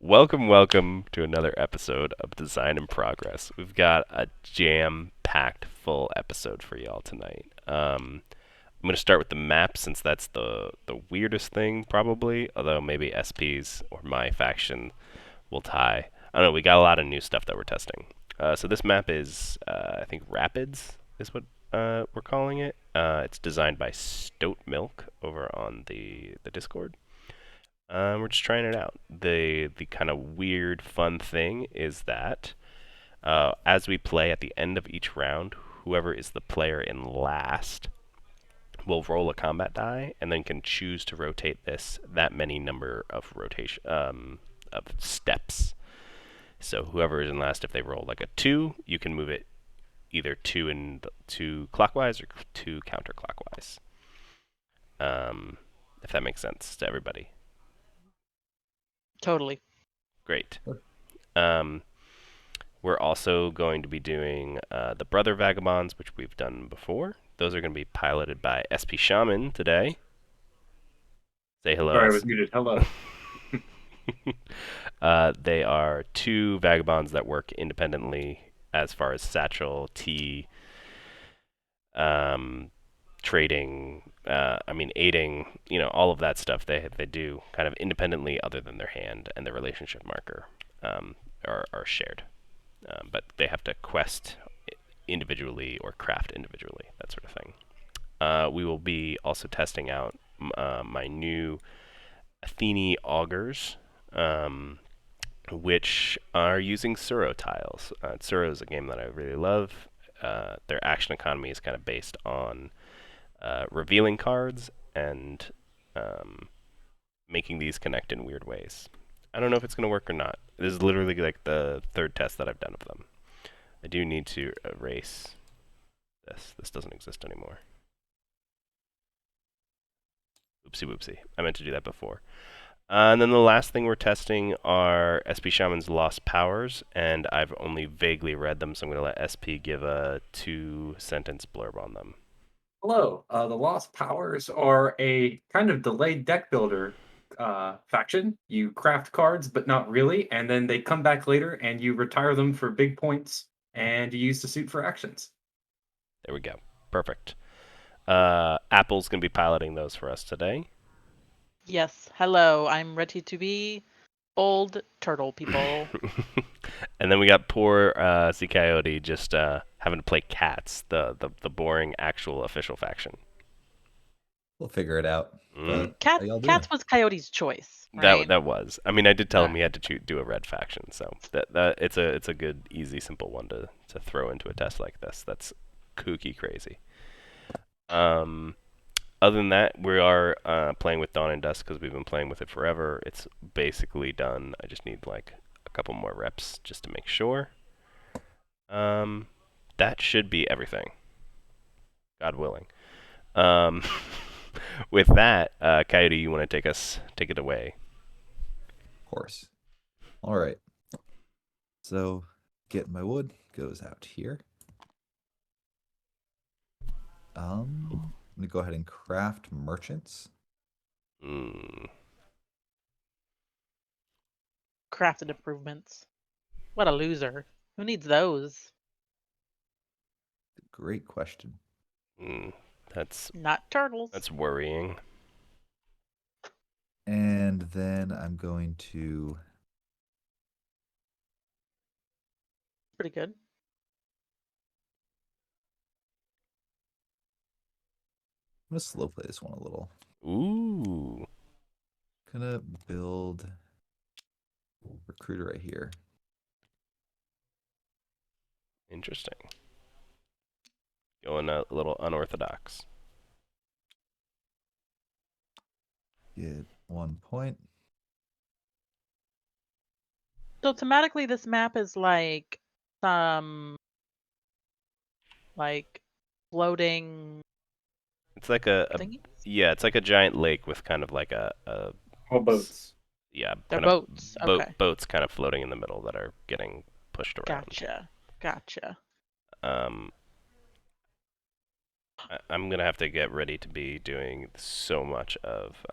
Welcome to another episode of Design in Progress. We've got a jam-packed full episode for y'all tonight. I'm going to start with the map since that's the weirdest thing probably, although maybe SP's or my faction will tie. I don't know, we got a lot of new stuff that we're testing. So this map is, I think Rapids is what we're calling it. It's designed by Stoatmilk over on the Discord. We're just trying it out. The kind of weird, fun thing is that as we play at the end of each round, whoever is the player in last will roll a combat die and then can choose to rotate this that many number of rotation of steps. So whoever is in last, if they roll like a 2, you can move it either two clockwise or 2 counterclockwise. If that makes sense to everybody. Totally. Great. We're also going to be doing the Brother Vagabonds, which we've done before. Those are going to be piloted by SP Shaman today. Say hello. Sorry, I was muted. Hello. They are 2 vagabonds that work independently as far as satchel, tea, trading, aiding, all of that stuff they do kind of independently other than their hand and their relationship marker are shared. But they have to quest individually or craft individually, that sort of thing. We will be also testing out my new Athene Augers, which are using Suro tiles. Suro is a game that I really love. Their action economy is kind of based on revealing cards and making these connect in weird ways. I don't know if it's going to work or not. This is literally like the 3rd test that I've done of them. I do need to erase this. This doesn't exist anymore. Oopsie whoopsie. I meant to do that before. And then the last thing we're testing are SP Shamans Lost powers, and I've only vaguely read them, so I'm going to let SP give a 2-sentence blurb on them. Hello. The Lost Powers are a kind of delayed deck builder faction. You craft cards, but not really, and then they come back later and you retire them for big points, and you use the suit for actions. There we go. Perfect. Apple's going to be piloting those for us today. Yes. Hello. I'm ready to be old turtle people. And then we got poor C Coyote just having to play Cats, the boring actual official faction. We'll figure it out. But Cats was Coyote's choice, right? That was. I mean, I did tell him he had to do a red faction, so that it's a good, easy, simple one to throw into a test like this. That's kooky crazy. Other than that, we are playing with Dawn and Dusk because we've been playing with it forever. It's basically done. I just need like a couple more reps just to make sure. That should be everything. God willing. With that, Coyote, you want to take it away? Of course. All right. So, get my wood goes out here. I'm gonna go ahead and craft merchants. Crafted improvements. What a loser. Who needs those? Great question. That's not turtles. That's worrying. And then I'm going to pretty good. I'm gonna slow play this one a little. Ooh. Gonna build recruiter right here. Interesting. Going a little unorthodox. Get 1 point. So thematically, this map is like some floating. It's like a yeah, it's like a giant lake with kind of like a all boats. Yeah, they're boats. Okay. Boats kind of floating in the middle that are getting pushed around. Gotcha. I'm gonna have to get ready to be doing so much of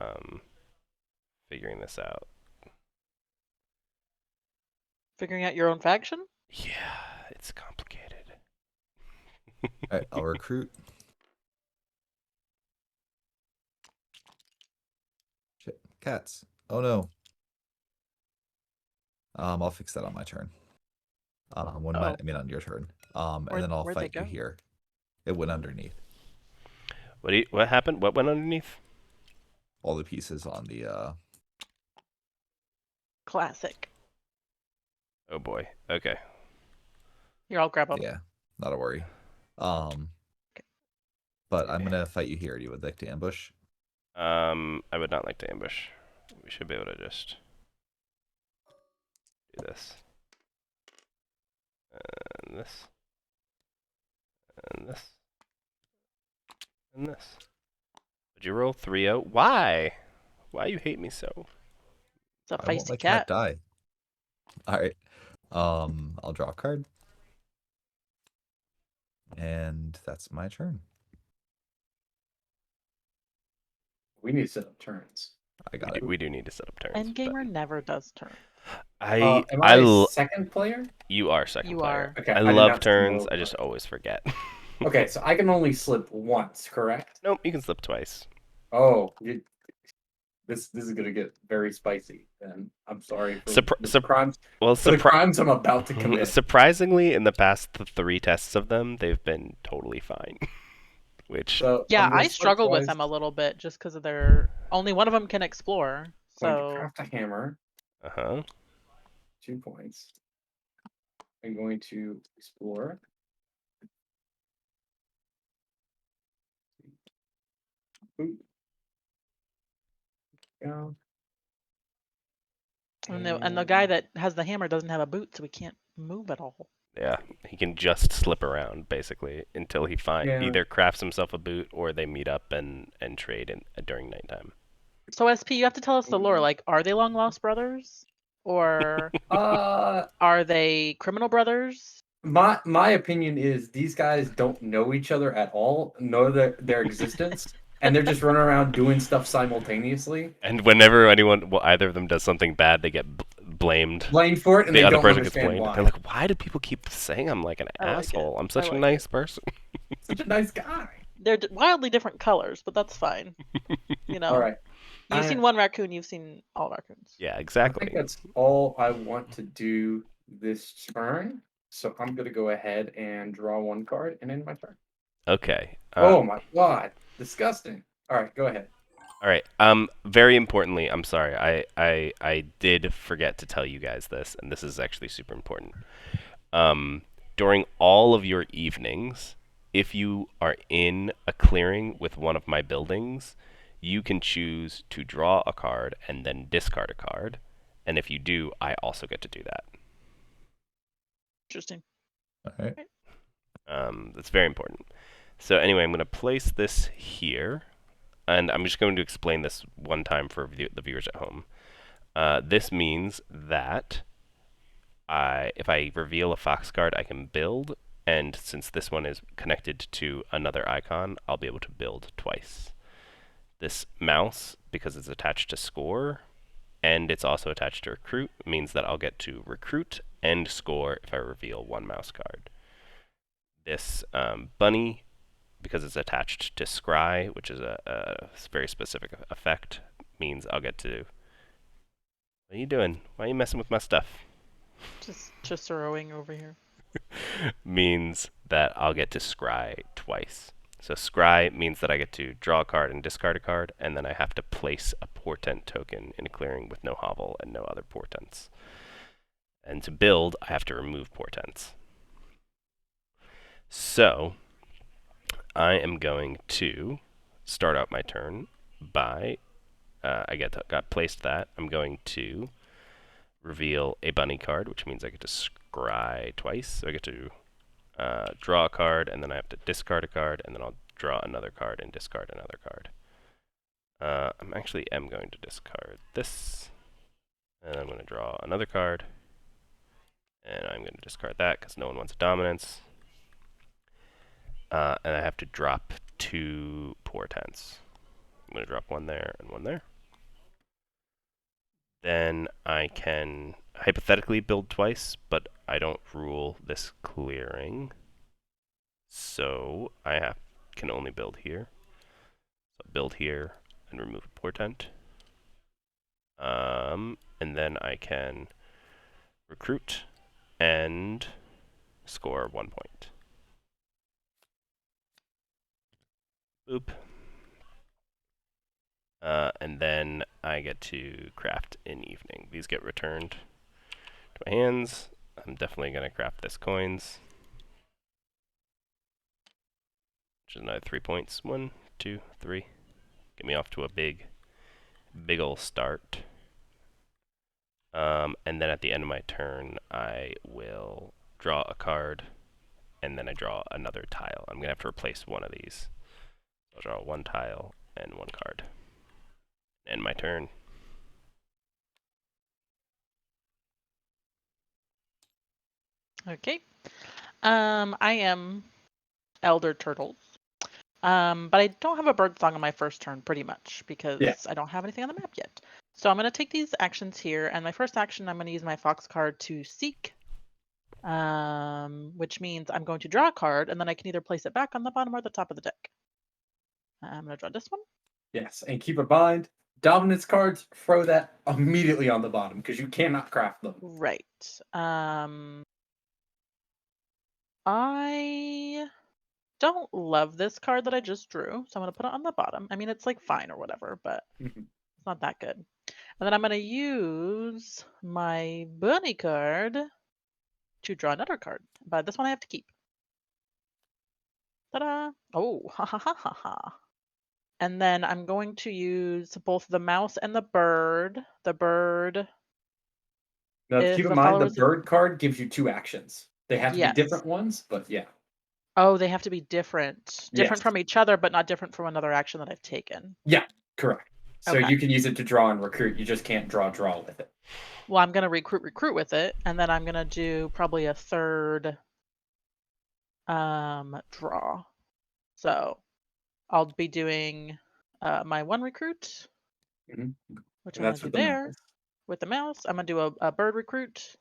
figuring this out. Figuring out your own faction? Yeah, it's complicated. All right, I'll recruit. Shit, cats. Oh no. I'll fix that on my turn. Oh. I mean on your turn. And Where'd- then I'll where'd they fight you go? here. It went underneath. What happened? What went underneath? All the pieces on the Classic. Oh boy. Okay. Here, I'll grab them. yeah, not a worry. But I'm gonna fight you here. You would like to ambush? I would not like to ambush. We should be able to just do this. And this. And this. And this. Would you roll 3-0? Why? Why you hate me so? It's a I won't feisty let cat. cat die. All right. I'll draw a card. And that's my turn. We need to set up turns. I got it. We do need to set up turns. Endgamer never does turn. I Am I I l- second player? you are second You player. are. Okay, I I did love not see turns. the I just always forget. Okay, so I can only slip once, correct? Nope, you can slip twice. Oh, this is gonna get very spicy. Then I'm sorry for the crimes. Well, For the crimes I'm about to commit. surprisingly, in the past 3 tests of them, they've been totally fine. Which So Yeah, I'm gonna I slip struggled with twice. them a little bit just because of their. Only one of them can explore. Going to So craft a hammer. 2 points. I'm going to explore. Boop. Go. and the guy that has the hammer doesn't have a boot, so he can't move at all. yeah, he can just slip around basically until he Yeah. either crafts himself a boot or they meet up and trade during nighttime. So SP, you have to tell us the lore. Like, are they long lost brothers, or are they criminal brothers? My opinion is these guys don't know each other at all, know their existence, and they're just running around doing stuff simultaneously. And whenever either of them does something bad, they get blamed. Blamed for it, and The they other don't person gets understand blamed. why. They're like, why do people keep saying I'm like an I like it. asshole? I'm I such a like nice person. Such a nice guy. They're wildly different colors, but that's fine. You know. All right. You've seen one raccoon. You've seen all raccoons. Yeah, I exactly. think that's all I want to do this turn. So I'm gonna go ahead and draw 1 card and end my turn. Okay. Oh my god, disgusting. All right, go ahead. All right. Very importantly, I'm sorry. I did forget to tell you guys this, and this is actually super important. During all of your evenings, if you are in a clearing with one of my buildings, you can choose to draw a card and then discard a card. And if you do, I also get to do that. Interesting. All right. That's very important. So anyway, I'm going to place this here. And I'm just going to explain this one time for the viewers at home. This means that if I reveal a fox card, I can build, and since this one is connected to another icon, I'll be able to build twice. This mouse, because it's attached to score, and it's also attached to recruit, means that I'll get to recruit and score if I reveal 1 mouse card. This bunny, because it's attached to scry, which is a very specific effect, means I'll get to... What are you doing? Why are you messing with my stuff? Just rowing over here. Means that I'll get to scry twice. So scry means that I get to draw a card and discard a card, and then I have to place a portent token in a clearing with no hovel and no other portents. And to build, I have to remove portents. So I am going to start out my turn by got placed that. I'm going to reveal a bunny card, which means I get to scry twice. So I get to draw a card, and then I have to discard a card, and then I'll draw another card and discard another card. I'm actually going to discard this, and I'm going to draw another card, and I'm going to discard that because no one wants a dominance. And I have to drop 2 portents. I'm going to drop 1 there and 1 there. Then I can hypothetically build twice, but I don't rule this clearing. So I can only build here. So build here and remove a portent. And then I can recruit and score 1 point. Boop. And then I get to craft in evening. These get returned to my hands. I'm definitely going to craft this coins, which is another 3 points. 1, 2, 3. Get me off to a big ol' start. And then at the end of my turn, I will draw a card, and then I draw another tile. I'm going to have to replace one of these. I'll draw 1 tile and 1 card. End my turn. Okay. I am Elder Turtles. But I don't have a bird song on my first turn, pretty much, because I don't have anything on the map yet. So I'm going to take these actions here, and my first action, I'm going to use my fox card to seek, which means I'm going to draw a card, and then I can either place it back on the bottom or the top of the deck. I'm going to draw this one. Yes, and keep in mind, dominance cards, throw that immediately on the bottom, because you cannot craft them. Right. I don't love this card that I just drew, so I'm going to put it on the bottom. I mean, it's like fine or whatever, but it's not that good. And then I'm going to use my bunny card to draw another card, but this one I have to keep. Ta-da! Oh, ha ha ha ha ha. And then I'm going to use both the mouse and the bird. The bird. Now, If keep in a mind, follower the is bird card gives you 2 actions. They have to be Yes. different ones, but yeah. Oh, they have to be different. Different Yes. from each other, but not different from another action that I've taken. Yeah, correct. So Okay. you can use it to draw and recruit. You just can't draw with it. Well, I'm going to recruit with it, and then I'm going to do probably a third draw. So I'll be doing my 1 recruit, which And I'm going that's to do with the there mouse. with the mouse. I'm going to do a bird recruit.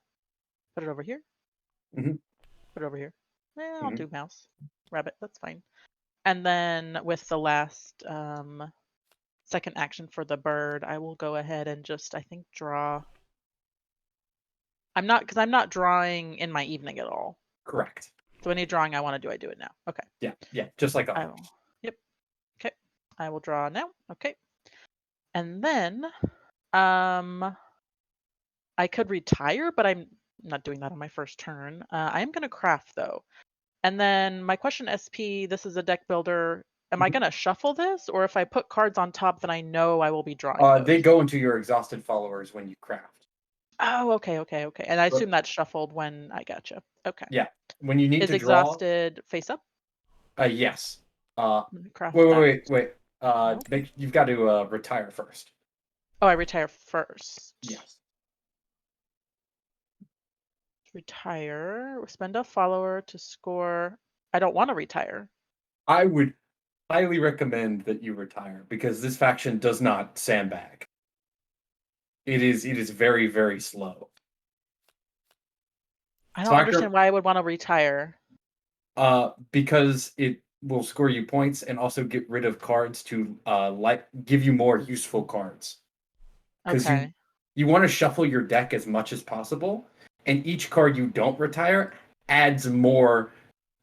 Put it over here. Mhm. Put it over here. I'll Mhm. do mouse. Rabbit, that's fine. And then with the last second action for the bird, I will go ahead and just, I think, draw. I'm not drawing in my evening at all. Correct. So any drawing I want to do, I do it now. Okay. Yeah, just like I will. Yep. Okay. I will draw now. Okay. And then I could retire, but I'm not doing that on my first turn. I am going to craft though. And then my question, SP, this is a deck builder. Am I going to shuffle this, or if I put cards on top, then I know I will be drawing those? They go into your exhausted followers when you craft. Oh, okay. And I assume that's shuffled when I gotcha. Okay. Yeah, when you need Is to draw. exhausted face up? Yes. Let me craft Wait. Nope. You've got to retire first. Oh, I retire first. Yes. Retire. Spend a follower to score. I don't want to retire. I would highly recommend that you retire because this faction does not sandbag. It is very, very slow. I don't understand why I would want to retire. Because it will score you points and also get rid of cards to give you more useful cards. Because Okay. you want to shuffle your deck as much as possible, and each card you don't retire adds more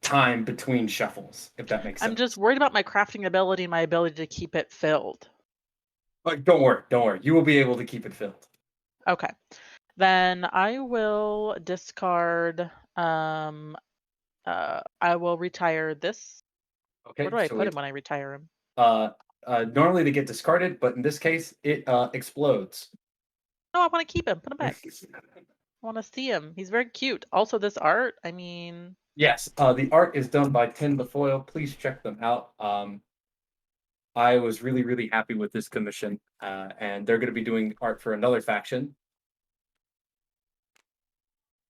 time between shuffles, if that makes sense. I'm just worried about my crafting ability and my ability to keep it filled. Don't worry. You will be able to keep it filled. Okay. Then I will discard I will retire this. Okay. Where do I put him when I retire him? Normally they get discarded, but in this case it explodes. No, I want to keep him. Put him back. I want to see him. He's very cute. Also, this art, I mean... Yes, the art is done by Tin the Foil. Please check them out. I was really, really happy with this commission, and they're going to be doing art for another faction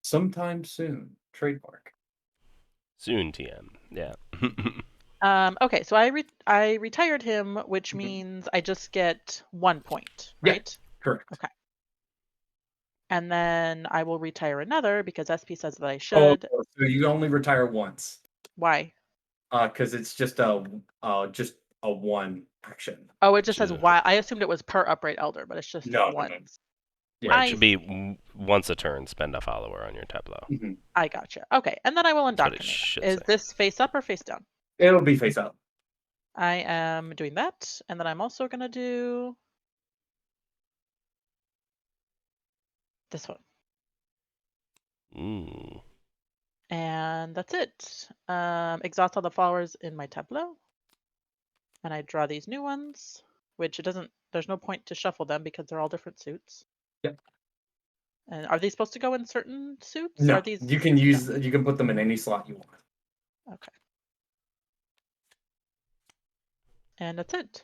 sometime soon. Trademark. Soon, TM. Yeah. Okay, so I retired him, which means I just get 1 point, right? Yeah, correct. Okay. And then I will retire another because SP says that I Oh, should. so you only retire once. Why? Because it's just a one action. Oh, it just says Sure. why. I assumed it was per upright elder, but it's just No. once. Yeah. Right, it I should be once a turn, spend a follower on your tableau. Mhm. I gotcha. Okay, and then I will That's what it indoctrinate. should Is say. this face up or face down? It'll be face up. I am doing that, and then I'm also gonna do this one, Ooh. and that's it. Exhaust all the followers in my tableau, and I draw these new ones, which it doesn't. There's no point to shuffle them because they're all different suits. Yep. And are these supposed to go in certain suits? No, Are these? you can use. You can put them in any slot you want. Okay. And that's it.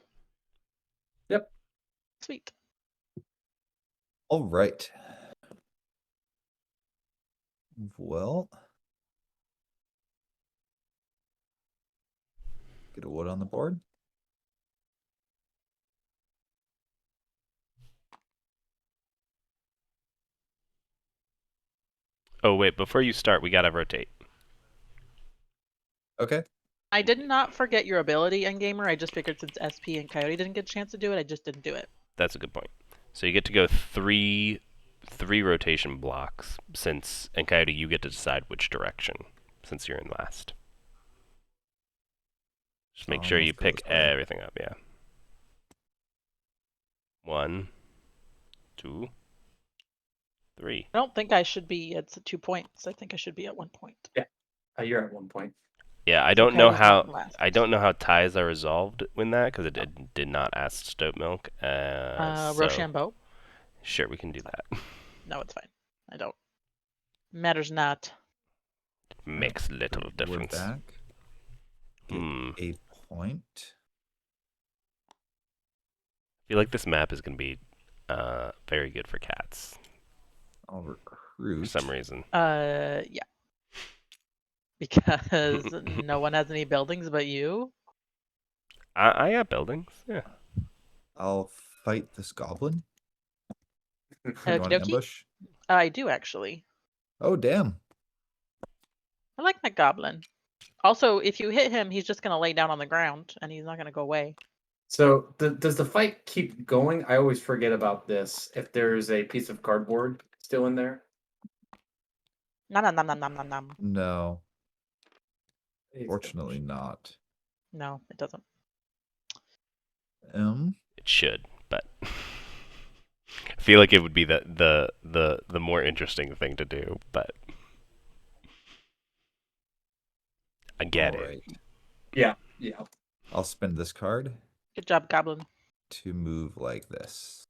Yep. Sweet. All right. Well, get a wood on the board. Oh, wait, before you start, we gotta rotate. Okay. I did not forget your ability, Endgamer. I just figured since SP and Coyote didn't get a chance to do it, I just didn't do it. That's a good point. So you get to go three rotation blocks, and Coyote, you get to decide which direction, since you're in last. Just make sure you Let's go pick this way. everything up, yeah. 1, 2, 3. I don't think I should be at 2 points. I think I should be at 1 point. You're at 1 point. Yeah, I So don't know Coyote's not how last. I don't know how ties are resolved in that because it did not ask Stoatmilk. So Rochambeau? sure, we can do that. No, it's fine. I don't. Matters not. Makes little Wood difference. back. Get Hmm. a point. I feel like this map is gonna be very good for cats I'll for recruit. some reason. Yeah. Because no one has any buildings but you. I got buildings. Yeah. I'll fight this goblin. You Okie want an dokie. ambush? I do actually. Oh, damn. I like that goblin. Also, if you hit him, he's just gonna lay down on the ground and he's not gonna go away. So does the fight keep going? I always forget about this. If there's a piece of cardboard still in there. Nom nom nom nom nom nom nom. No, It's fortunately not. No, it doesn't. It should, but I feel like it would be the more interesting thing to do, but I get All it. right. Yeah. I'll spend this card Good job, goblin. to move like this.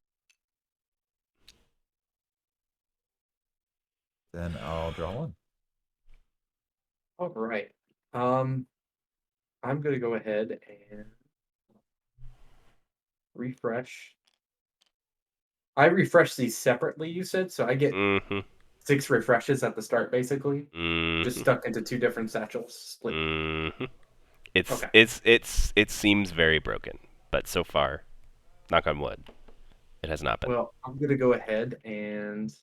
Then I'll draw one. All right. I'm gonna go ahead and refresh. I refresh these separately, you said, so I get Mm-hmm. 6 refreshes at the start, basically. Just Mm-hmm. stuck into 2 different satchels. Split. Mm-hmm. It's Okay. it seems very broken, but so far, knock on wood, it has not been. Well, I'm gonna go ahead and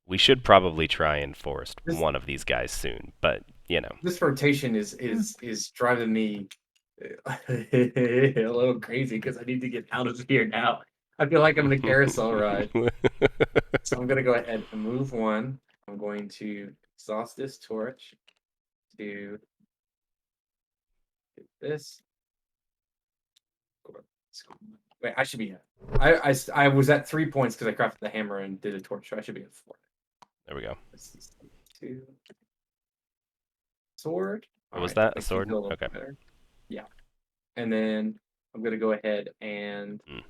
We should probably try and forest This- one of these guys soon, but you know. this rotation is driving me a little crazy because I need to get out of here now. I feel like I'm in a carousel ride. So I'm gonna go ahead and move 1. I'm going to exhaust this torch to get this. Wait, I should be at. I was at 3 points because I crafted the hammer and did a torch, so I should be at 4. There we go. This is 2. Sword. What was Alright, that? A makes me sword? feel a little Okay. better. Yeah. And then I'm gonna go ahead and Mm.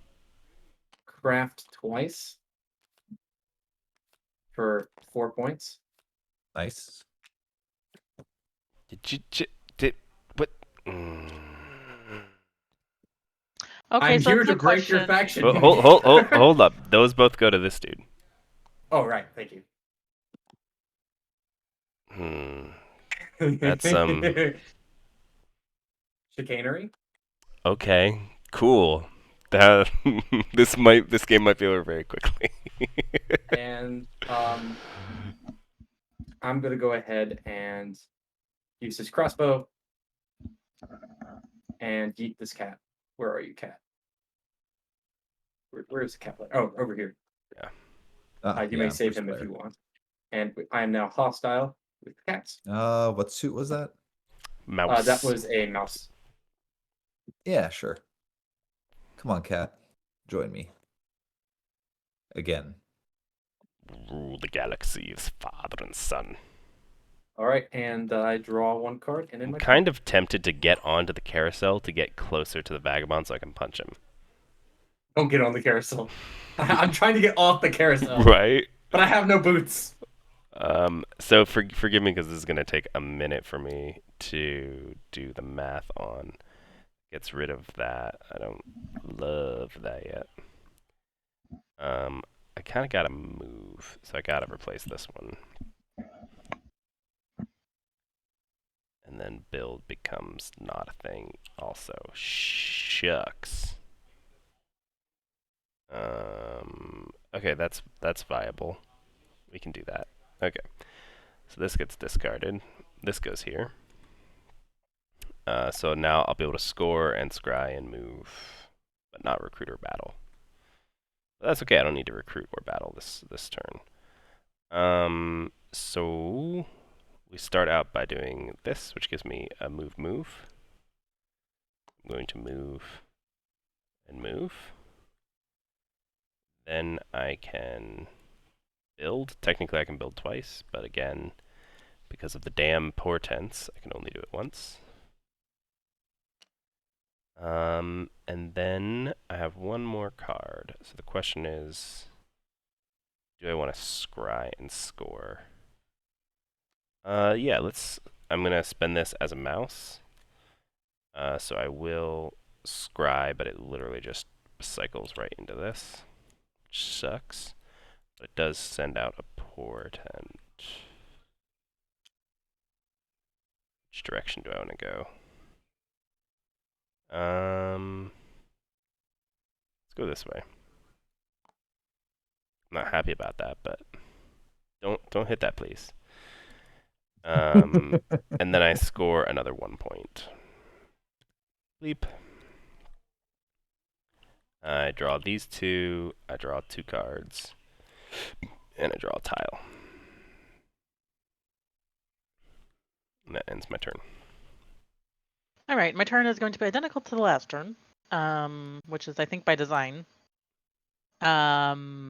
craft twice for 4 points. Nice. Did what? Okay, I'm so here that's to the break your question. faction. Hold up. Those both go to this dude. Oh, right. Thank you. That's chicanery. okay. Cool. That this game might be over very quickly. And I'm gonna go ahead and use this crossbow and yeet this cat. Where are you, cat? Where is the cat? Oh, over here. You may I'm save first him if player. you want. And I am now hostile with cats. What suit was that? Mouse. That was a mouse. Yeah, sure. Come on, cat. Join me. Again. Rule the galaxy as father and son. All right, and I draw one card and in I'm my kind of tempted to get onto the carousel to get closer to the vagabond so I can punch him. Don't get on the carousel. I'm trying to get off the carousel, Right? but I have no boots. So forgive me because this is going to take a minute for me to do the math on. Gets rid of that. I don't love that yet. I kind of got to move, so I got to replace this one. And then build becomes not a thing also. Shucks. Okay, that's viable. We can do that. Okay. So this gets discarded. This goes here. So now I'll be able to score and scry and move, but not recruit or battle. But that's okay. I don't need to recruit or battle this turn. So we start out by doing this, which gives me a move. I'm going to move and move. Then I can build. Technically, I can build twice, but again, because of the damn portents, I can only do it once. And then I have one more card. So the question is, do I want to scry and score? Yeah, I'm gonna spend this as a mouse. So I will scry, but it literally just cycles right into this, which sucks. But it does send out a portent. Which direction do I want to go? Let's go this way. I'm not happy about that, but don't hit that, please. And then I score another 1 point. Leap. I draw these two. I draw 2 cards, and I draw a tile. And that ends my turn. All right, my turn is going to be identical to the last turn, which is I think by design. So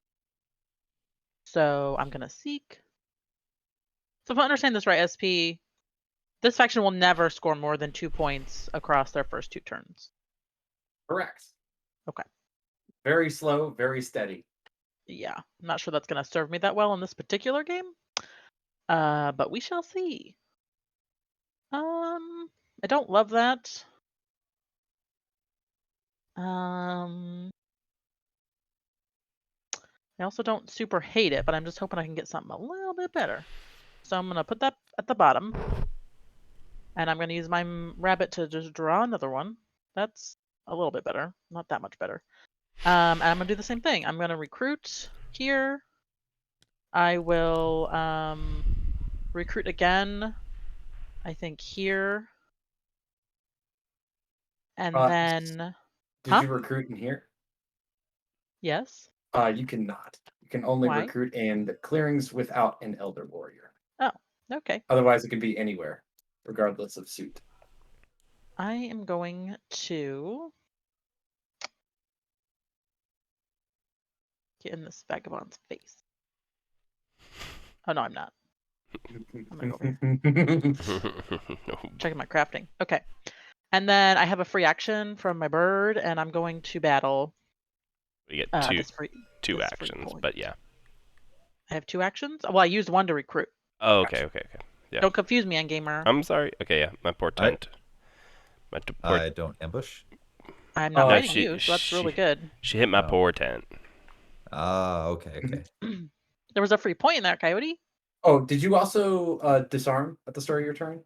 I'm gonna seek. So if I understand this right, SP, this faction will never score more than 2 points across their first 2 turns. Correct. Okay. Very slow, very steady. Yeah, I'm not sure that's gonna serve me that well in this particular game. But we shall see. I don't love that. I also don't super hate it, but I'm just hoping I can get something a little bit better. So I'm gonna put that at the bottom. And I'm gonna use my rabbit to just draw another one. That's a little bit better, not that much better. And I'm gonna do the same thing. I'm gonna recruit here. I will recruit again, I think here. And then, Did you recruit in here? yes. You cannot. You can only Why? recruit in the clearings without an elder warrior. Oh, okay. Otherwise, it could be anywhere, regardless of suit. I am going to get in this vagabond's face. Oh no, I'm not. gonna go Checking my crafting. Okay. And then I have a free action from my bird, and I'm going to battle. We get this two this free actions, point. but yeah. I have 2 actions. Well, I used 1 to recruit. Oh, okay. Yeah. Don't confuse me, Endgamer. I'm sorry. Okay, yeah, my portent. I don't ambush. I'm not Oh, fighting you, so that's really good. She hit my Oh. portent. Okay. There was a free point in there, Coyote. Oh, did you also disarm at the start of your turn?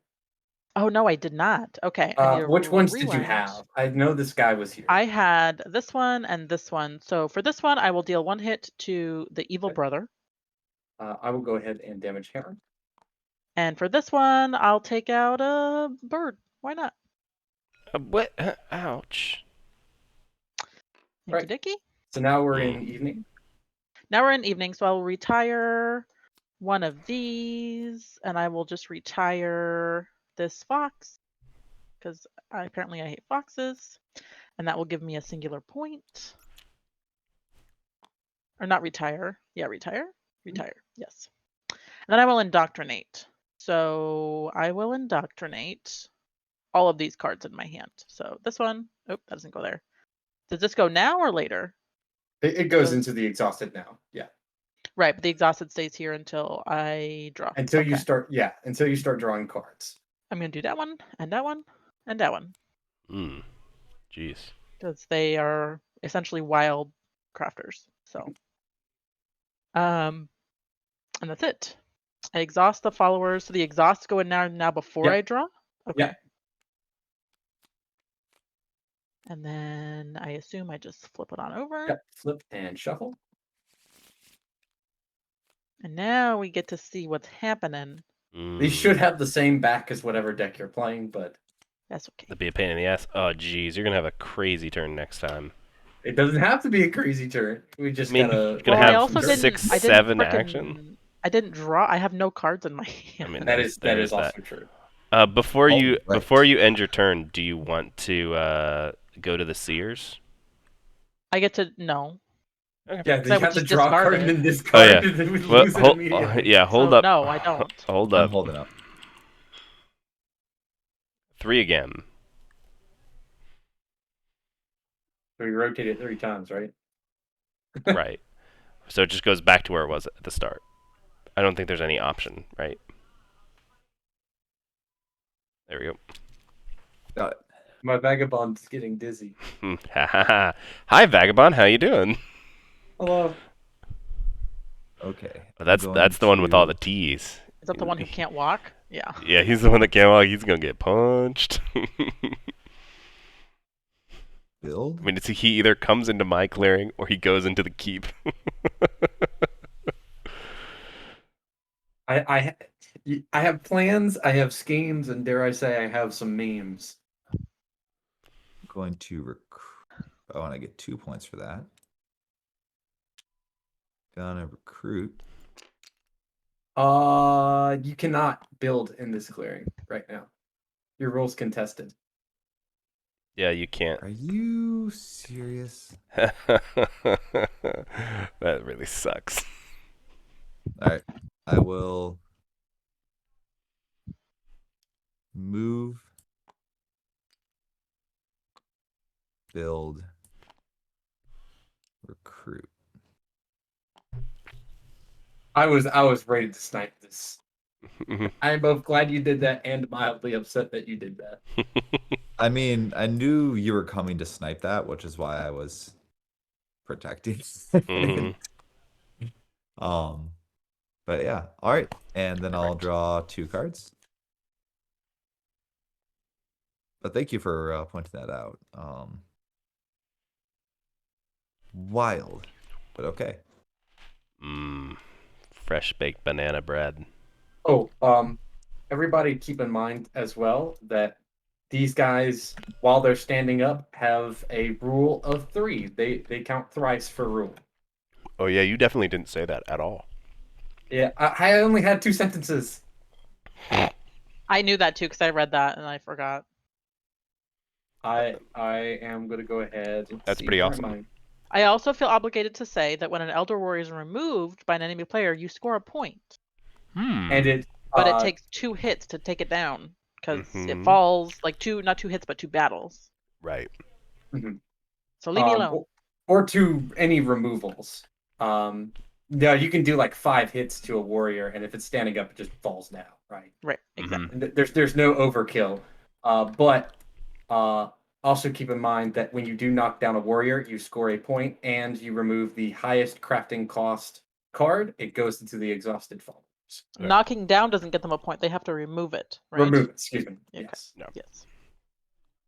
Oh no, I did not. Okay, I need to Which ones did you rewind. have? I know this guy was here. I had this one and this one. So for this one, I will deal 1 hit to the evil Okay. brother. I will go ahead and damage hammer. And for this one, I'll take out a bird. Why not? What? Ouch. Right. Thank you, Dickie. So now we're in evening. Now we're in evening, so I will retire one of these, and I will just retire this fox, because apparently I hate foxes, and that will give me a singular point. Or not retire. Yeah, retire. Retire. Yes. And then I will indoctrinate. So I will indoctrinate all of these cards in my hand. So this one, oh, that doesn't go there. Does this go now or later? It goes into the exhausted now. Yeah. Right, but the exhausted stays here until I draw. Until you Okay. start. Yeah. Until you start drawing cards. I'm gonna do that one and that one and that one Jeez. because they are essentially wild crafters. So, and that's it. I exhaust the followers. So the exhausts go in now before Yep. I draw. Okay. Yep. And then I assume I just flip it on over. Yep. Flip and shuffle. And now we get to see what's happening. These should have the same back as whatever deck you're playing, but That's okay. That'd be a pain in the ass. Oh, jeez, you're gonna have a crazy turn next time. it doesn't have to be a crazy turn. We just I mean, gotta. you're gonna Well, I have also didn't. 6, I didn't 7 action. frickin'. I didn't draw. I have no cards in my hand. mean, that there is is also that. true. Before you right. before you end your turn, do you want to go to the Seers? I get to no. Yeah, I you would have to just draw a discard card it. and then discard yeah. and then we Well, lose it immediately. yeah, hold So, up. no, I don't. Hold I'm up. holding up. 3 again. So we rotate it 3 times, right? Right. So it just goes back to where it was at the start. I don't think there's any option, right? There we go. Got it. My vagabond's getting dizzy. Hi, Vagabond. How you doing? Hello. Okay. Well, that's the one with all the T's. Is that the one who can't walk? Yeah. Yeah, he's the one that can't walk. He's gonna get punched. Build. I mean, he either comes into my clearing or he goes into the keep. I have plans, I have schemes, and dare I say I have some memes. I'm going to recruit. Oh, and I get 2 points for that. Gonna recruit. You cannot build in this clearing right now. Your role's contested. Yeah, you can't. Are you serious? That really sucks. All right. I will move, build, recruit. I was ready to snipe this. I am both glad you did that and mildly upset that you did that. I mean, I knew you were coming to snipe that, which is why I was protecting. Mhm. But yeah, all right, and then I'll Correct. draw 2 cards. But thank you for pointing that out. Wild, but okay. Fresh baked banana bread. Oh, everybody keep in mind as well that these guys, while they're standing up, have a rule of 3. They count thrice for rule. Oh yeah, you definitely didn't say that at all. Yeah, I only had 2 sentences. I knew that too because I read that and I forgot. I am gonna go ahead. And That's see, pretty where awesome. am I also feel obligated to say that when an Elder Warrior is removed by an enemy player, you score a point. And it But it takes 2 hits to take it down because it Mhm. falls like not 2 hits, but 2 battles. Right. So leave me alone. or to any removals. No, you can do like 5 hits to a warrior, and if it's standing up, it just falls down, right? Right, exactly. And there's no overkill. But also keep in mind that when you do knock down a warrior, you score a point, and you remove the highest crafting cost card. It goes into the exhausted followers. Okay. Knocking down doesn't get them a point. They have to remove it, right? Remove it. Excuse me. Okay. Yes. No. Yes.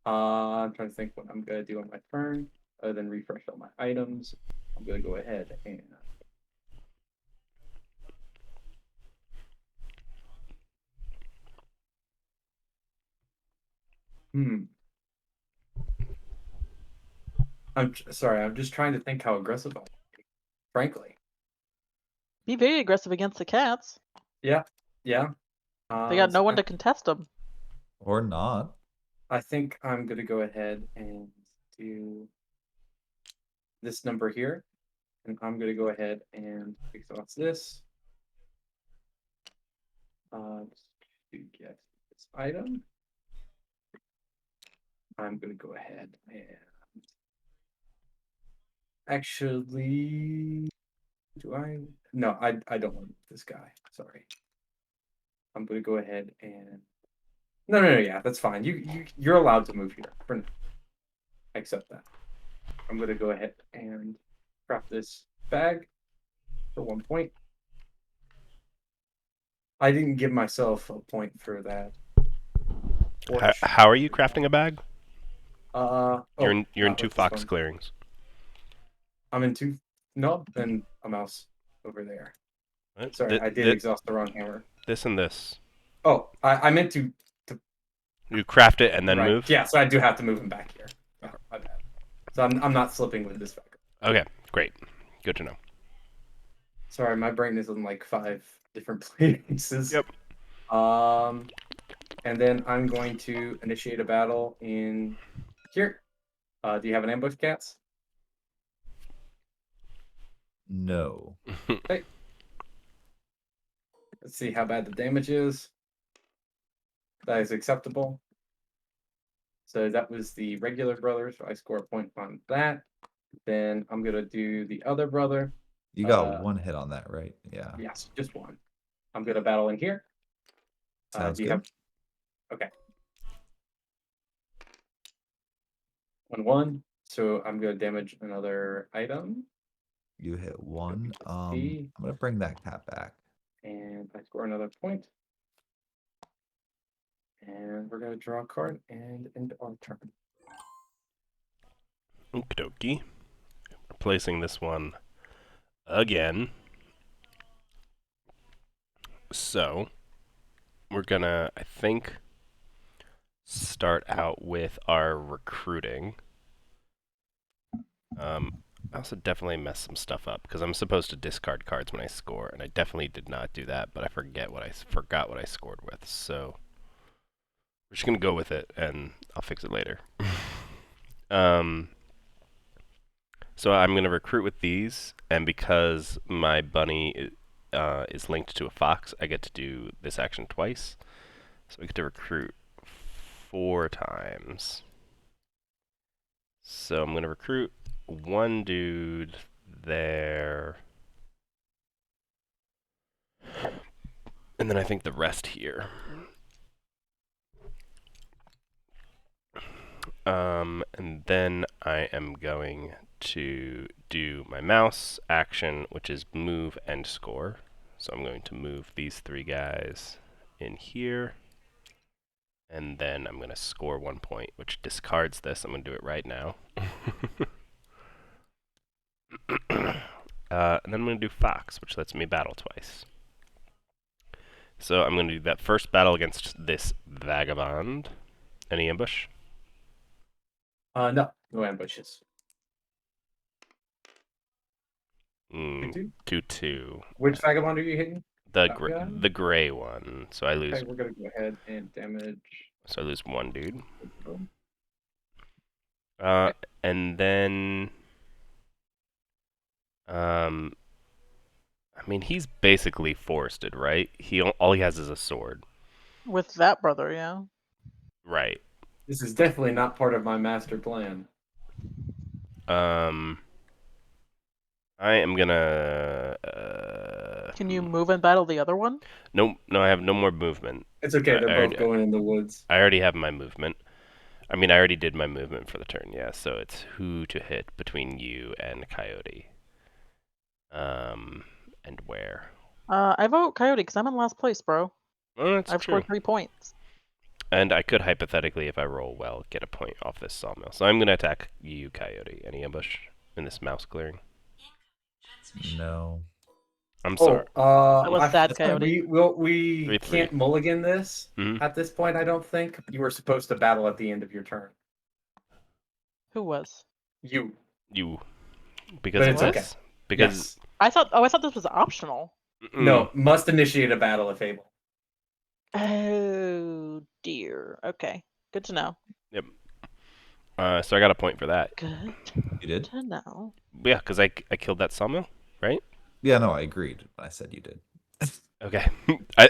I'm trying to think what I'm gonna do on my turn, other than refresh all my items. I'm gonna go ahead and sorry. I'm just trying to think how aggressive I am. Frankly. Be very aggressive against the cats. Yeah. They got no So one to contest them. Or not. I think I'm gonna go ahead and do this number here, and I'm gonna go ahead and exhaust this. To get this item, I'm gonna go ahead and actually, do I? No, I don't want this guy. Sorry. I'm gonna go ahead and no, yeah, that's fine. You're allowed to move here for now. I accept that. I'm gonna go ahead and craft this bag for 1 point. I didn't give myself a point for that. How are you crafting a bag? You're in what's 2 this fox one? clearings. I'm in 2. No, then a mouse over there. What? Sorry, I did exhaust the wrong hammer. This and this. Oh, I meant to. You craft it and then Right. move? Yeah, so I do have to move him back here. Oh, my bad. So I'm not slipping with this vagabond. Okay, great. Good to know. Sorry, my brain is in like 5 different places. Yep. And then I'm going to initiate a battle in here. Do you have an ambush, cats? No. Okay. Let's see how bad the damage is. That is acceptable. So that was the regular brother, so I score a point on that. Then I'm gonna do the other brother. You got 1 hit on that, right? Yeah. Yes, just 1. I'm gonna battle in here. Sounds Do you good. have? Okay. 1-1. So I'm gonna damage another item. You hit 1. SP, I'm gonna bring that cat back. and I score another point. And we're gonna draw a card and end our turn. Okie dokie. Replacing this one again. So, we're gonna, I think, start out with our recruiting. I also definitely messed some stuff up because I'm supposed to discard cards when I score, and I definitely did not do that. But I forgot what I scored with. So we're just gonna go with it, and I'll fix it later. So I'm gonna recruit with these, and because my bunny is linked to a fox, I get to do this action twice. So I get to recruit 4 times. So I'm gonna recruit 1 dude there. And then I think the rest here. And then I am going to do my mouse action, which is move and score. So I'm going to move these 3 guys in here. And then I'm going to score 1 point, which discards this. I'm going to do it right now. And then I'm going to do fox, which lets me battle twice. So I'm going to do that first battle against this vagabond. Any ambush? No ambushes. 2-2. 2-2. Which vagabond are you hitting? The gray one. So I lose. Okay, we're gonna go ahead and damage. So I lose 1 dude. Okay. And then, I mean, he's basically forested, right? All he has is a sword. With that brother, yeah. Right. This is definitely not part of my master plan. I am gonna. Can you move and battle the other one? No, I have no more movement. It's okay. They're both going in the woods. I already have my movement. I mean, I already did my movement for the turn, yeah. So it's who to hit between you and Coyote. And where? I vote Coyote because I'm in last place, bro. Well, that's I've true. scored 3 points. And I could hypothetically, if I roll well, get a point off this sawmill. So I'm gonna attack you, Coyote. Any ambush in this mouse clearing? No. I'm sorry. That was sad, that's Coyote. we 3-3. can't mulligan this Mhm. at this point. I don't think you were supposed to battle at the end of your turn. Who was? You, You, because but of it's okay. this. Because Yes. I thought this was optional. No, must initiate a battle if able. Oh dear. Okay. Good to know. Yep. So I got a point for that. Good You did? to know. Yeah, because I killed that sawmill, right? Yeah, no, I agreed. I said you did. Okay.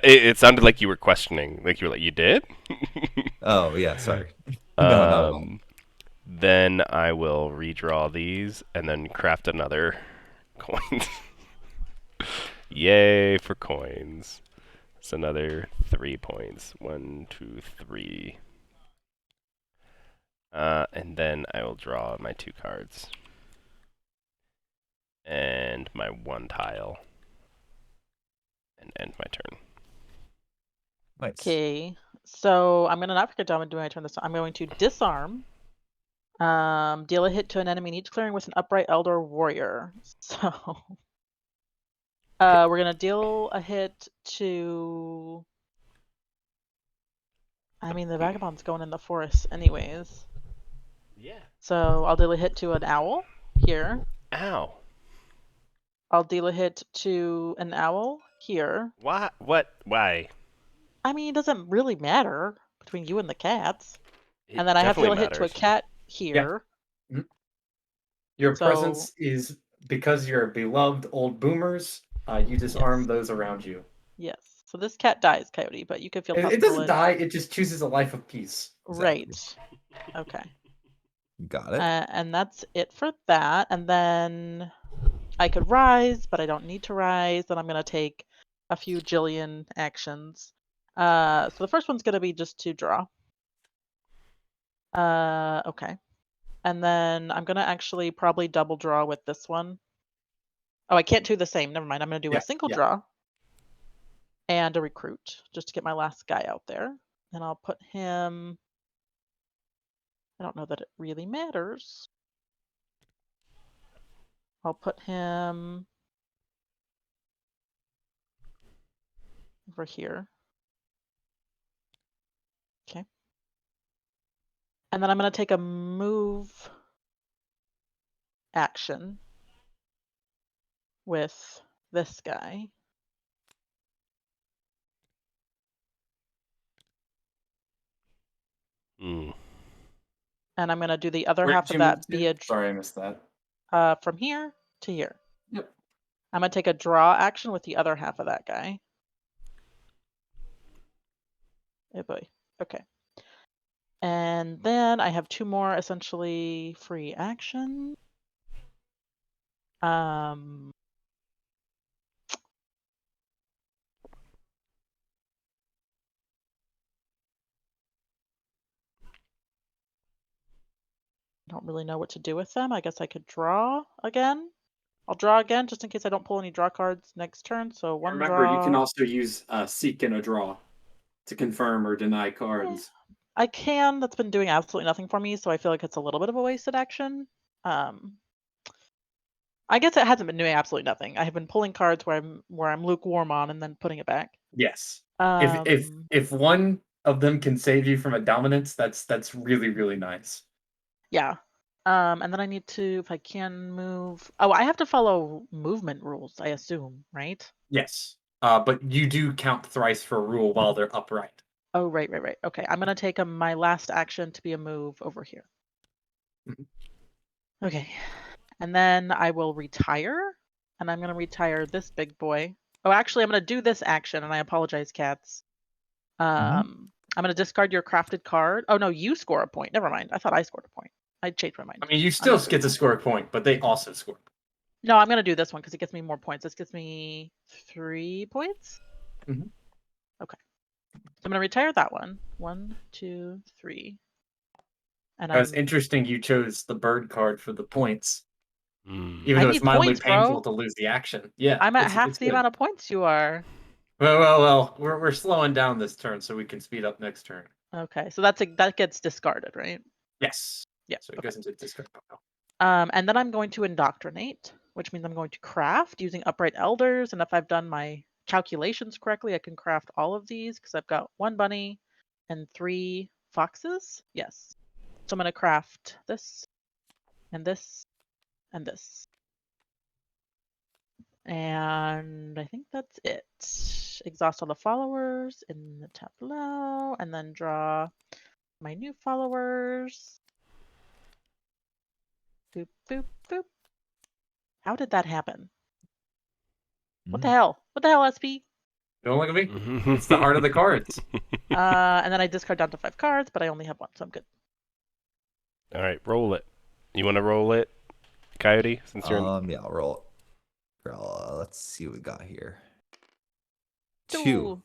It sounded like you were questioning. Like you were like, you did? Oh, yeah, sorry. No, not at all. Then I will redraw these and then craft another coin. Yay for coins. It's another 3 points. 1, 2, 3. And then I will draw my 2 cards. And my 1 tile. And end my turn. Nice. Okay. So I'm gonna not forget to do my turn this time. I'm going to disarm. Deal a hit to an enemy in each clearing with an upright elder warrior. So we're gonna deal a hit to. I mean, the vagabond's going in the forest anyways. Yeah. So I'll deal a hit to an owl here. Ow. I'll deal a hit to an owl here. Why? What? Why? I mean, it doesn't really matter between you and the cats. It And then I have to deal a definitely hit to a matters. cat here. Your So- presence is because you're beloved old boomers. You disarm Yes. those around you. Yes. So this cat dies, Coyote, but you can feel It possible doesn't in- die. It just chooses a life of peace. Exactly. Right. Okay. Got it. And that's it for that. And then I could rise, but I don't need to rise. Then I'm going to take a few jillion actions. So the first one's going to be just to draw. Okay. And then I'm going to actually probably double draw with this one. Oh, I can't do the same. Never mind. I'm going to do a single draw and a recruit just to get my last guy out there. And I'll put him. I don't know that it really matters. I'll put him over here. Okay. And then I'm going to take a move action with this guy. Mm. And I'm going to do the other Where half did of you that move be to? a Sorry, I missed that. from here to here. Yep. I'm going to take a draw action with the other half of that guy. Oh boy. Okay. And then I have 2 more essentially free actions. Don't really know what to do with them. I guess I could draw again. I'll draw again just in case I don't pull any draw cards next turn. So one Remember, draw. you can also use seek and a draw to confirm or deny cards. I can. That's been doing absolutely nothing for me, so I feel like it's a little bit of a wasted action. I guess it hasn't been doing absolutely nothing. I have been pulling cards where I'm lukewarm on and then putting it back. Yes. If one of them can save you from a dominance, that's really, really nice. Yeah. And then I need to, if I can move. Oh, I have to follow movement rules, I assume, right? Yes. But you do count thrice for a rule while they're upright. Oh, right. Okay, I'm gonna take my last action to be a move over here. Mhm. Okay, and then I will retire, and I'm gonna retire this big boy. Oh, actually, I'm gonna do this action, and I apologize, cats. I'm gonna discard your crafted card. Oh no, you score a point. Never mind. I thought I scored a point. I changed my mind. I mean, you still get to score a point, but they also score. No, I'm gonna do this one because it gets me more points. This gets me 3 points. Mhm. Okay. So I'm gonna retire that one. 1, 2, 3. And It's interesting you chose the bird card for the points. Even I though it's need mildly points, painful bro. to lose the action. Yeah, I'm at half it's the good. amount of points you are. Well. We're slowing down this turn so we can speed up next turn. Okay, so that gets discarded, right? Yes. Yeah. So it Okay. goes into discard pile. And then I'm going to indoctrinate, which means I'm going to craft using upright elders. And if I've done my calculations correctly, I can craft all of these because I've got 1 bunny and 3 foxes. Yes. So I'm going to craft this and this and this. And I think that's it. Exhaust all the followers in the tableau and then draw my new followers. Boop, boop, boop. How did that happen? What the hell? What the hell, SP? Don't look at me. It's the art of the cards. And then I discard down to 5 cards, but I only have 1, so I'm good. All right, roll it. You want to roll it, Coyote? Since you're in... Yeah, I'll roll. Let's see what we got here. 2. Two.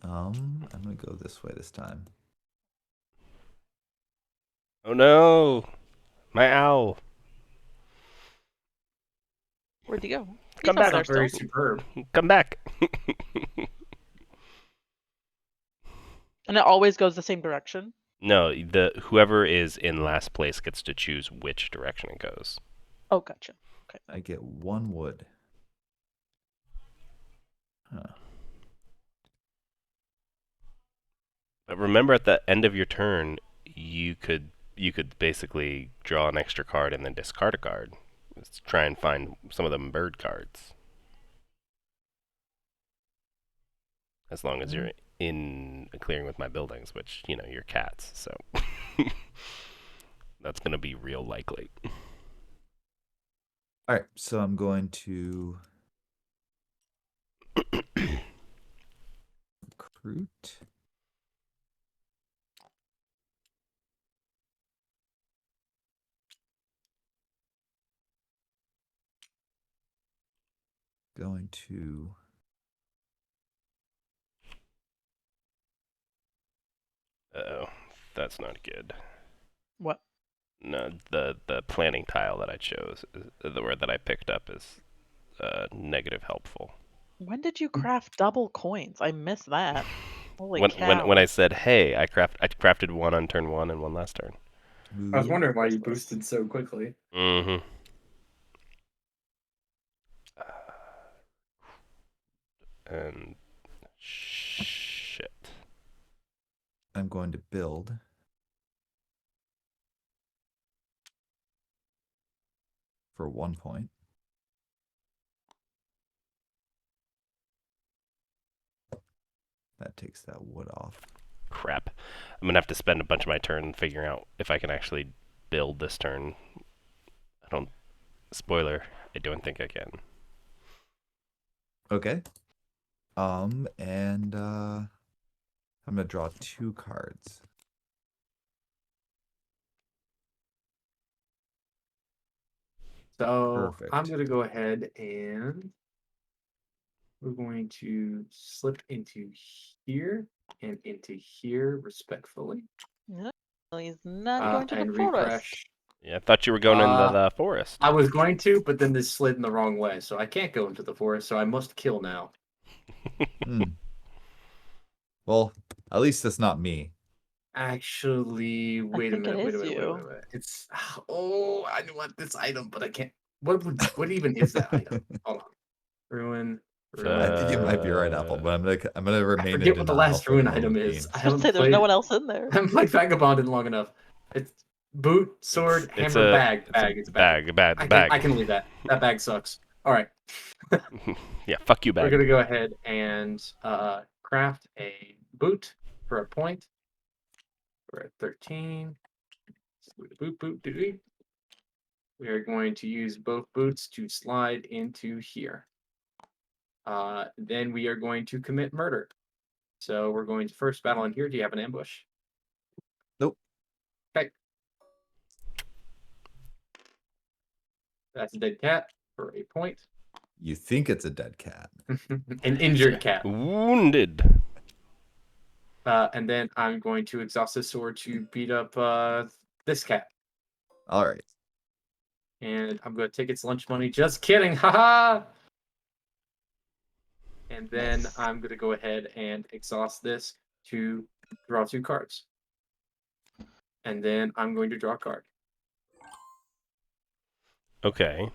I'm gonna go this way this time. Oh no, my owl! Where'd he go? He's Come over back. there Not very still. superb. Come back. And it always goes the same direction. No, the whoever is in last place gets to choose which direction it goes. Oh, gotcha. Okay. I get 1 wood. Huh. But remember, at the end of your turn, you could basically draw an extra card and then discard a card. Let's try and find some of them bird cards. As long as you're in clearing with my buildings, which, you know, you're cats, so that's gonna be real likely. All right, so I'm going to recruit. Going to Uh-oh, that's not good. What? No, the planning tile that I chose, the word that I picked up is negative helpful. When did you craft double coins? I missed that. Holy cow. When I said, hey, I crafted 1 on turn 1 and 1 last turn. I was wondering why you boosted so quickly. Mm-hmm. And shit. I'm going to build for 1 point. That takes that wood off. Crap. I'm gonna have to spend a bunch of my turn figuring out if I can actually build this turn. Spoiler, I don't think I can. Okay. And I'm gonna draw 2 cards. So Perfect. I'm gonna go ahead and we're going to slip into here and into here respectfully. No, he's not going to the And forest. refresh. Yeah, I thought you were going into the forest. I was going to, but then this slid in the wrong way, so I can't go into the forest, so I must kill now. Well, at least it's not me. Actually, wait a think it minute, is you. wait. It's I want this item, but I can't. What even is that item? Hold on. Ruin. I think you might be right, Apple, but I'm gonna remain I in forget what the denial last for the ruin moment item being. is. I I was haven't say there's played. no one else in there. I haven't played Vagabond in long enough. It's boot, sword, It's hammer, a bag. It's a bag. Bag. I can leave that. That bag sucks. All right. Yeah, fuck you, We're bag. gonna go ahead and craft a boot for a point. We're at 13. Boot. We are going to use both boots to slide into here. Then we are going to commit murder. So we're going to first battle in here. Do you have an ambush? Nope. Okay. That's a dead cat for a point. You think it's a dead cat. An injured cat. Wounded. And then I'm going to exhaust this sword to beat up this cat. All right. And I'm going to take its lunch money. Just kidding. Haha. And then Nice. I'm going to go ahead and exhaust this to draw 2 cards. And then I'm going to draw a card. Okay.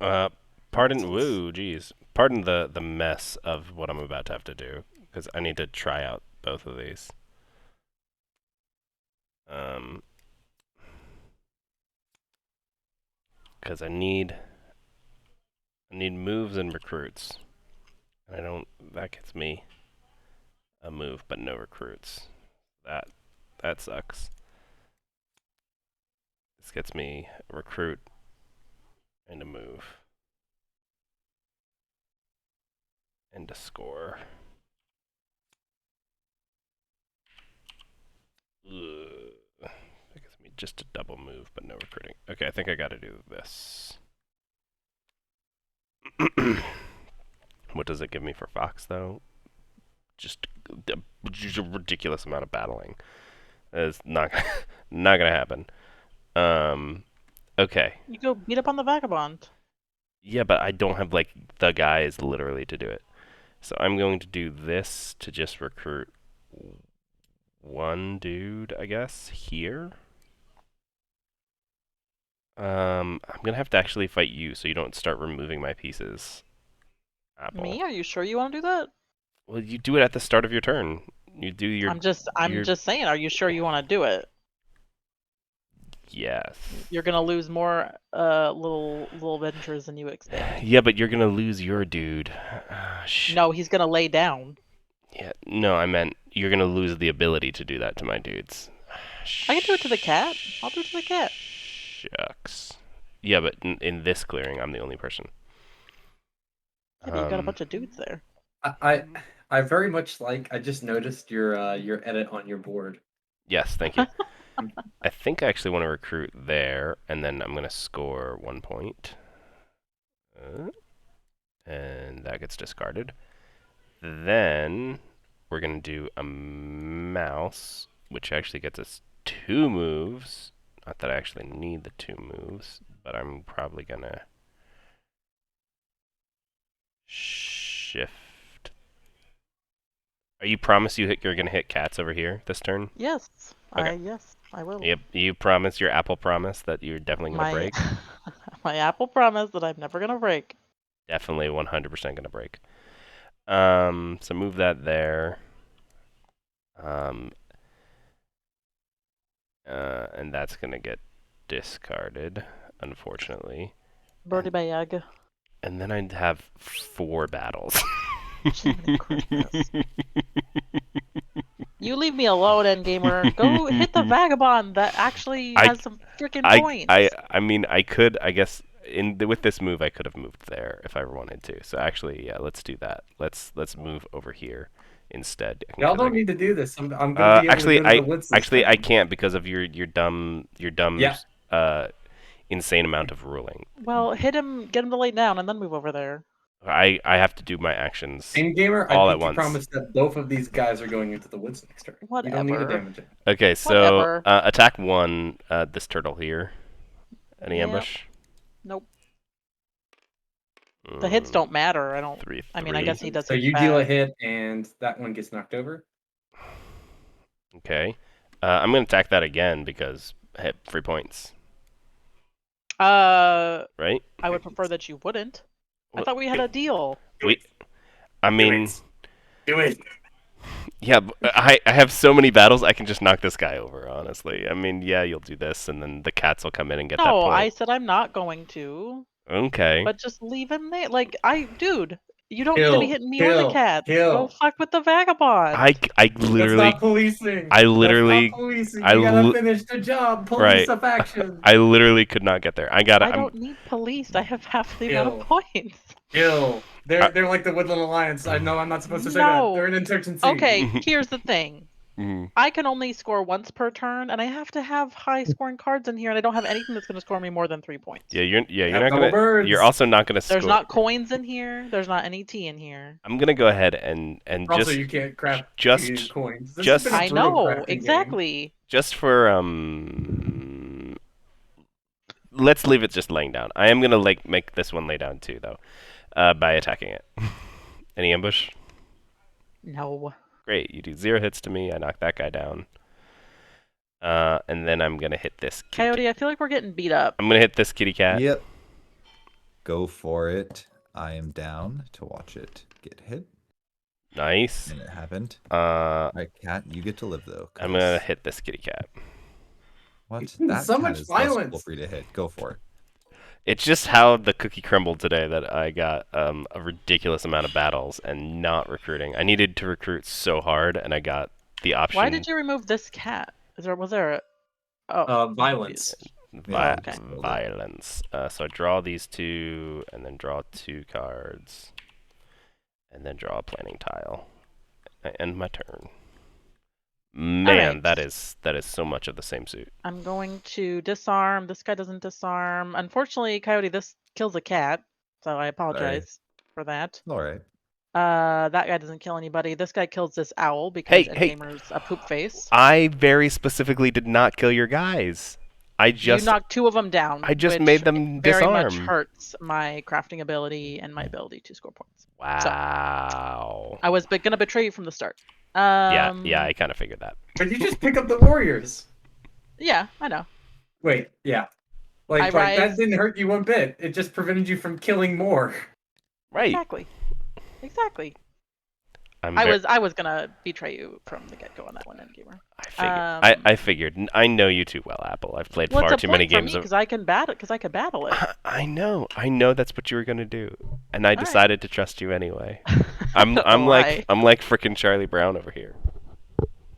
Pardon. Woo, geez. Pardon the mess of what I'm about to have to do, because I need to try out both of these. Because I need moves and recruits. And I don't. That gets me a move, but no recruits. That sucks. This gets me a recruit and a move. And a score. Ugh. That gives me just a double move, but no recruiting. Okay, I think I gotta do this. What does it give me for Fox, though? Just a ridiculous amount of battling. It's not not gonna happen. Okay. You go beat up on the Vagabond. Yeah, but I don't have, like, the guys literally to do it. So I'm going to do this to just recruit one dude, I guess, here. I'm gonna have to actually fight you so you don't start removing my pieces. Apple. Me? Are you sure you want to do that? Well, you do it at the start of your turn. You do your... I'm just saying, are you sure you want to do it? Yes. You're gonna lose more little ventures than you expect. Yeah, but you're gonna lose your dude. No, he's gonna lay down. Yeah, no, I meant you're gonna lose the ability to do that to my dudes. I can do it to the cat. I'll do it to the cat. Shucks. Yeah, but in this clearing, I'm the only person. Yeah, but you got a bunch of dudes there. I very much like. I just noticed your edit on your board. Yes, thank you. I think I actually want to recruit there, and then I'm gonna score 1 point. And that gets discarded. Then we're gonna do a mouse, which actually gets us 2 moves. Not that I actually need the 2 moves, but I'm probably gonna shift. Are you promise you're gonna hit cats over here this turn? Yes. Okay. Yes, I will. Yep. You promise your apple promise that you're definitely gonna break. My apple promise that I'm never gonna break. Definitely 100% gonna break. So move that there. And that's gonna get discarded, unfortunately. Birdie bag. And then I'd have 4 battles. Jiminy Christmas. You leave me alone, endgamer. Go hit the Vagabond that actually has some freaking points. I mean, I could, I guess, with this move, I could have moved there if I ever wanted to. So actually, yeah, let's do that. Let's move over here instead. Y'all don't need to do this. I'm gonna be able actually, to go to the woods. I can't because of your dumb Yeah. Insane amount of ruling. Well, hit him, get him to lay down, and then move over there. I have to do my actions Endgamer, all I at think you once. promised that both of these guys are going into the woods next turn. You don't need to Whatever. damage it. Okay, so Whatever. attack 1, this turtle here. Any Yep. ambush? Nope. The hits don't matter. I don't. 3, I mean, I guess he does. So hit you back. deal a hit, and that one gets knocked over. Okay. I'm going to attack that again because hit 3 points. Right? I would prefer that you wouldn't. I Well, thought we had a deal. I mean, Do it. yeah, I have so many battles, I can just knock this guy over, honestly. I mean, yeah, you'll do this, and then the cats will come in and get that No, point. I said I'm not going to. Okay. But just leave him there. Like, dude, you don't need to be hitting me or the cat. Go kill. fuck with the Vagabond. I literally... That's not policing. I literally... That's not policing. I You gotta li- finish the job. Right. Police of action. I literally could not get there. I don't need police. I have half the amount of points. Kill. They're like the Woodland Alliance. I know I'm not supposed to say No. that. They're an insurgency. Okay, here's the thing. Mhm. I can only score once per turn, and I have to have high scoring cards in here, and I don't have anything that's going to score me more than 3 points. Yeah, you're Have not double gonna. birds. You're also not gonna score. There's not coins in here. There's not any tea in here. I'm gonna go ahead and Also, just you can't craft just- coins. This just- has been a I brutal know, crafting game. exactly. just for let's leave it just laying down. I am gonna make this one lay down too, though, by attacking it. Any ambush? No. Great. You do 0 hits to me. I knock that guy down. And then I'm gonna hit this kitty Coyote, I feel like we're getting beat up. I'm gonna hit this kitty cat. Yep. Go for it. I am down to watch it get hit. Nice. And it happened. Uh, Alright, cat, you get to live though. I'm gonna 'cause hit this kitty cat. What? That So cat much is less cool violence. for you to hit. Go for it. It's just how the cookie crumbled today that I got a ridiculous amount of battles and not recruiting. I needed to recruit so hard, and I got the option. Why did you remove this cat? Was there a... Oh, I'm Violence. Yeah, okay. Violence. So I draw these 2, and then draw 2 cards, and then draw a planning tile. I end my turn. Man, right. that is so much of the same suit. I'm going to disarm. This guy doesn't disarm. Unfortunately, Coyote, this kills a cat, so I apologize for that. Alright. That guy doesn't kill anybody. This guy kills this owl Hey, because hey. Endgamer's a poop face. I very specifically did not kill your guys. You knocked 2 of them down. I just which made them very much disarm. hurts my crafting ability and my ability to score points. Wow. I was gonna betray you from the start. Yeah, I kind of figured that. But you just pick up the warriors. Yeah, I know. Wait, yeah. I Like that rise- didn't hurt you one bit. It just prevented you from killing more. Right. Exactly. I'm I was gonna betray you from the get go on that one, Endgamer. I figured. I know you too well, Apple. I've played Well, far it's a too many point for games me of. because I can battle it. I know that's what you were gonna do, and I All right. decided to trust you anyway. I'm Why? like frickin' Charlie Brown over here.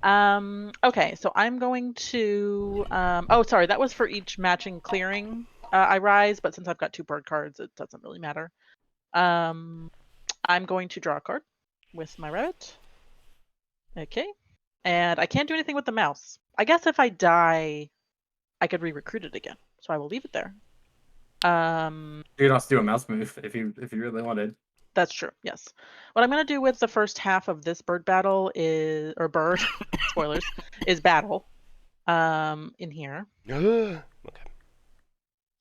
Okay, so I'm going to oh, sorry, that was for each matching clearing I rise, but since I've got 2 bird cards, it doesn't really matter. I'm going to draw a card with my rabbit. Okay. And I can't do anything with the mouse. I guess if I die, I could re-recruit it again. So I will leave it there. You could also do a mouse move if you really wanted. That's true. Yes. What I'm going to do with the first half of this bird battle is, or bird, spoilers, is battle. In here. Okay.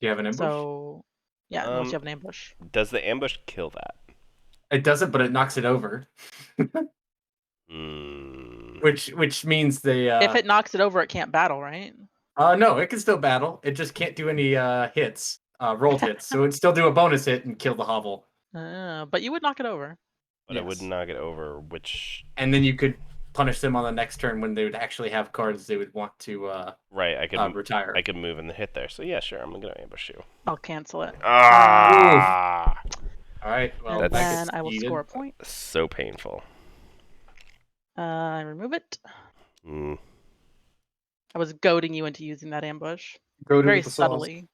Do you have an ambush? So, yeah, unless you have an ambush. Does the ambush kill that? It doesn't, but it knocks it over. Mm. Which means the If it knocks it over, it can't battle, right? no, it can still battle. It just can't do any hits, rolled hits. So it'd still do a bonus hit and kill the hovel. But you would knock it over. But I wouldn't knock it over, which... And then you could punish them on the next turn when they would actually have cards they would want to right, I could retire. I could move and hit there. So yeah, sure, I'm gonna ambush you. I'll cancel it. Ah! All right, well, And that then gets I will eaten. score a point. So painful. I remove it. Mm. I was goading you into using that ambush. Go to Very the saws. subtly.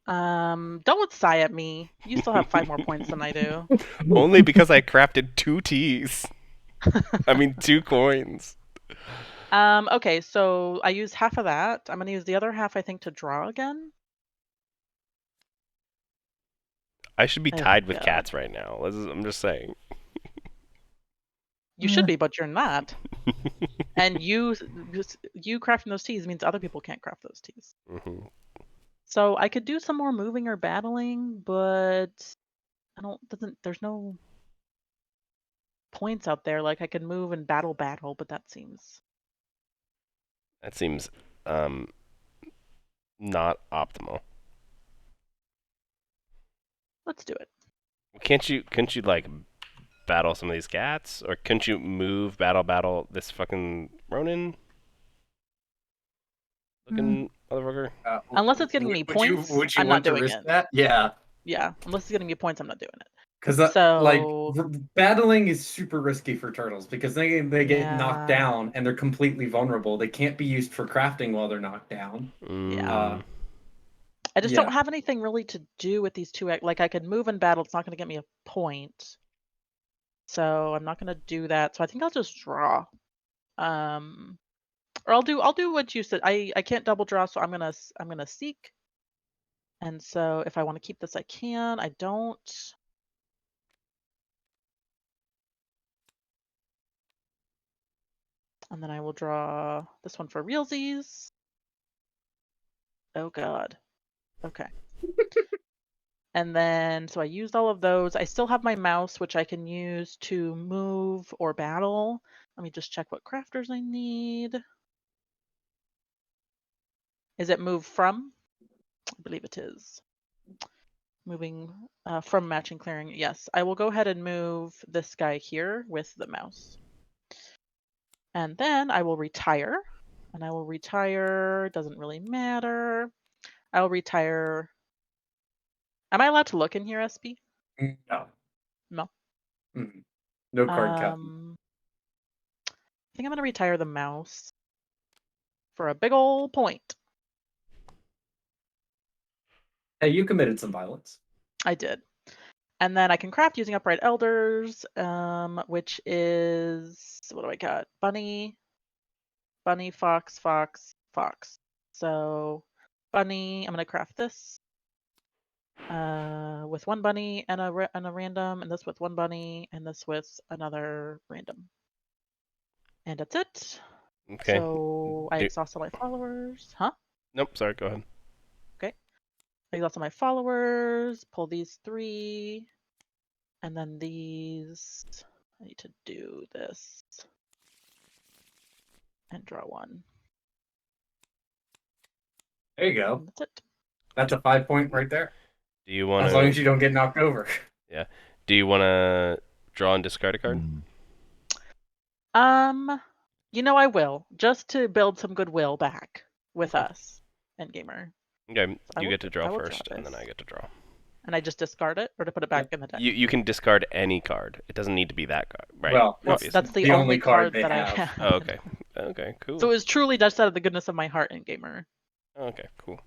Don't sigh at me. You still have 5 more points than I do. Only because I crafted 2 T's. I mean 2 coins. Okay, so I use half of that. I'm gonna use the other half, I think, to draw again. I should be There we tied with go. cats right now. I'm just saying. You should be, but you're not. And you crafting those teas means other people can't craft those teas. Mm-hmm. So I could do some more moving or battling, but there's no points out there. Like I could move and battle, but that seems... That seems not optimal. Let's do it. Couldn't you like battle some of these cats? Or couldn't you move battle this fucking Ronin? Looking motherfucker. Unless it's getting me points, would you I'm want not to doing risk it. that? Yeah. Yeah, unless it's getting me points, I'm not doing it. Because So- battling is super risky for turtles because they get knocked Yeah. down and they're completely vulnerable. They can't be used for crafting while they're knocked down. Yeah. I just yeah. don't have anything really to do with these 2. Like I could move and battle. It's not going to get me a point. So I'm not going to do that. So I think I'll just draw. Or I'll do what you said. I can't double draw, so I'm gonna seek. And so if I want to keep this, I can. I don't. And then I will draw this one for realsies. Oh god. Okay. And then, so I used all of those. I still have my mouse, which I can use to move or battle. Let me just check what crafters I need. Is it move from? I believe it is. Moving from matching clearing. Yes, I will go ahead and move this guy here with the mouse. And then I will retire. And I will retire, doesn't really matter. I'll retire. Am I allowed to look in here, SP? No. No. Mm. No card captain. I think I'm going to retire the mouse for a big ol' point. Hey, you committed some violence. I did. And then I can craft using upright elders, which is, what do I got? Bunny, fox, fox, fox. So bunny, I'm going to craft this with one bunny and a random, and this with one bunny, and this with another random. And that's it. Okay. So I exhaust all my followers. Huh? Nope, sorry, go ahead. Okay. I exhaust all my followers, pull these 3, and then these. I need to do this. And draw 1. There you go. And that's it. That's a 5-point right there. Do you want As long as you don't get knocked over. Yeah. Do you want to draw and discard a card? I will, just to build some goodwill back with us and Gamer. Okay, I you will- get to draw I will first, draw and then this. I get to draw. And I just discard it, or to put it back in the deck. You can discard any card. It doesn't need to be that card, right? Well, Well, Obviously. that's the, the only only card card they that I have. have. Oh, okay. Okay, cool. So it was truly just out of the goodness of my heart in Gamer. Okay, cool.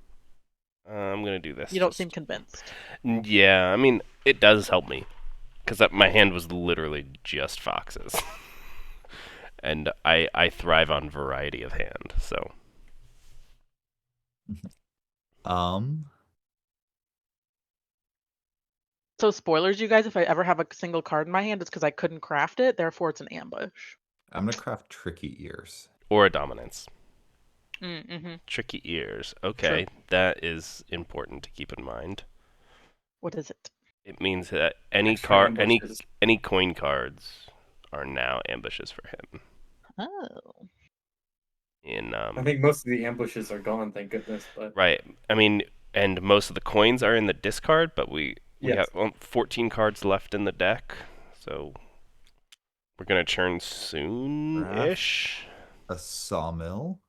I'm gonna do this. You don't just- seem convinced. Yeah, I mean, it does help me, because my hand was literally just foxes, and I thrive on variety of hand. So So spoilers, you guys, if I ever have a single card in my hand, it's because I couldn't craft it, therefore it's an ambush. I'm gonna craft tricky ears. or a dominance. Mm-hmm. Tricky ears. Okay, that is important to keep in mind. What is it? It means that any Extra any ambushes. any coin cards are now ambushes for him. Oh. In I think most of the ambushes are gone, thank goodness. But right. I mean, and most of the coins are in the discard, but we Yes. have 14 cards left in the deck, so we're gonna churn soon-ish. A sawmill.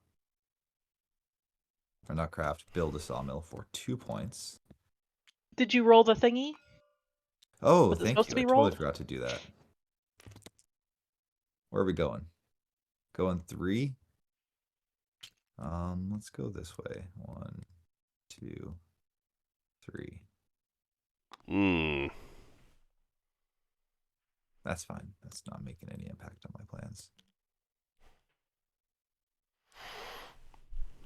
Or not craft, build a sawmill for 2 points. Did you roll the thingy? Oh, Was it thank supposed you. to I be totally rolled? forgot to do that. Where are we going? Going 3? Let's go this way. 1, 2, 3. That's fine. That's not making any impact on my plans.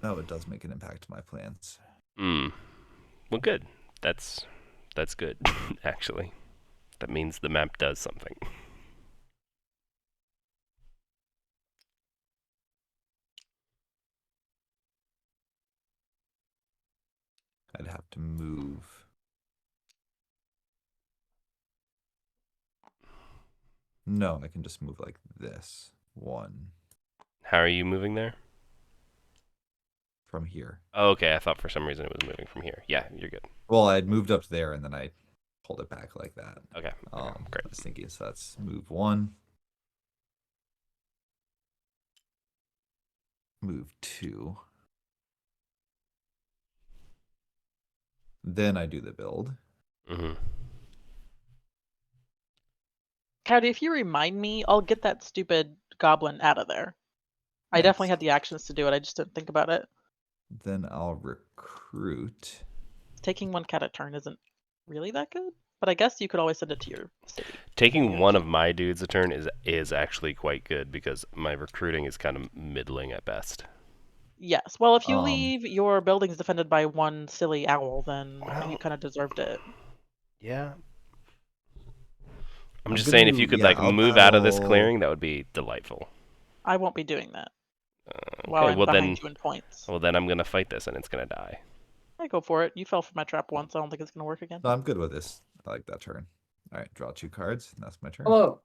No, it does make an impact on my plans. Well, good. That's good, actually. That means the map does something. I'd have to move. No, I can just move like this. 1 How are you moving there? from here. Oh, okay, I thought for some reason it was moving from here. Yeah, you're good. Well, I'd moved up there and then I pulled it back like that. Okay, great. I was thinking, so that's move 1. Move 2. Then I do the build. Mm-hmm. Cowdy, if you remind me, I'll get that stupid goblin out of there. I definitely Nice. had the actions to do it. I just didn't think about it. Then I'll recruit. Taking 1 cat a turn isn't really that good, but I guess you could always send it to your city. Taking Yeah. one of my dudes a turn is actually quite good because my recruiting is kind of middling at best. Yes. Well, if you Um, leave your buildings defended by 1 silly owl, then Well- you kind of deserved it. Yeah. I'm I'm just gonna saying, if move- you could yeah, like I'll move out of this battle- clearing, that would be delightful. I won't be doing that Okay, while I'm well behind then, you in points. well then I'm gonna fight this and it's gonna die. I go for it. You fell for my trap once. I don't think it's gonna work again. No, I'm good with this. I like that turn. All right, draw 2 cards. And that's my turn. Hello.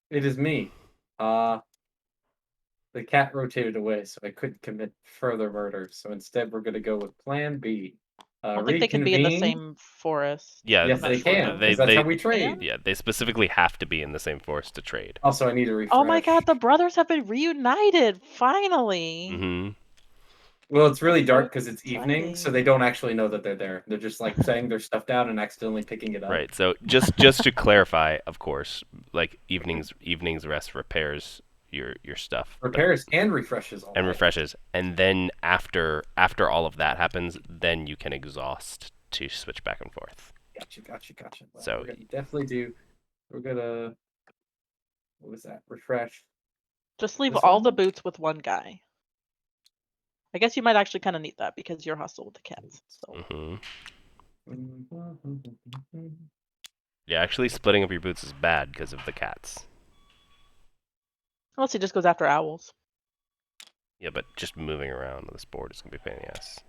It is me. The cat rotated away, so I couldn't commit further murder. So instead, we're going to go with Plan B. I don't think they can be in the Reconvene. same forest. Yeah, Yes, I'm not they sure, can. though. Because that's how we trade. Yeah, they specifically have to be in the same forest to trade. Also, I need to refresh. Oh my god, the brothers have been reunited finally. Mm-hmm. Well, it's really That's dark so because it's evening, so exciting. they don't actually know that they're there. They're just like setting their stuff down and accidentally picking it up. Right. So just to clarify, of course, like evenings rest repairs your stuff. Repairs and refreshes all And night. refreshes, and then after all of that happens, then you can exhaust to switch back and forth. Gotcha. Well, So- we're gonna definitely do. We're gonna. What was that? Refresh. Just leave This all the one? boots with one guy. I guess you might actually kind of need that because you're hostile with the cats. So hmm Mm-hmm. Yeah, actually, splitting up your boots is bad because of the cats. unless he just goes after owls. Yeah, but just moving around on this board is gonna be a pain in the ass.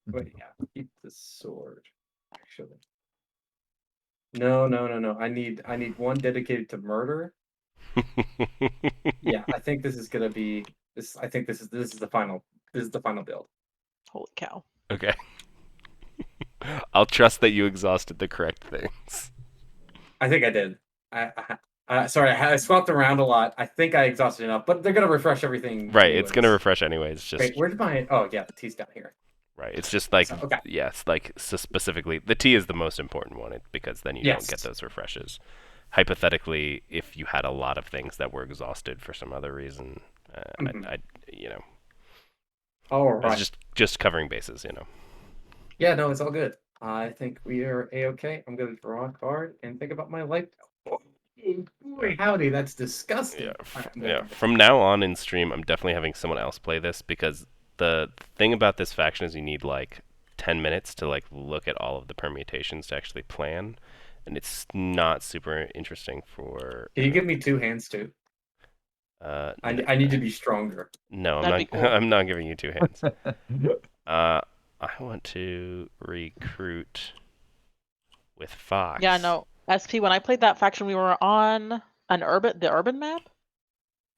Wait, yeah, keep the sword. Actually, no. I need one dedicated to murder. Yeah, I think this is gonna be this. I think this is the final. This is the final build. Holy cow. Okay. I'll trust that you exhausted the correct things. I think I did. Sorry, I swapped around a lot. I think I exhausted enough, but they're gonna refresh everything. Right, it's gonna anyways. refresh anyways. Just Wait, where's my? Oh yeah, the T's down here. right. It's just like So, okay. yes, like so specifically, the T is the most important one because then you don't get Yes. those refreshes. Hypothetically, if you had a lot of things that were exhausted for some other reason, Mhm. I you know, All it's right. just covering bases, you know. Yeah, no, it's all good. I think we are a-okay. I'm gonna draw a card and think about my life. Oh, boy, howdy, that's disgusting. Yeah, All right, I'm yeah. gonna- From now on in stream, I'm definitely having someone else play this because the thing about this faction is you need like 10 minutes to like look at all of the permutations to actually plan, and it's not super interesting for. Can you give me 2 hands too? I need to be stronger. No, I'm That'd not. be cool. I'm not giving you 2 hands. I want to recruit with Fox. Yeah, no. SP, when I played that faction, we were on the urban map,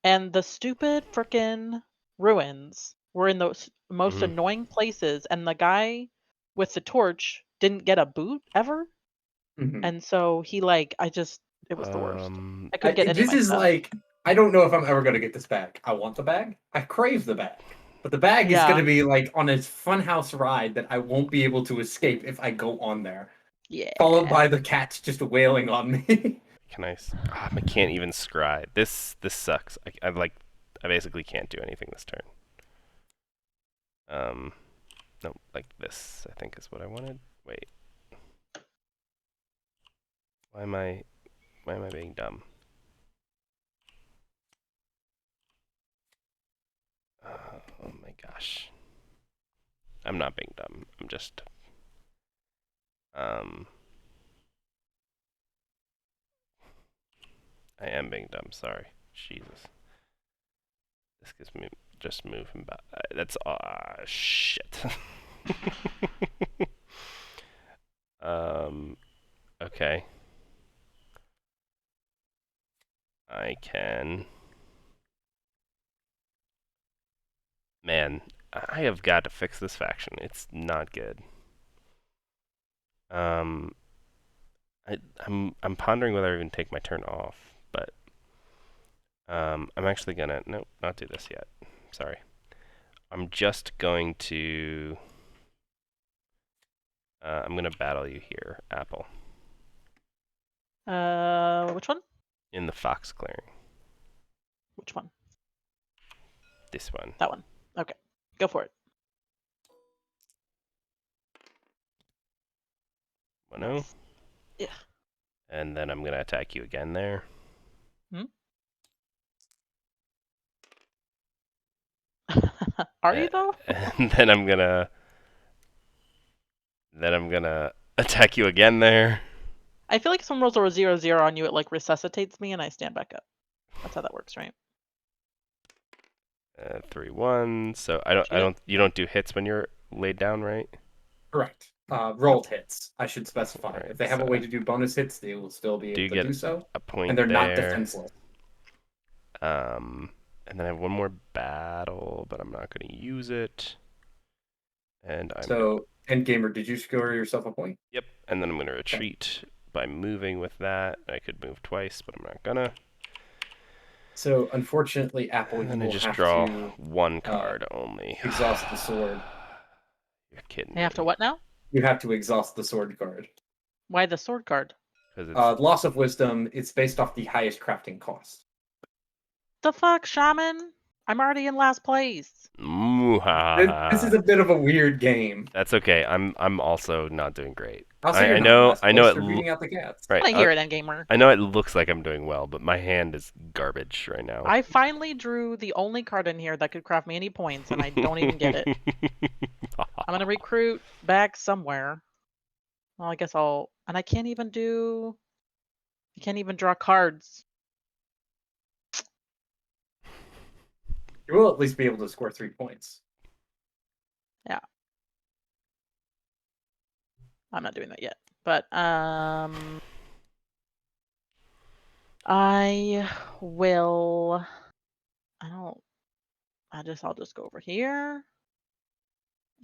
and the stupid frickin' ruins were in those most Mhm. annoying places, and the guy with the torch didn't get a boot ever, Mhm. and so he it was the worst. I couldn't get any of This my is stuff. like, I don't know if I'm ever gonna get this bag. I want the bag. I crave the bag. But the bag is Yeah. gonna be like on a funhouse ride that I won't be able to escape if I go on there. Yeah. Followed by the cats just wailing on me. Can I? I can't even scry. This sucks. I basically can't do anything this turn. No, like this. I think is what I wanted. Wait. Why am I being dumb? Oh my gosh. I'm not being dumb. I'm just. I am being dumb. Sorry. Jesus. This gives me just move him back. That's shit. Okay. I can. Man, I have got to fix this faction. It's not good. I'm pondering whether I even take my turn off, but I'm actually gonna nope, not do this yet. Sorry. I'm just going to I'm gonna battle you here, Apple, Which one? in the Fox clearing. Which one? This one. That one. Okay. Go for it. Bueno. Yeah. And then I'm gonna attack you again there. Are you though? And then I'm gonna attack you again there. I feel like if someone rolls a 0/0 on you, it like resuscitates me and I stand back up. That's how that works, right? 3-1. So I don't. Yeah. You don't do hits when you're laid down, right? Correct. Rolled hits, I should specify. Right, If they have a so way to do bonus hits, they will still be do able you to get do so. a point And they're not there? defenseless. And then I have one more battle, but I'm not going to use it. And I'm gonna, So, Endgamer, did you score yourself a point? yep. And then I'm going to retreat by moving with that. I could move twice, but I'm not gonna. So, unfortunately, Apple, And you then I will just have draw to one card only. exhaust the sword. You're kidding You have to me. what now? You have to exhaust the sword card. Why the sword card? Because it's Loss of wisdom, it's based off the highest crafting cost. The fuck, Shaman? I'm already in last place. This is a bit of a weird game. That's okay. I'm also not doing great. Also, I you're not in know last I know place, it you're beating out the cats. right. I hear it, Endgamer. I know it looks like I'm doing well, but my hand is garbage right now. I finally drew the only card in here that could craft me any points, and I don't even get it. I'm gonna recruit back somewhere. Well, I guess I'll... And I can't even do... I can't even draw cards. You will at least be able to score 3 points. I'm not doing that yet. But, I will... I'll just go over here.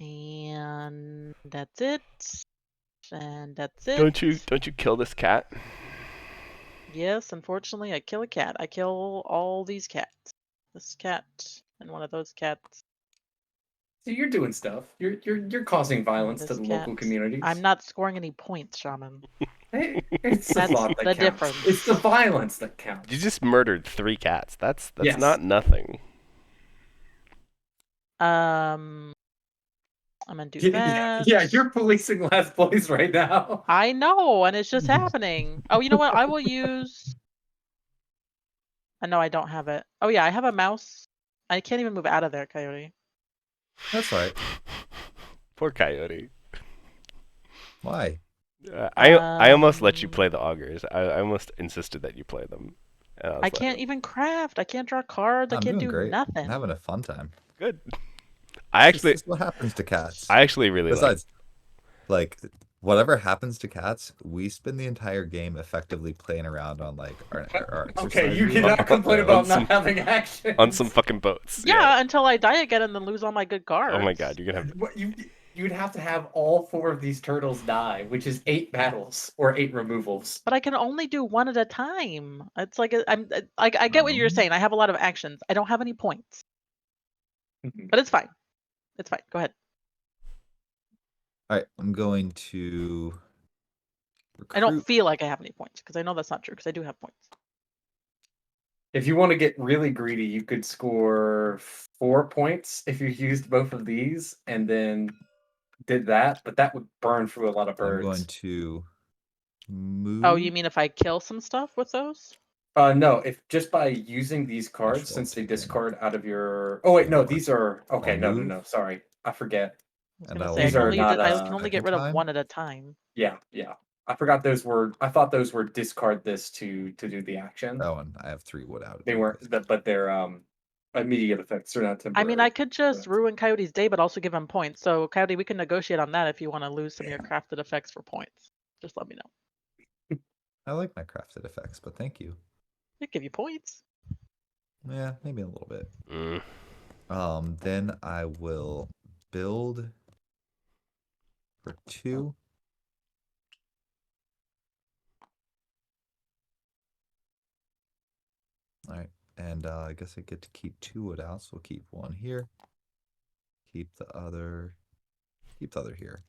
And that's it. And that's it. Don't you kill this cat? Yes, unfortunately, I kill a cat. I kill all these cats. This cat and one of those cats. So you're doing stuff. You're causing violence to This the cat. local communities. I'm not scoring any points, Shaman. It's the That's thought that the counts. difference. It's the violence that counts. You just murdered 3 cats. That's Yes. not nothing. I'm gonna do that. Yeah, you're policing last place right now. I know, and it's just happening. Oh, you know what? I will use... No, I don't have it. Oh yeah, I have a mouse. I can't even move out of there, Coyote. That's right. Poor Coyote. Why? I almost let you play the augers. I almost insisted that you play them. And I can't even craft. I can't draw cards. I I'm can't doing do great. nothing. I'm having a fun time. Good. I actually, This is what happens to cats. I actually really like. Besides, like, whatever happens to cats, we spend the entire game effectively playing around on like our Okay, you exercise cannot room. complain on about some- not having action. On some fucking boats. Yeah, until I die again and then lose all my good cards. Oh my god, you're gonna have. What you'd have to have all 4 of these turtles die, which is 8 battles or 8 removals. But I can only do one at a time. It's like I get what you're saying. I have a lot of actions. I don't have any points, but it's fine. It's fine. Go ahead. All right, I'm going to. I don't recruit- feel like I have any points because I know that's not true because I do have points. If you want to get really greedy, you could score 4 points if you used both of these and then did that, but that would burn through a lot of birds. I'm going to move. Oh, you mean if I kill some stuff with those? No, if just by using these cards, Actually, since they I'll take discard out of your... Oh wait, no, these are... Okay, I'll no, move. sorry. I forget. I was And gonna I'll say I These can are only, not, I can only get second rid of time? one at a time. Yeah. I forgot those were... I thought those were discard this to do the action. That one. I have 3 wood out. They weren't, but they're immediate effects. They're not I temporary. mean, I could just ruin Coyote's day, but also give him points. So, Coyote, we can negotiate on that if you want to lose some of your crafted effects for points. Just let me know. I like my crafted effects, but thank you. I'll give you points. Yeah, maybe a little bit. Mm. Then I will build for 2. All right, and I guess I get to keep 2 wood out, so we'll keep 1 here. Keep the other here.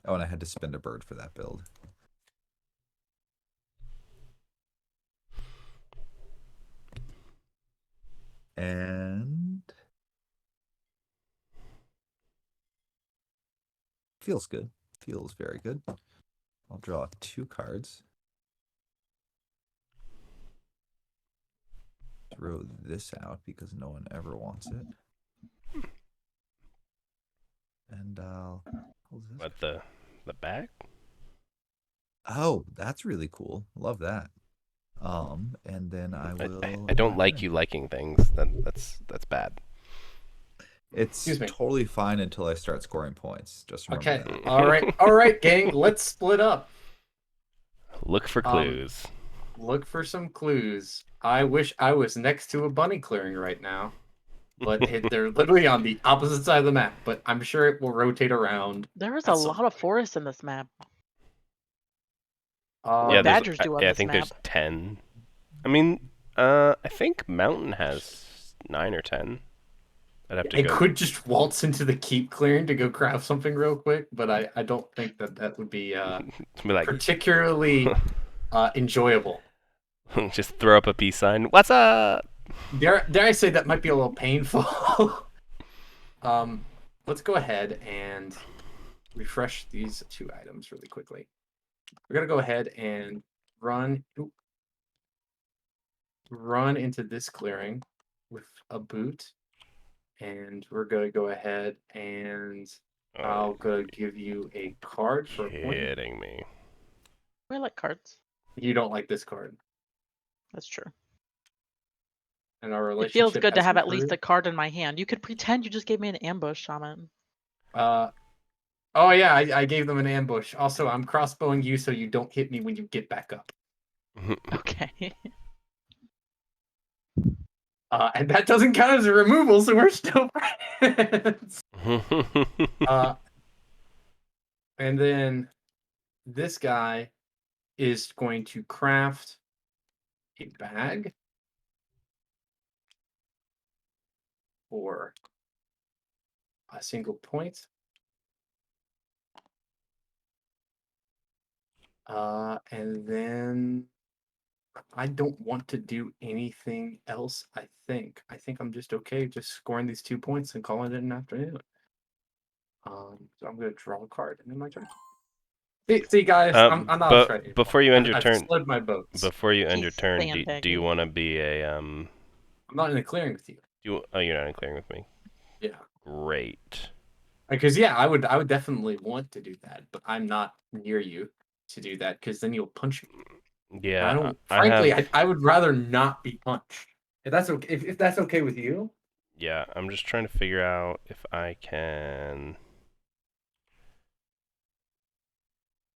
Oh, and I had to spend a bird for that build. And feels good. Feels very good. I'll draw 2 cards. Throw this out because no one ever wants it. And I'll hold this. What the back? Oh, that's really cool. Love that. And then I will. I don't like you liking things. That's bad. It's Excuse me. totally fine until I start scoring points. Just remember Okay. that. All right, gang. Let's split up. Look for clues. Look for some clues. I wish I was next to a bunny clearing right now, but they're literally on the opposite side of the map. But I'm sure it will rotate around. There is at a some lot of point. forests in this map. Uh, What Yeah, there's. badgers do on I this think map? there's 10. I mean, I think Mountain has 9 or 10. I'd have to I go. could just waltz into the keep clearing to go craft something real quick, but I don't think that would be Be like, particularly enjoyable. just throw up a peace sign. What's up? Dare I say that might be a little painful. Let's go ahead and refresh these 2 items really quickly. We're gonna go ahead and run into this clearing with a boot, and we're gonna go ahead and I'll go give you a card for a point. Kidding me. I like cards. You don't like this card, That's true. and our It relationship feels good to has have at least a improved. card in my hand. You could pretend you just gave me an ambush, Shaman. Oh yeah, I gave them an ambush. Also, I'm crossbowing you so you don't hit me when you get back up. Okay. And that doesn't count as a removal, so we're still friends. And then this guy is going to craft a bag for a single point. And then I don't want to do anything else, I think. I think I'm just okay just scoring these 2 points and calling it an afternoon. So I'm going to draw a card and then my turn. See guys, I'm not but afraid anymore. before you end your I've turn, slid my boats. before you end your He's turn, do you sandbagging. want to be a I'm not in the clearing with you. Oh, you're not in clearing with me. Yeah. Great. Because yeah, I would definitely want to do that, but I'm not near you to do that because then you'll punch me. Yeah. I don't. I Frankly, have. I would rather not be punched. If that's okay. If that's okay with you. Yeah, I'm just trying to figure out if I can.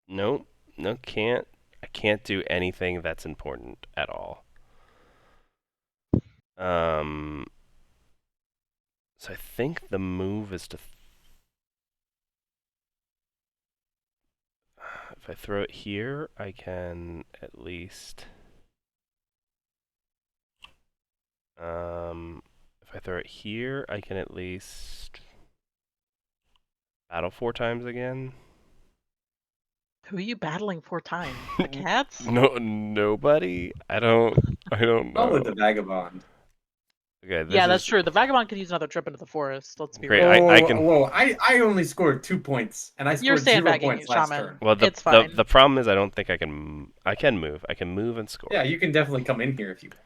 Nope. No, can't. I can't do anything that's important at all. So I think the move is to. If I throw it here, I can at least. If I throw it here, I can at least battle 4 times again. Who are you battling 4 times? The cats? No, nobody. I don't know. Probably the vagabond. Okay, this Yeah, that's is true. The vagabond could use another trip into the forest. Let's be Great, real. I can- Whoa! I only scored 2 points, and I You're scored 0 sandbagging, points last Shaman. turn. Well, It's fine. the problem is I don't think I can. I can move. I can move and score. Yeah, you can definitely come in here if you want.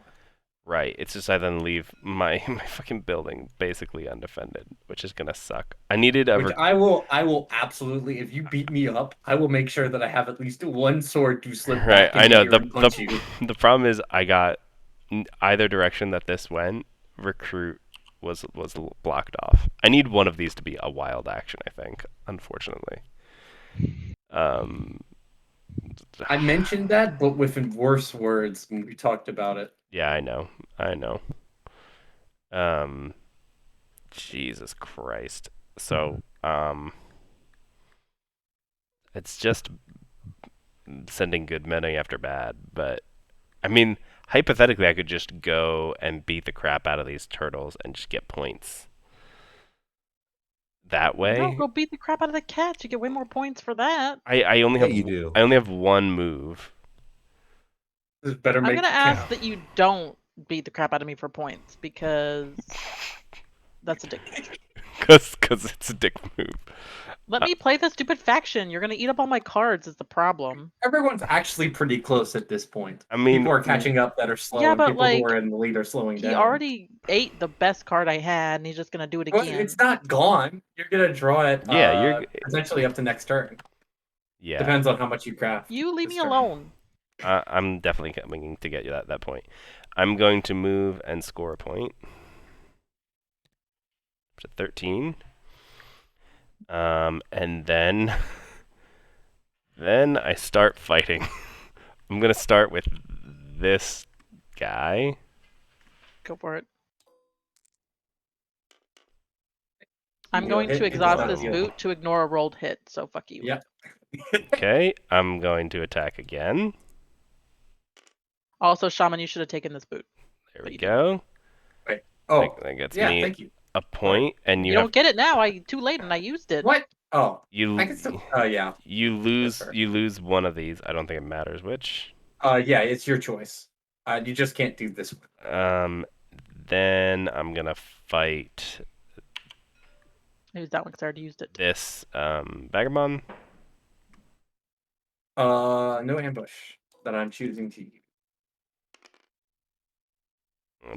Right. It's just I then leave my fucking building basically undefended, which is gonna suck. I needed a. Which I will absolutely. If you beat me up, I will make sure that I have at least 1 sword to slip Right. back I into know here and punch you. the problem is I got either direction that this went. Recruit was blocked off. I need one of these to be a wild action. I think, unfortunately. I mentioned that, but with worse words when we talked about it. Yeah, I know. Jesus Christ. So, it's just sending good money after bad, but I mean, hypothetically, I could just go and beat the crap out of these turtles and just get points. That way, No, go beat the crap out of the cats. You get way more points for that. I only Yeah, have you do. I only have 1 move. This better I'm make gonna it ask count. that you don't beat the crap out of me for points because that's a dick. Cause it's a dick move. Let me play the stupid faction. You're gonna eat up all my cards is the problem. Everyone's actually pretty close at this point. I mean, People are catching up that are slow, Yeah, and but, people like, who are in the lead are slowing He down. already ate the best card I had, and he's just gonna do it Well, again. it's not gone. You're gonna draw it. Yeah, you're potentially up to next turn. yeah. Depends on how much you craft. You leave this me turn. alone. I'm definitely coming to get you at that point. I'm going to move and score a point to 13. And then then I start fighting. I'm gonna start with this guy. Go for it. I'm You going hit, to it does exhaust not this heal. boot to ignore a rolled hit, so fuck you. Yep. Okay, I'm going to attack again. Also, Shaman, you should have taken this boot. There But we you go. Wait. Oh, That gets yeah. me Thank you. a point, and You you have don't get it now. Too late, and I used it. What? Oh, I you can still. Yeah. you That's lose fair. one of these. I don't think it matters which. Yeah. It's your choice. You just can't do this one. Then I'm gonna fight I used that one because I already used it. this vagabond. No ambush that I'm choosing to use.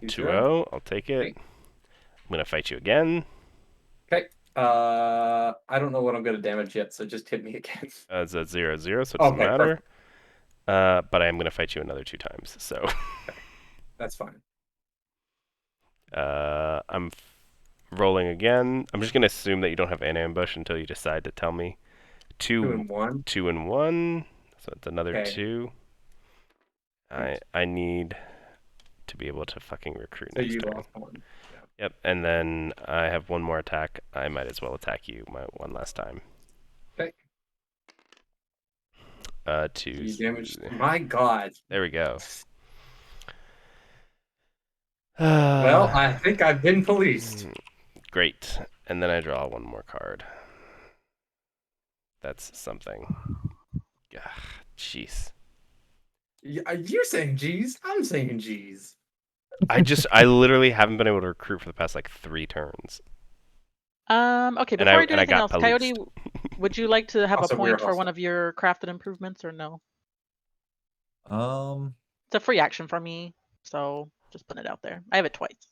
2-0. I'll take it. Okay. I'm gonna fight you again. Okay. I don't know what I'm gonna damage yet, so just hit me again. It's a 0-0, so it doesn't Okay, matter. perfect. But I am gonna fight you another 2 times. So That's fine. I'm rolling again. I'm just gonna assume that you don't have an ambush until you decide to tell me. 2 and 1. 2 and 1. So it's another Okay. 2. I need to be able to fucking recruit So next you turn. lost 1. Yep, and then I have one more attack. I might as well attack you one last time. Okay. To You damaged. My God. There we go. Well, I think I've been policed. Great. And then I draw one more card. That's something. Jeez. You're saying G's. I'm saying G's. I literally haven't been able to recruit for the past like 3 turns. Okay, And before I do I anything got else, policed. Coyote, would you like to have Also, a we're point for one hostile. of your crafted improvements or no? Um, It's a free action for me, so just putting it out there. I have it twice.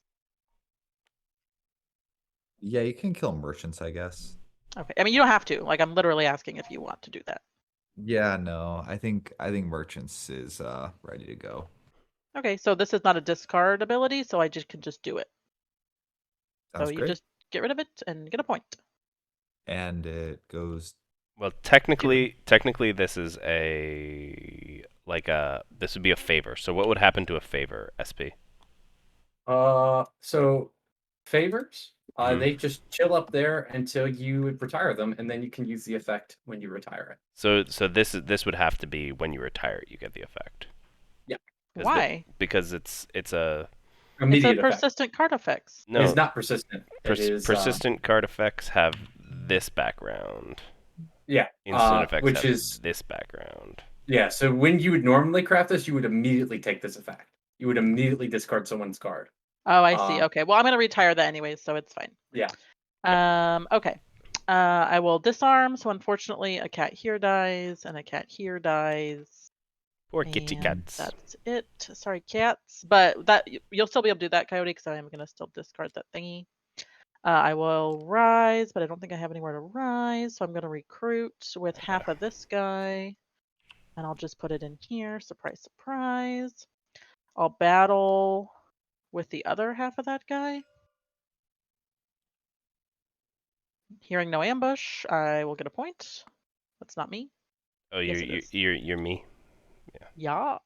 yeah, you can kill merchants, I guess. Okay, I mean you don't have to. Like I'm literally asking if you want to do that. Yeah, no, I think merchants is ready to go. Okay, so this is not a discard ability, so I just can just do it. So Sounds you great. just get rid of it and get a point. And it goes. Well, technically this is this would be a favor. So what would happen to a favor, SP? So favors, Mhm. they just chill up there until you retire them, and then you can use the effect when you retire it. So this would have to be when you retire you get the effect. Yeah. Why? Because it's a Immediate It's a effect. persistent card effects. no It's not persistent. It is persistent card effects have this background. yeah. Instant effects Which have is this background. yeah. So when you would normally craft this, you would immediately take this effect. You would immediately discard someone's card. Oh, I see. Okay. Well, I'm gonna retire that anyways, so it's fine. Yeah. Okay. I will disarm. So unfortunately, a cat here dies, and a cat here dies. Poor kitty And cats. that's it. Sorry, cats. But that you'll still be able to do that, Coyote, because I am gonna still discard that thingy. I will rise, but I don't think I have anywhere to rise, so I'm gonna recruit with half of this guy, and I'll just put it in here. Surprise, surprise. I'll battle with the other half of that guy. Hearing no ambush, I will get a point. That's not me. Oh, Yes, it is. you're me. Yeah.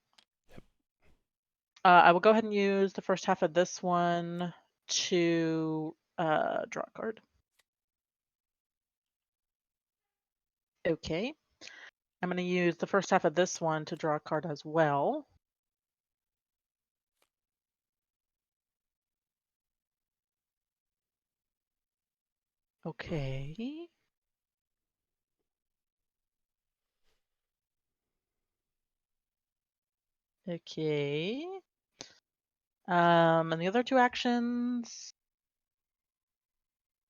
I will go ahead and use the first half of this one to draw a card. Okay. I'm going to use the first half of this one to draw a card as well. Okay. Okay. And the other 2 actions,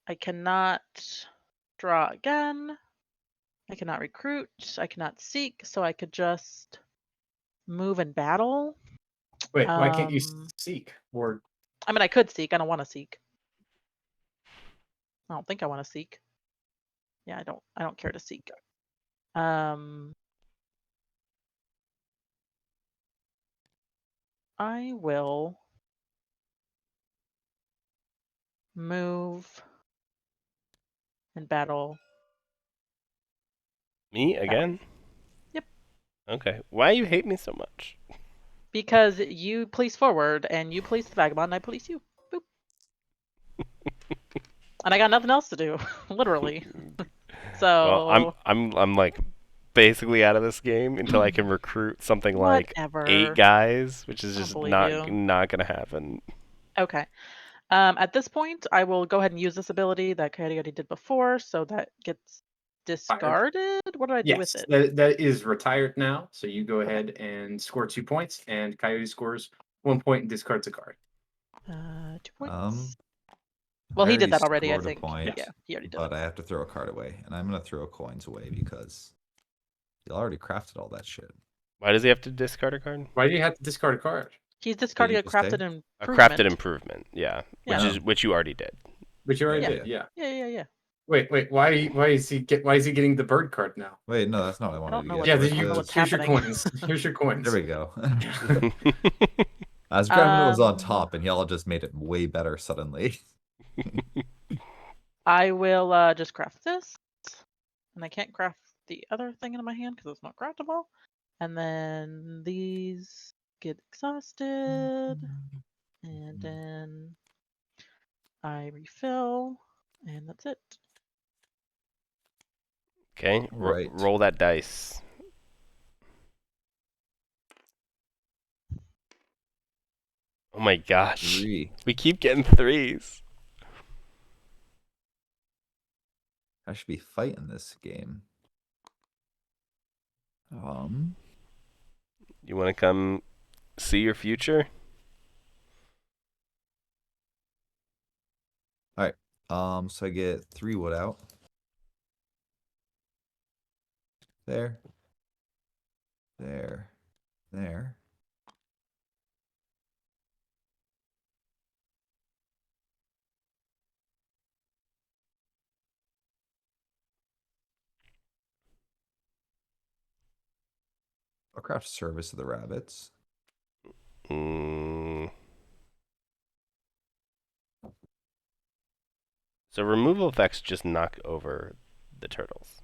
I cannot draw again. I cannot recruit. I cannot seek, so I could just move and battle. Wait, why can't you Um, seek? Or I mean, I could seek. I don't want to seek. I don't think I want to seek. Yeah, I don't care to seek. I will move and battle. Me way. again? Yep. Okay. Why you hate me so much? Because you police forward and you police the vagabond and I police you. Boop. And I got nothing else to do, literally. Well, So I'm like basically out of this game until I can recruit something like 8 whatever. guys, which is I don't just believe not you. gonna happen. Okay. At this point, I will go ahead and use this ability that Coyote already did before, so that gets discarded. What do I do with Yes, it? that is retired now. So you go ahead and score 2 points, and Coyote scores 1 point and discards a card. 2 points. I Well, he did that already, I scored a think. point, Yeah, he already did but it. I have to throw a card away, and I'm gonna throw coins away because you already crafted all that shit. Why does he have to discard a card? Why do you have to discard a card? He's discarding you a just say? crafted A improvement. crafted improvement, yeah. Yeah. Which you already did. Which you already Yeah. did, yeah. Yeah. Wait, why is he getting the bird card now? Wait, no, that's not what I I wanted don't to know get. what- Yeah, I then don't know you, what's here's your happening. coins. Here's your coins. There we go. I was grabbing what was on Um, top, and y'all just made it way better suddenly. I will just craft this. And I can't craft the other thing in my hand because it's not craftable. And then these get exhausted. And then I refill. And that's it. Okay, Right. roll that dice. Oh my gosh. 3. We keep getting 3s. I should be fighting this game. You want to come see your future? Alright. So I get 3 wood out. There. There. There. I'll craft Service of the Rabbits. So removal effects just knock over the turtles.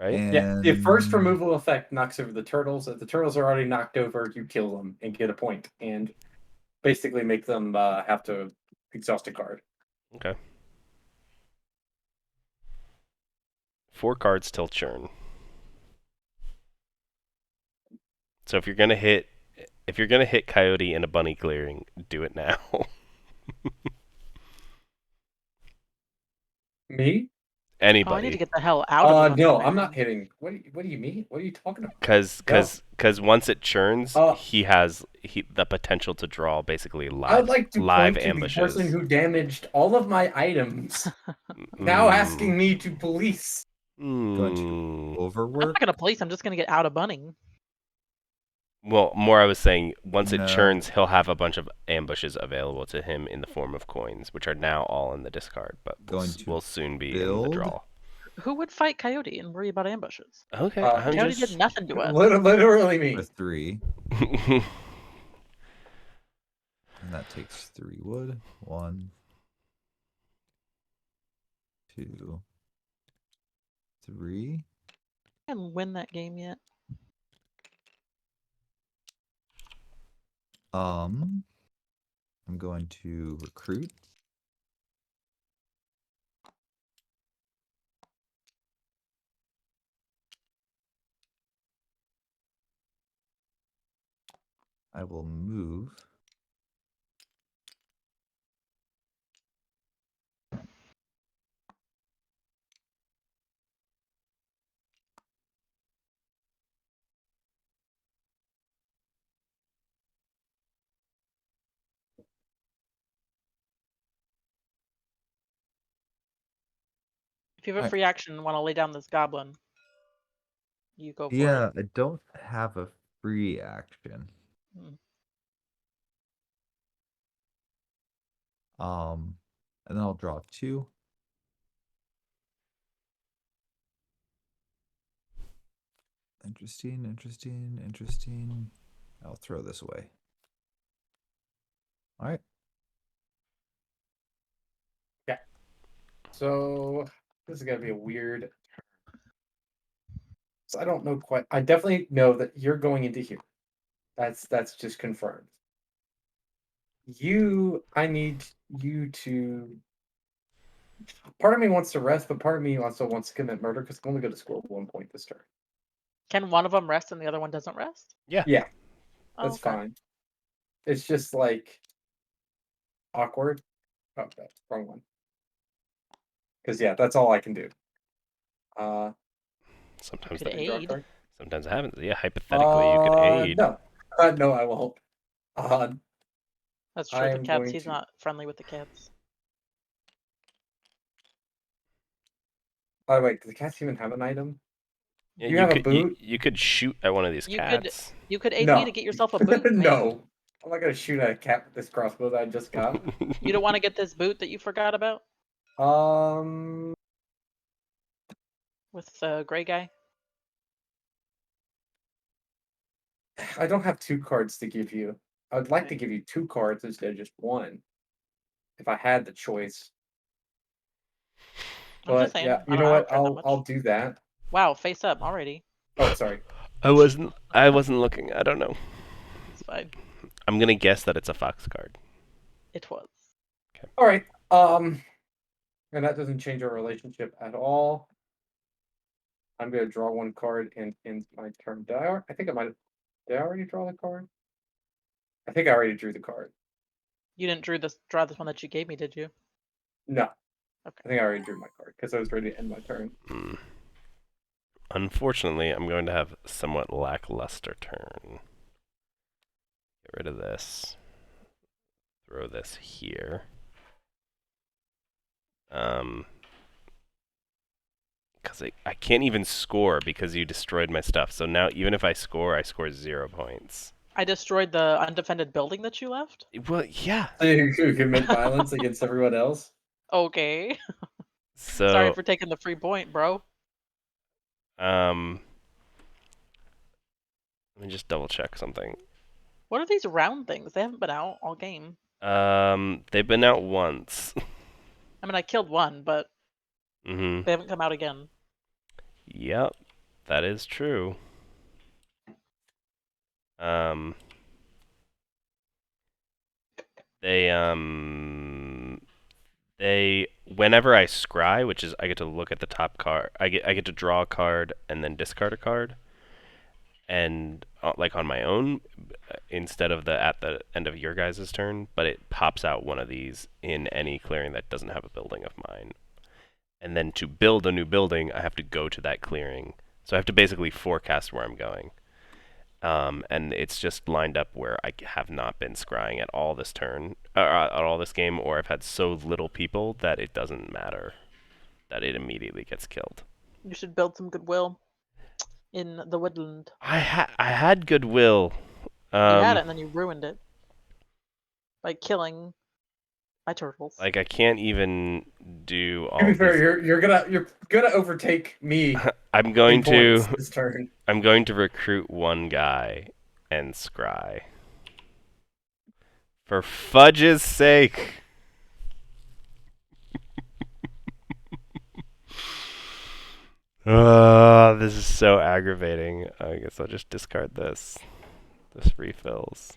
Right? And Yeah, the first removal effect knocks over the turtles. If the turtles are already knocked over, you kill them and get a point, and basically make them have to exhaust a card. Okay. 4 cards till churn. So if you're gonna hit Coyote in a bunny clearing, do it now. Oh, Me? I need Anybody. to get the hell out of the No, bunny I'm not clearing. hitting. What do you mean? What are you talking about? Cause once it churns, Uh, he has the potential to draw basically I would live like to live point to the ambushes. person who damaged all of my items, now asking me to police. going to I'm overwork. not going to police. I'm just going to get out of bunning. Well, more I was saying, once it No. churns, he'll have a bunch of ambushes available to him in the form of coins, which are now all in the discard, but will soon be in the build. draw. Who would fight Coyote and worry about ambushes? Okay, I'm Coyote just did nothing to us. literally me. With 3. And that takes 3 wood. 1, 2, 3. I didn't win that game yet. I'm going to recruit. I will move. If you have a Alright. free action and want to lay down this goblin, you go for Yeah, it. I don't have a free action. Hmm. And then I'll draw 2. Interesting. I'll throw this away. All right. So this is gonna be a weird. So I don't know quite. I definitely know that you're going into here. That's just confirmed. I need you to. Part of me wants to rest, but part of me also wants to commit murder because I'm only going to score 1 point this turn. Can one of them rest and the other one doesn't rest? Yeah. Yeah, Oh, that's okay. fine. It's just like awkward. Oh, that's wrong one. Because yeah, that's all I can do. Sometimes Could that. Draw a aid. card. Sometimes it happens. Yeah, hypothetically, you could aid. No, no, I won't. That's I true. The am cats. going He's to- not friendly with the cats. Oh wait, do the cats even have an item? Yeah, You have a could boot? you could shoot at one of these You cats. could aid me No. to get yourself a boot. Man. No, I'm not gonna shoot at a cat with this crossbow that I just got. You don't want to get this boot that you forgot about with the gray guy. I don't have 2 cards to give you. I would like to Okay. give you 2 cards instead of just 1, if I had the choice. I'm just But saying. yeah, I you don't, know I don't what? care that much. I'll do that. Wow, face up already. Oh, sorry. I wasn't looking. I don't know. It's fine. I'm gonna guess that it's a fox card. It was. All right. And that doesn't change our relationship at all. I'm gonna draw 1 card and end my turn. I think I might have. Did I already draw the card? I think I already drew the card. You didn't draw this one that you gave me, did you? No. Okay. I think I already drew my card because I was ready to end my turn. Unfortunately, I'm going to have a somewhat lackluster turn. Get rid of this. Throw this here. Because I can't even score because you destroyed my stuff. So now even if I score 0 points. I destroyed the undefended building that you left. Well, yeah. So you commit violence against everyone else? Okay. So Sorry for taking the free point, bro. let me just double check something. What are these round things? They haven't been out all game. They've been out once. I mean, I killed one, but Mm-hmm. they haven't come out again. Yep, that is true. They whenever I scry, which is I get to look at the top card, I get to draw a card and then discard a card, and like on my own, instead of at the end of your guys' turn, but it pops out one of these in any clearing that doesn't have a building of mine. And then to build a new building, I have to go to that clearing. So I have to basically forecast where I'm going. And it's just lined up where I have not been scrying at all this turn, at all this game, or I've had so little people that it doesn't matter, that it immediately gets killed. You should build some goodwill in the woodland. I had goodwill. You had it, and then you ruined it by killing my turtles. Like I can't even do all. To be these... fair, you're gonna overtake me. I'm going to this turn. I'm going to recruit one guy and scry. For fudge's sake. This is so aggravating. I guess I'll just discard this. This refills.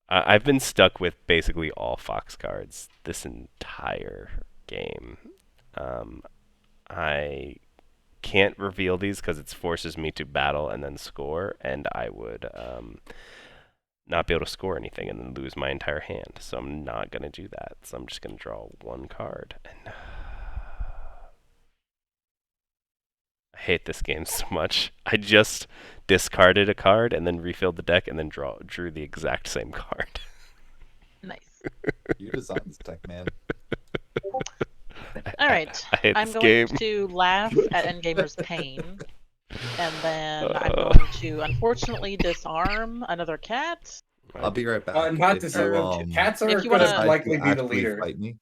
I've been stuck with basically all fox cards this entire game. I can't reveal these because it forces me to battle and then score, and I would not be able to score anything and then lose my entire hand. So I'm not going to do that. So I'm just going to draw 1 card. And I hate this game so much. I just discarded a card and then refilled the deck and then drew the exact same card. Nice. You designed this deck, man. All right. I hate I'm this going game. to laugh at Endgamer's pain, and then I'm going to unfortunately disarm another cat. I'll be right back. Not If to you, serve. Cats are if you gonna wanna- likely be the actually leader. Fight me.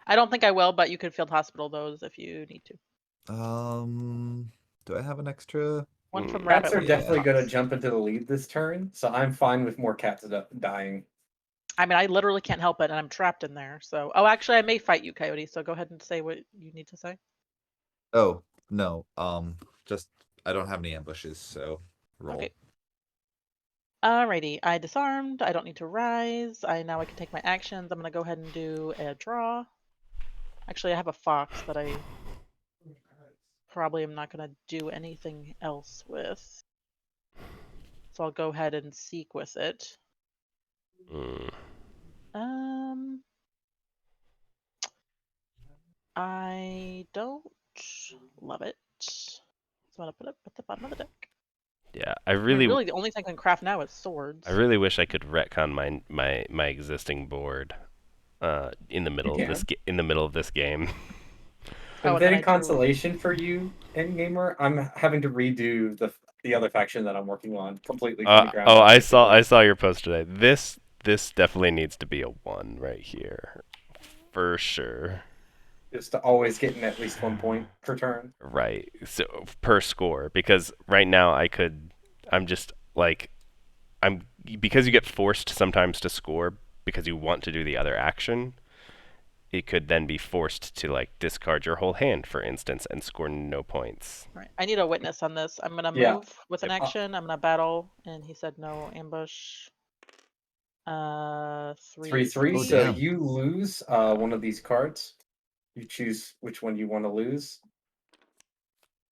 I don't think I will, but you could field hospital those if you need to. Do I have an extra One from Mm. Rabbit. Cats are one from definitely Fox. going to jump into the lead this turn, so I'm fine with more cats dying. I mean, I literally can't help it, and I'm trapped in there. So, oh, actually, I may fight you, Coyote. So go ahead and say what you need to say. Oh, no. Just I don't have any ambushes, so roll. Okay. Alrighty, I disarmed. I don't need to rise. Now I can take my actions. I'm gonna go ahead and do a draw. Actually, I have a fox that I probably am not gonna do anything else with. So I'll go ahead and seek with it. Mm. I don't love it. So I'm gonna put it at the bottom of the deck. Yeah, I I mean, really, really, the only thing I can craft now is swords. I really wish I could retcon my existing board, in the middle of Yeah. in the middle of this game. Oh, But and then then I in drew. consolation for you, Endgamer, I'm having to redo the other faction that I'm working on completely from the ground Oh, up. I saw your post today. This definitely needs to be a 1 right here, for sure. Just to always getting at least 1 point per turn. Right. So per score, because right now I'm just like, because you get forced sometimes to score because you want to do the other action. It could then be forced to like discard your whole hand, for instance, and score no points. Right. I need a witness on this. I'm gonna Yeah. move with an Yep. action. I'm gonna battle, and he said no ambush. 3/3. Oh, So damn. you lose one of these cards. You choose which one you want to lose.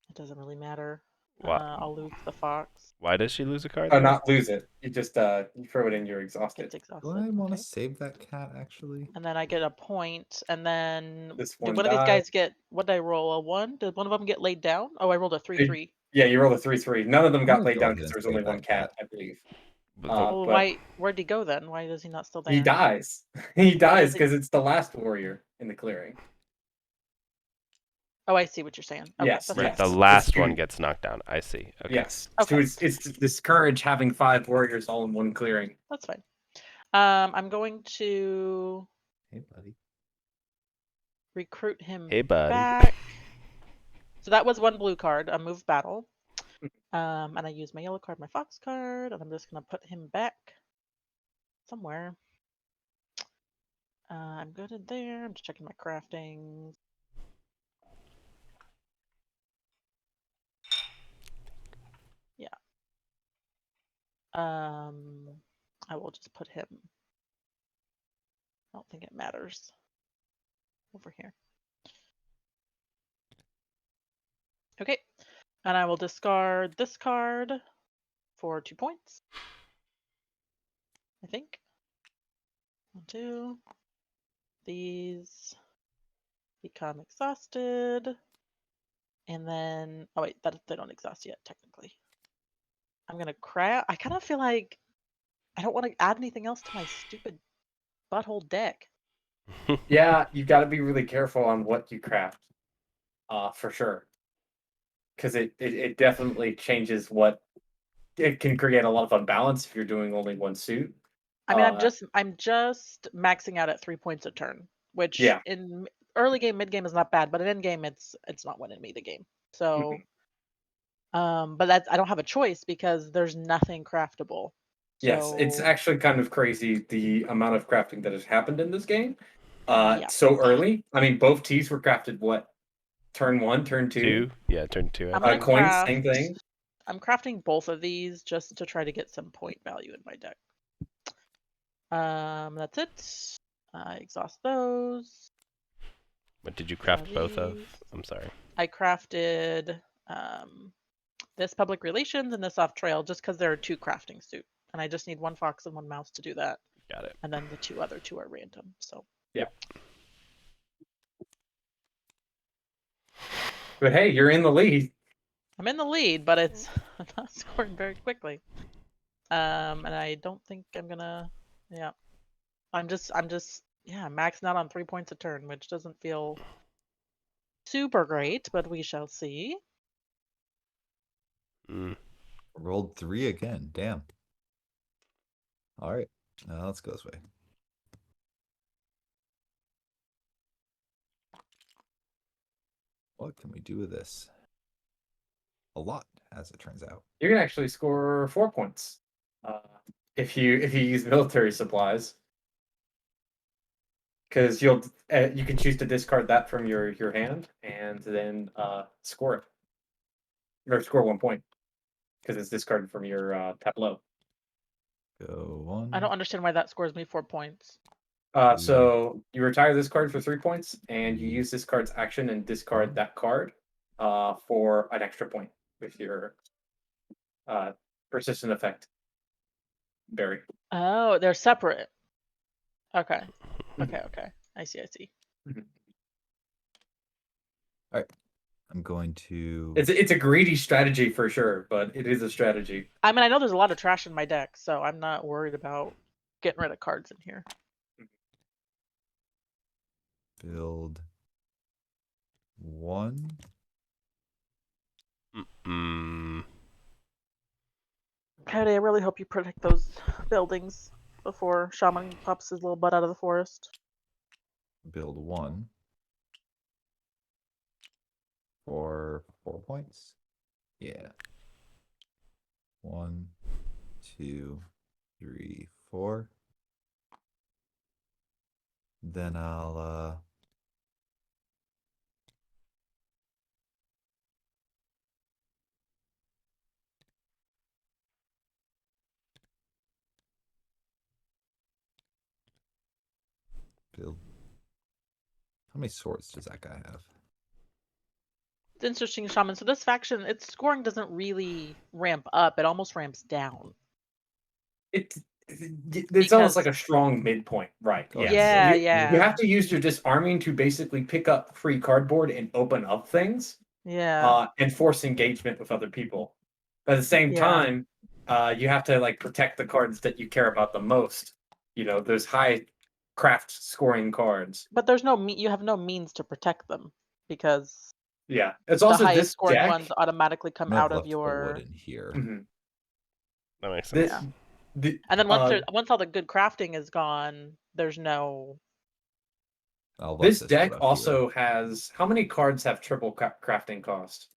It doesn't really matter. Why? I'll lose the fox. Why does she lose a card? Oh, Then? not lose it. You just you throw it in. You're exhausted. Gets Do exhausted. I want to Okay. save that cat, actually? And then I get a point, and then This did one one of these died. guys get? What did I roll? A 1? Did one of them get laid down? Oh, I rolled a 3/3. Yeah, you rolled a 3/3. None of them I'm got gonna laid go down ahead because and there was save only one that cat, I believe. Well, But where'd he go then? Why is he not still there? he dies. He dies does he- because it's the last warrior in the clearing. Oh, I see what you're saying. Okay, Yes, that's Right. yes. The fine. last one Dude. gets knocked down. I see. Okay. Yes. Okay. So it's discourage having 5 warriors all in one clearing. That's fine. I'm going to Hey, buddy. recruit him Hey, buddy. back. So that was 1 blue card, a move battle. And I use my yellow card, my fox card, and I'm just gonna put him back somewhere. I'm good in there. I'm just checking my crafting. Yeah. I will just put him. I don't think it matters. Over here. Okay. And I will discard this card for 2 points. I think. 1, 2. These become exhausted. And then, oh wait, they don't exhaust yet, technically. I'm gonna craft. I kind of feel like I don't want to add anything else to my stupid butthole deck. Yeah, you got to be really careful on what you craft. For sure. Because it definitely changes what it can create a lot of unbalance if you're doing only one suit. I mean, I'm Uh, just maxing out at 3 points a turn, which Yeah. in early game, mid game is not bad, but in end game, it's not winning me the game. So, but that's I don't have a choice because there's nothing craftable. Yes, it's So, actually kind of crazy the amount of crafting that has happened in this game. yeah. So early. I mean, both teas were crafted what? Turn 1, turn 2. 2. Yeah, turn 2. I I'm think. gonna Coins, craft. same thing. I'm crafting both of these just to try to get some point value in my deck. That's it. I exhaust those. What did you craft both of? these. I'm sorry. I crafted this public relations and this off trail just because there are 2 crafting suit, and I just need 1 fox and 1 mouse to do that. Got it. And then the other two are random. So But hey, you're in the lead. I'm in the lead, but it's I'm not scoring very quickly. And I don't think I'm gonna. Yeah, I'm just maxing out on 3 points a turn, which doesn't feel super great, but we shall see. Mm. Rolled 3 again. Damn. All right. Now let's go this way. What can we do with this? a lot, as it turns out. You can actually score 4 points if you use military supplies, because you can choose to discard that from your hand and then score it, or score 1 point because it's discarded from your tableau. Go 1. I don't understand why that scores me 4 points. So you retire this card for 3 points, and you Mm. use this card's action and discard that card for an extra point with your persistent effect berry. Oh, they're separate. Okay. Okay. I see. I'm going to. It's a greedy strategy for sure, but it is a strategy. I mean, I know there's a lot of trash in my deck, so I'm not worried about getting rid of cards in here. Build 1. Cody, I really hope you protect those buildings before Shaman pops his little butt out of the forest. Build 1 for 4 points. Yeah. 1, 2, 3, 4. Then I'll build. How many swords does that guy have? It's interesting, Shaman. So this faction, its scoring doesn't really ramp up; it almost ramps down. It's Because- almost like a strong midpoint, right? Oh, Yes. Yeah. You have to use your disarming to basically pick up free cardboard and open up things, Yeah. and force engagement with other people. But at the same Yeah. time, you have to like protect the cards that you care about the most. You know, those high craft scoring cards. But there's no you have no means to protect them because Yeah, it's the also highest this scoring deck. ones automatically come I'm gonna out have of left the wood your. in here. Mhm. That makes This, sense. And then once all the good crafting is gone, there's no. I'll this left deck wood up also has how many cards have triple crafting cost?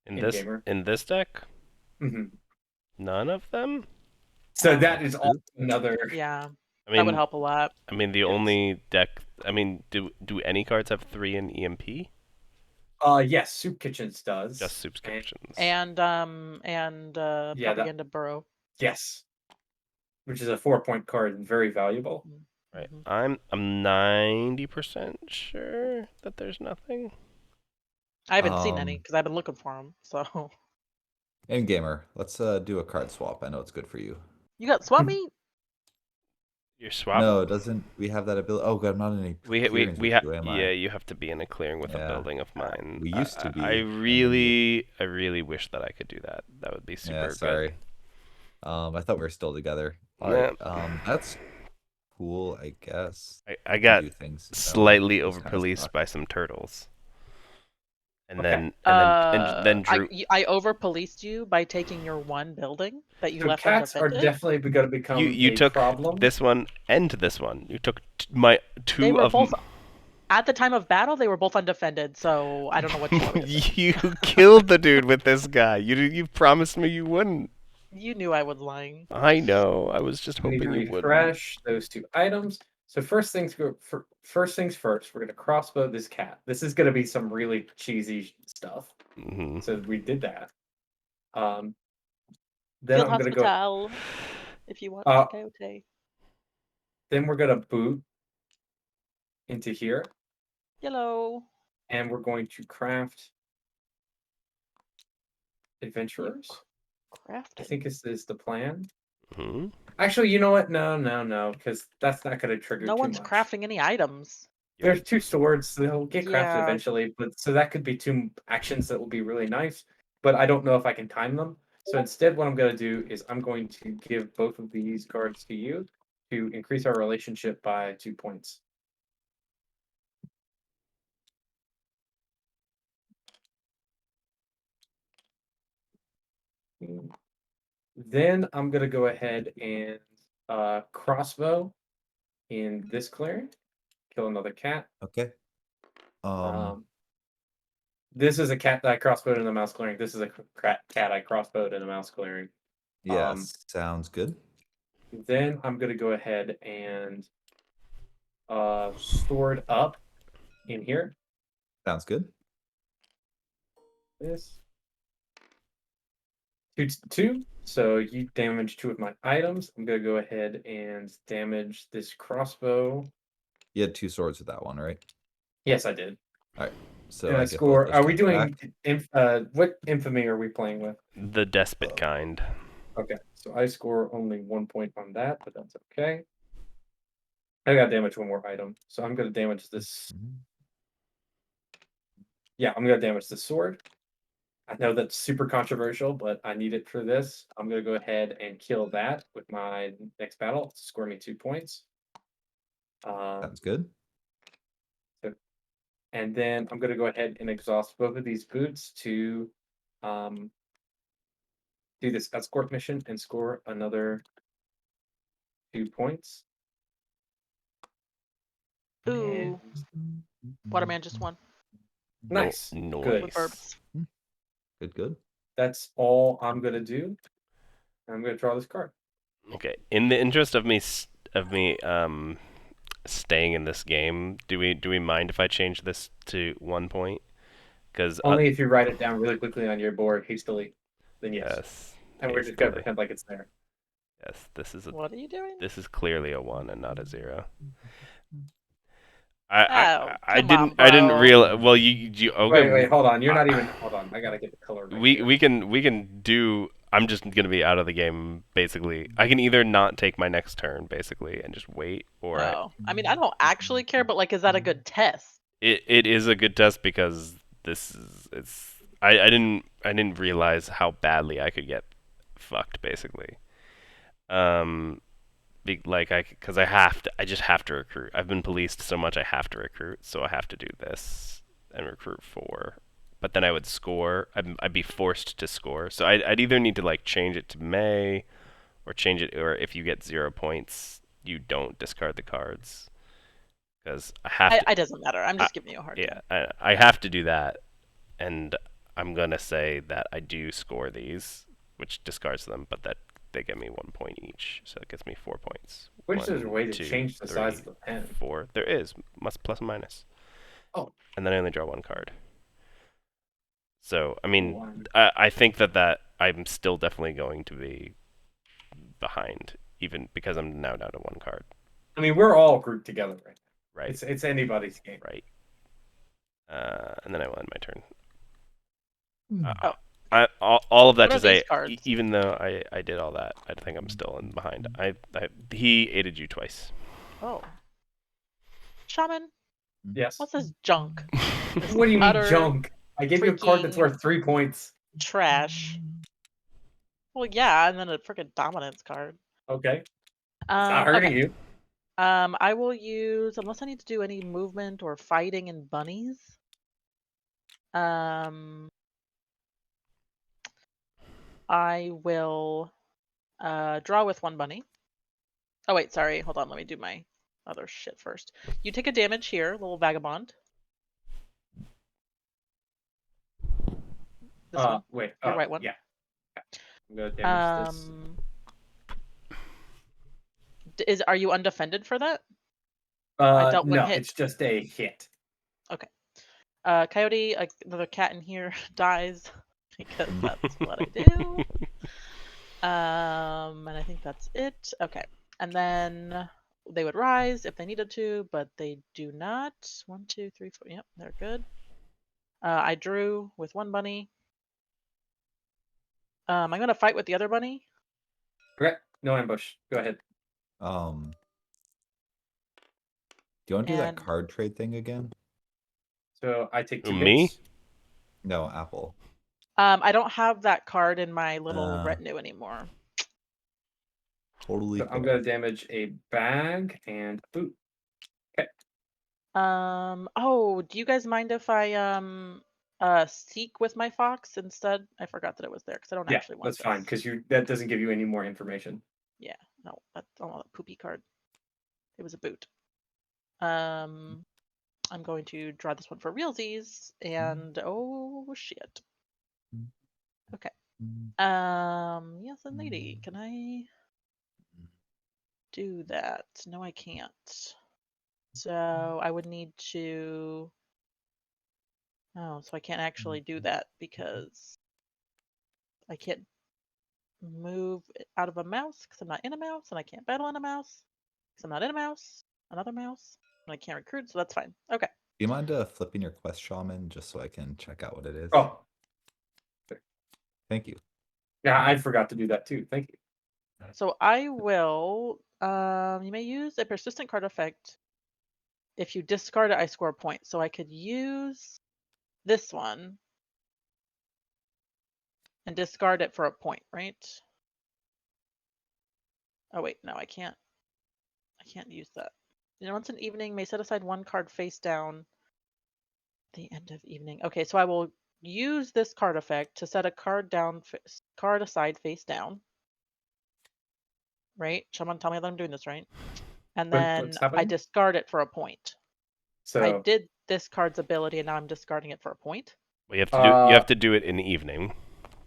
In gamer. this deck, hmm none of them. So Oh. that is also another. Yeah, I that would mean, help a lot. I mean, the Yes. only deck. I mean, do any cards have 3 in EMP? Yes, Soup Kitchens does. Just Soup's Kitchens. And Yeah, Propaganda Burrow. Yes, which is a 4-point card and very valuable. Right. Mhm. I'm 90% sure that there's nothing. I haven't seen any Um, because I've been looking for them. So And gamer, let's do a card swap. I know it's good for you. you got swap meet? You're swapping. No, it doesn't. We have that ability. Oh god, I'm not in any clearings with you, am I? Yeah, you have to be in a clearing with a Yeah. building of mine. We used to be, I and then you- really wish that I could do that. That would be super Yeah, sorry. good. I thought we were still together. All Yeah. right. That's cool, I guess. I We got do things slightly those over kinda policed suck. by some turtles. And Okay. then Drew. I over policed you by taking your one building that you So left cats are undefended. definitely going to become You a took problem. this one and this one. You took my two They were of both at the time of battle. They were both undefended, so I don't know what you want me to say. You killed the dude with this guy. You promised me you wouldn't. You knew I was lying. I know. I was just We need to hoping you wouldn't. refresh those 2 items. So first things first, we're going to crossbow this cat. This is going to be some really cheesy stuff. Hmm. So we did that. Then Field I'm going to go. Hospital, if you want coyote. Then we're going to boot into here, Yellow. and we're going to craft adventurers. I Crafted. think this is the plan. Hmm. Actually, you know what? No, because that's not going to trigger No too one's much. crafting any items. There's 2 swords. They'll get crafted Yeah. eventually, but so that could be 2 actions that will be really nice. But I don't know if I can time them. So instead, what I'm going to do is I'm going to give both of these cards to you to increase our relationship by 2 points. Then I'm going to go ahead and crossbow in this clearing, kill another cat. Okay. This is a cat that I crossbowed in a mouse clearing. This is a cat I crossbowed in a mouse clearing. Yes, sounds good. Then I'm gonna go ahead and store it up in here. Sounds good. This 2. So you damage 2 of my items. I'm gonna go ahead and damage this crossbow. You had 2 swords with that one, right? Yes, I did. All right. So And I I get score. both Are those we cards doing back. what infamy are we playing with? The despot kind. Okay, so I score only 1 point on that, but that's okay. I got to damage 1 more item, so I'm gonna damage this. Yeah, I'm gonna damage the sword. I know that's super controversial, but I need it for this. I'm gonna go ahead and kill that with my next battle to score me 2 points. Sounds good. And then I'm gonna go ahead and exhaust both of these boots to do this escort mission and score another 2 points. Ooh, And Waterman just won nice. No, Good. with burbs. Good. That's all I'm gonna do. I'm gonna draw this card. Okay. In the interest of me staying in this game, do we mind if I change this to 1 point? Because Only if you write it down really quickly on your board hastily, then yes. yes, And we're just gonna hastily. pretend like it's there. Yes, What are you doing? this is clearly a 1 and not a 0. Oh, I come on, I didn't bro. realize. Well, you okay? Wait, hold on. You're not even. Hold on. I gotta get the color right here. We can do. I'm just gonna be out of the game basically. I can either not take my next turn basically and just wait, or I mean, I don't actually care, but like, is that a good test? it is a good test because I didn't realize how badly I could get fucked basically. Because I just have to recruit. I've been policed so much I have to recruit, so I have to do this and recruit 4. But then I would score. I'd be forced to score. So I'd either need to like change it to May, or change it, or if you get 0 points, you don't discard the cards. Because I have to. It doesn't matter. I'm just giving you a hard time. Yeah, I have to do that, and I'm gonna say that I do score these, which discards them, but that they get me 1 point each, so it gets me 4 points. Which is a 1, way to 2, change the 3, size of the pen. 4. There is plus and minus. Oh. And then I only draw 1 card. So I mean, One. I think that I'm still definitely going to be behind, even because I'm now down to 1 card. I mean, we're all grouped together right now. Right. It's anybody's game. Right. And then I will end my turn. Oh. All of that What to are say, these cards? even though I did all that, I think I'm still in behind. He aided you twice. Oh. Shaman, Yes. what's this junk? What do you mean Utter junk? I gave you a card that's freaking worth 3 points. trash. Well, yeah, and then a freaking dominance card. Okay. It's not hurting Okay. you. I will use, unless I need to do any movement or fighting in bunnies. I will draw with 1 bunny. Oh wait, sorry. Hold on. Let me do my other shit first. You take a damage here, little vagabond. This one. Wait. Your white one. Yeah. I'm gonna damage this. Are you undefended for that? I dealt 1 no, hit. it's just a hit. Okay. Coyote, another cat in here dies because that's what I do. And I think that's it. Okay. And then they would rise if they needed to, but they do not. 1, 2, 3, 4. Yep, they're good. I drew with 1 bunny. I'm gonna fight with the other bunny. Okay. No ambush. Go ahead. Do you want to do that And- card trade thing again? So I take 2 Me? hits. No, Apple. I don't have that card in my little Ah. retinue anymore. Totally So I'm fair. gonna damage a bag and a boot. Oh, do you guys mind if I seek with my fox instead? I forgot that it was there because I don't Yeah, actually want that's fine because that doesn't give you any more information. Yeah, no, that's a poopy card. It was a boot. I'm going to draw this one for realsies, and oh shit. Okay. Yes, and lady, can I do that? No, I can't. So I would need to. Oh, so I can't actually do that because I can't move out of a mouse because I'm not in a mouse, and I can't battle in a mouse because I'm not in a mouse. Another mouse, and I can't recruit, so that's fine. Okay. Do you mind flipping your quest shaman just so I can check out what it is? Oh, Thank you. yeah, I forgot to do that too. Thank you. So I will. You may use a persistent card effect. If you discard it, I score a point. So I could use this one and discard it for a point, right? Oh wait, no, I can't. I can't use that. Once an evening, may set aside one card face down. The end of evening. Okay, so I will use this card effect to set a card down, card aside face down. Right? Someone tell me that I'm doing this right. And then What's I happening? discard it for a point. So I did this card's ability, and now I'm discarding it for a point. Well, you have to do it in the evening.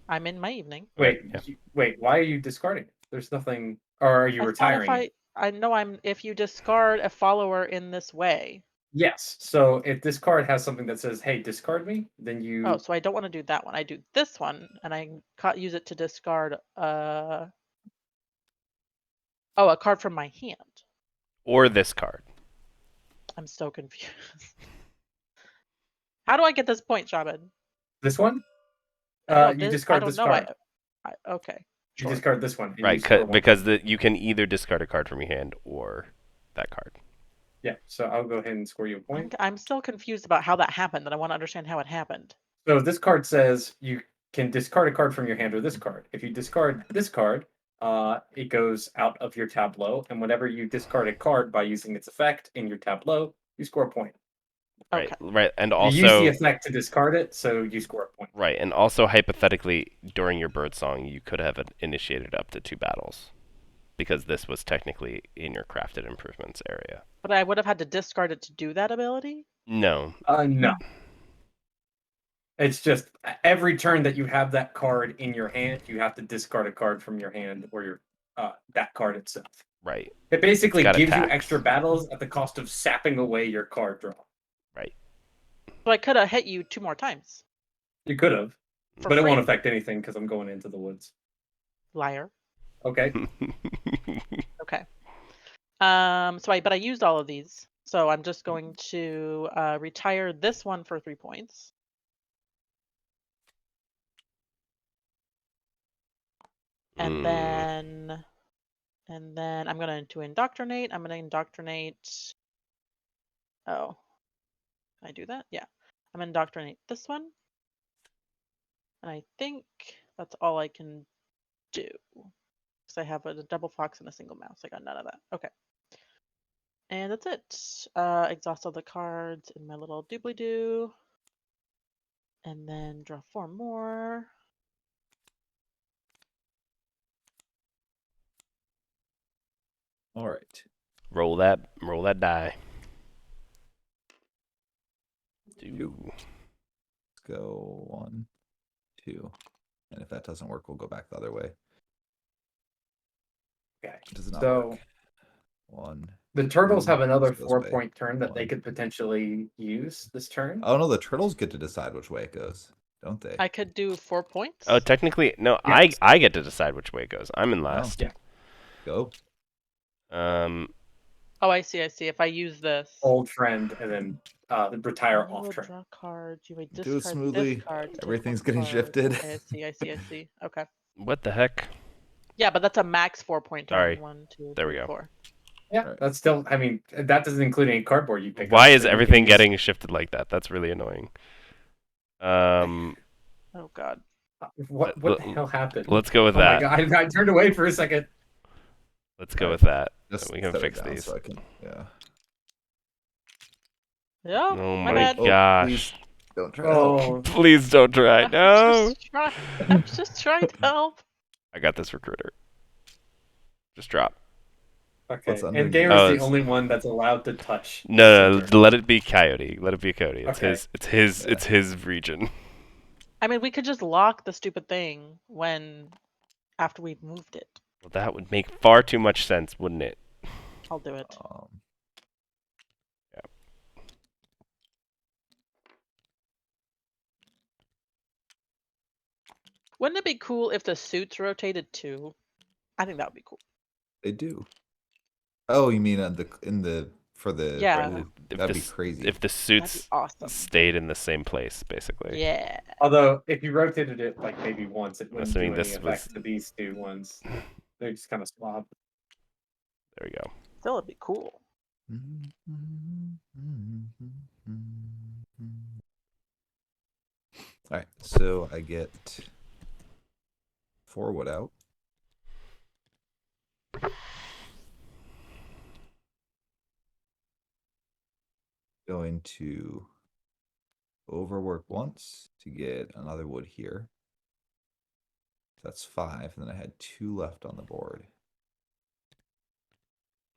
I'm in my evening. wait, Yeah. wait. Why are you discarding it? There's nothing. Or are you I thought retiring it? I know if you discard a follower in this way. Yes. So if this card has something that says, "Hey, discard me," then you. Oh, so I don't want to do that one. I do this one, and I use it to discard a card from my hand. Or this card. I'm so confused. How do I get this point, Shaman? This one. No, You discard this card. Okay. You Sure. discard this one. and you Right, score one. because you can either discard a card from your hand or that card. Yeah. So I'll go ahead and score you a point. I'm still confused about how that happened, and I want to understand how it happened. So this card says you can discard a card from your hand or this card. If you discard this card, it goes out of your tableau, and whenever you discard a card by using its effect in your tableau, you score a point. Right, Okay. right, and You also use the effect to discard it, so you score a point. right, and also hypothetically during your birdsong, you could have initiated up to 2 battles, because this was technically in your crafted improvements area. But I would have had to discard it to do that ability? No, No. It's just every turn that you have that card in your hand, you have to discard a card from your hand or your that card itself. right, It basically It's got gives you attacks. extra battles at the cost of sapping away your card draw. right. So I could have hit you 2 more times. You could have, For but it won't free. affect anything because I'm going into the woods. Liar. Okay. Okay. But I used all of these. So I'm just going to retire this one for 3 points. And then I'm going to indoctrinate. I'm going to indoctrinate. Oh, can I do that? Yeah. I'm going to indoctrinate this one. And I think that's all I can do. Because I have a double fox and a single mouse. I got none of that. Okay. And that's it. Exhaust all the cards in my little doobly-doo. And then draw 4 more. All right. roll that die. Let's go 1, 2. And if that doesn't work, we'll go back the other way. Okay. It does not So work. 1. the turtles have another Goes away. 4-point turn that they One. could potentially use this turn. Oh no, the turtles get to decide which way it goes, don't they? I could do 4 points. Oh, technically, no. Yes. I get to decide which way it goes. I'm in last. Yeah. Go. Oh, I see. If I use this. Old friend, and then retire You off will turn. draw cards. You may Do it discard smoothly. this card. take Everything's 1 getting card. shifted. Okay, I see. Okay. what the heck? Yeah, but that's a max 4-point turn. Sorry. 1, 2, There we 3, go. 4. Yeah, Right. that's still. I mean, that doesn't include any cardboard you pick up. Why so is you can everything use- getting shifted like that? That's really annoying. Oh God. What the hell happened? Let's go with Oh my that. God, I turned away for a second. Let's go with that. Just We can set it fix down these. so I can, yeah. Yeah. Oh my my bad. gosh. Please don't try to help. Oh, Please don't try. No. I'm just trying to help. I got this recruiter. Just drop. Okay. What's And underneath? Gamer's Oh, the it's- only one that's allowed to touch. the No, center. let it be Coyote. Let it be Coyote. It's Okay. his. It's his. Yeah. It's his region. I mean, we could just lock the stupid thing after we've moved it. Well, that would make far too much sense, wouldn't it? I'll do it. Yeah. Wouldn't it be cool if the suits rotated too? I think that would be cool. They do. Oh, you mean for the Yeah. Ooh, If that'd the be s- crazy. If the That'd be suits awesome. stayed in the same place, basically. Yeah. Although, if you rotated it like maybe once, it wouldn't Assuming do any this effect was- to these two ones. They're just kind of swapped. There we go. Still, it'd be cool. All right, so I get 4 wood out. Going to overwork once to get another wood here. That's 5, and then I had 2 left on the board.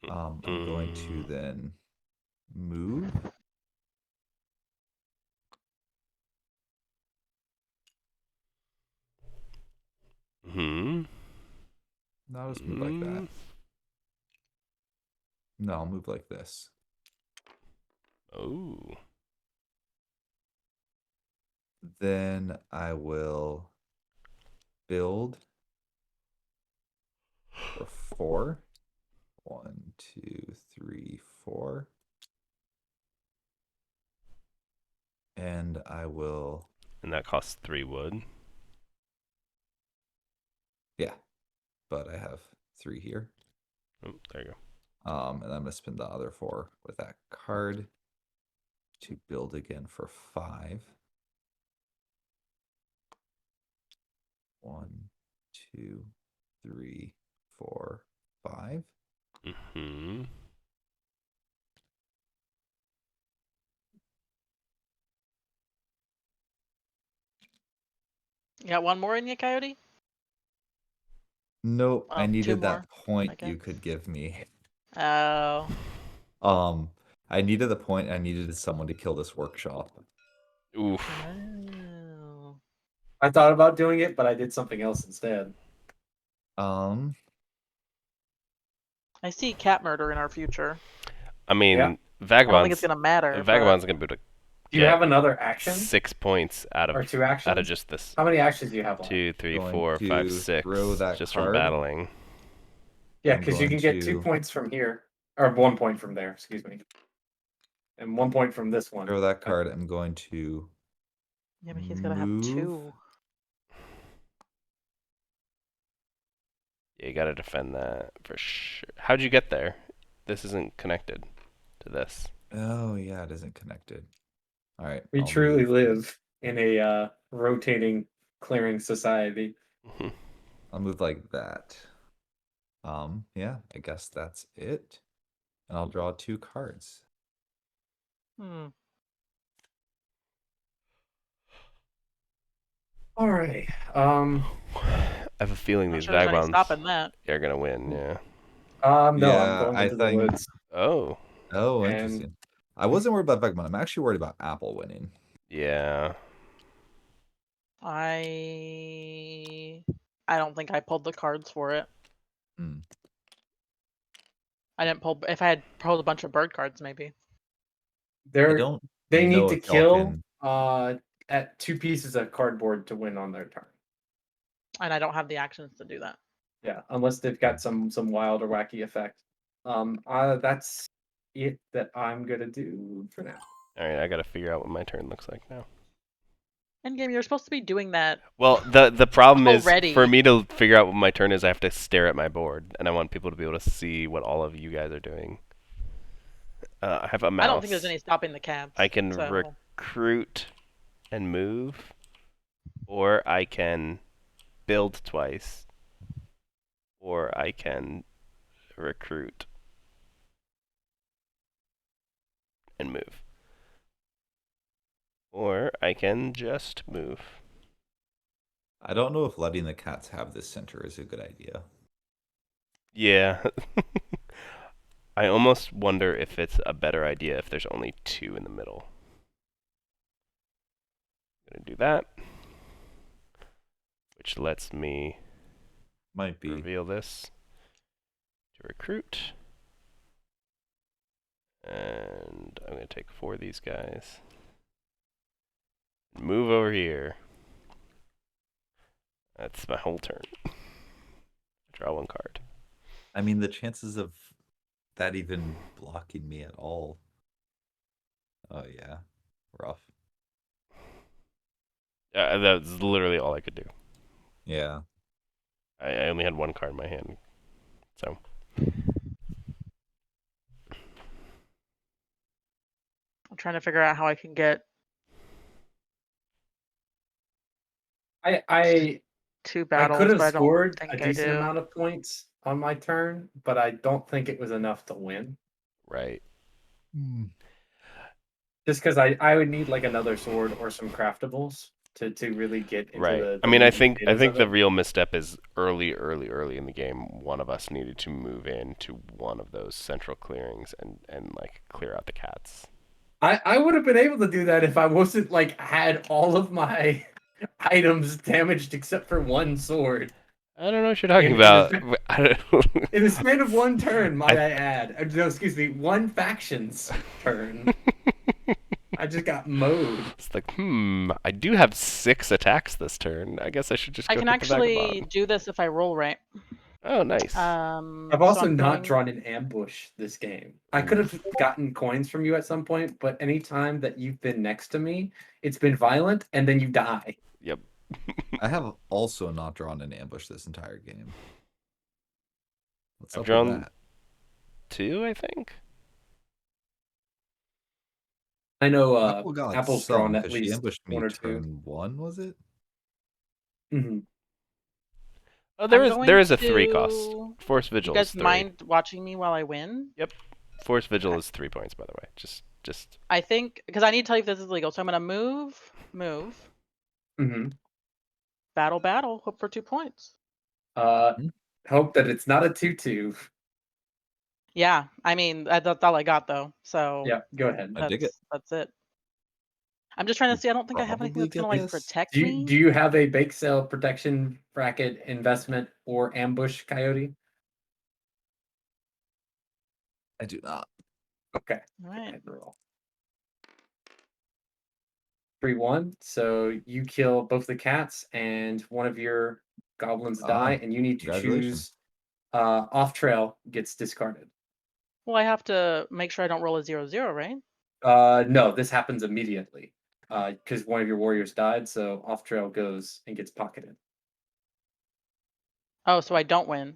I'm going to then move. Hmm. No, I'll just move like that. No, I'll move like this. Oh. Then I will build for 4. 1, 2, 3, 4. And I will, And that costs 3 wood. yeah, but I have 3 here. Oh, there you go. And I'm gonna spend the other 4 with that card to build again for 5. 1, 2, 3, 4, 5. Hmm. You got one more in you, Coyote? Nope, I Oh, 2 needed more, that point I you guess. could give me. Oh. I needed the point. I needed someone to kill this workshop. Oof. Oh. I thought about doing it, but I did something else instead. Um, I see cat murder in our future. I mean, Yeah. I don't think it's Vagabond's gonna matter. Vagabond's gonna be able to Do you get have another action 6 points out or of 2 actions? just this. How many actions do you have left? 2, 3, Going 4, 5, to 6. throw that Just from card. battling. Yeah, I'm because you going can get 2 to- points from here, or 1 point from there. Excuse me, and 1 point from this one. throw that card. I'm going to Yeah, but he's gonna have move. 2. Yeah, you gotta defend that for sure. How'd you get there? This isn't connected to this. Oh yeah, it isn't connected. All right. We I'll truly move. live in a rotating clearing society. Mhm. I'll move like that. Yeah, I guess that's it. And I'll draw 2 cards. Hmm. All right. I have a feeling Not these sure there's any vagabonds stopping that. are gonna win. Yeah. No, Yeah, I'm going I into the think- woods. Oh. Oh, And- interesting. I wasn't worried about Vagabond. I'm actually worried about Apple winning. Yeah. I don't think I pulled the cards for it. Hmm. I didn't pull. If I had pulled a bunch of bird cards, maybe. I They're don't. they know need to if y'all kill can- at 2 pieces of cardboard to win on their turn. And I don't have the actions to do that. Yeah, unless they've got some wild or wacky effect. That's it that I'm gonna do for now. All right, I gotta figure out what my turn looks like now. Endgame, you're supposed to be doing that. Well, the problem is Already. for me to figure out what my turn is, I have to stare at my board, and I want people to be able to see what all of you guys are doing. I have a mouse. I don't think there's any stopping the cats. I can so- recruit and move, or I can build twice, or I can recruit and move, or I can just move. I don't know if letting the cats have this center is a good idea. Yeah. I almost wonder if it's a better idea if there's only 2 in the middle. I'm gonna do that, which lets me Might be. reveal this to recruit. And I'm going to take 4 of these guys. Move over here. That's my whole turn. Draw 1 card. I mean, the chances of that even blocking me at all. Oh, yeah. Rough. That's literally all I could do. Yeah. I only had 1 card in my hand. So. I'm trying to figure out how I can get I 2 I battles, could but have I don't scored think a I decent do. amount of points on my turn, but I don't think it was enough to win. Right. Just because I would need like another sword or some craftables to really get into Right. the I mean, I meat and think potatoes of the it. real misstep is early in the game. One of us needed to move into one of those central clearings and like clear out the cats. I would have been able to do that if I wasn't like had all of my items damaged except for 1 sword. I don't know what you're talking In about. the, I don't in the span of 1 turn, might I add. No, excuse me, 1 faction's turn. I just got mowed. It's like, I do have 6 attacks this turn. I guess I should just I go can hit the actually Vagabond. do this if I roll right. Oh, nice. I've So also I'm not going. drawn an ambush this game. I could have gotten coins from you at some point, but any time that you've been next to me, it's been violent and then you die. Yep. I have also not drawn an ambush this entire game. What's I've up drawn with that? 2, I think. I know Apple got like Apple's some drawn at because she least ambushed me 1 or 2. turn 1, was it? Mm-hmm. Oh, I'm there going is a 3 cost. to. Force You Vigil is guys 3. mind watching me while I win? Yep. Force Vigil Okay. is 3 points, by the way. Just. I think because I need to tell you if this is legal. So I'm gonna move, Mm-hmm. battle, hope for 2 points. Hope that it's not a 2-2. Yeah, I mean that's all I got though. So Yeah, go ahead. I dig it. That's it. I'm just trying to You see. I don't think I have anything probably that's gonna get like this. protect Do me. you have a bake sale protection bracket investment or ambush coyote? I do not. Okay. All Go right. ahead and roll. 3-1. So you kill both the cats and one of your goblins die, and you need to Congratulations. choose off trail gets discarded. Well, I have to make sure I don't roll a 0-0, right? No, this happens immediately. Because one of your warriors died, so off trail goes and gets pocketed. Oh, so I don't win.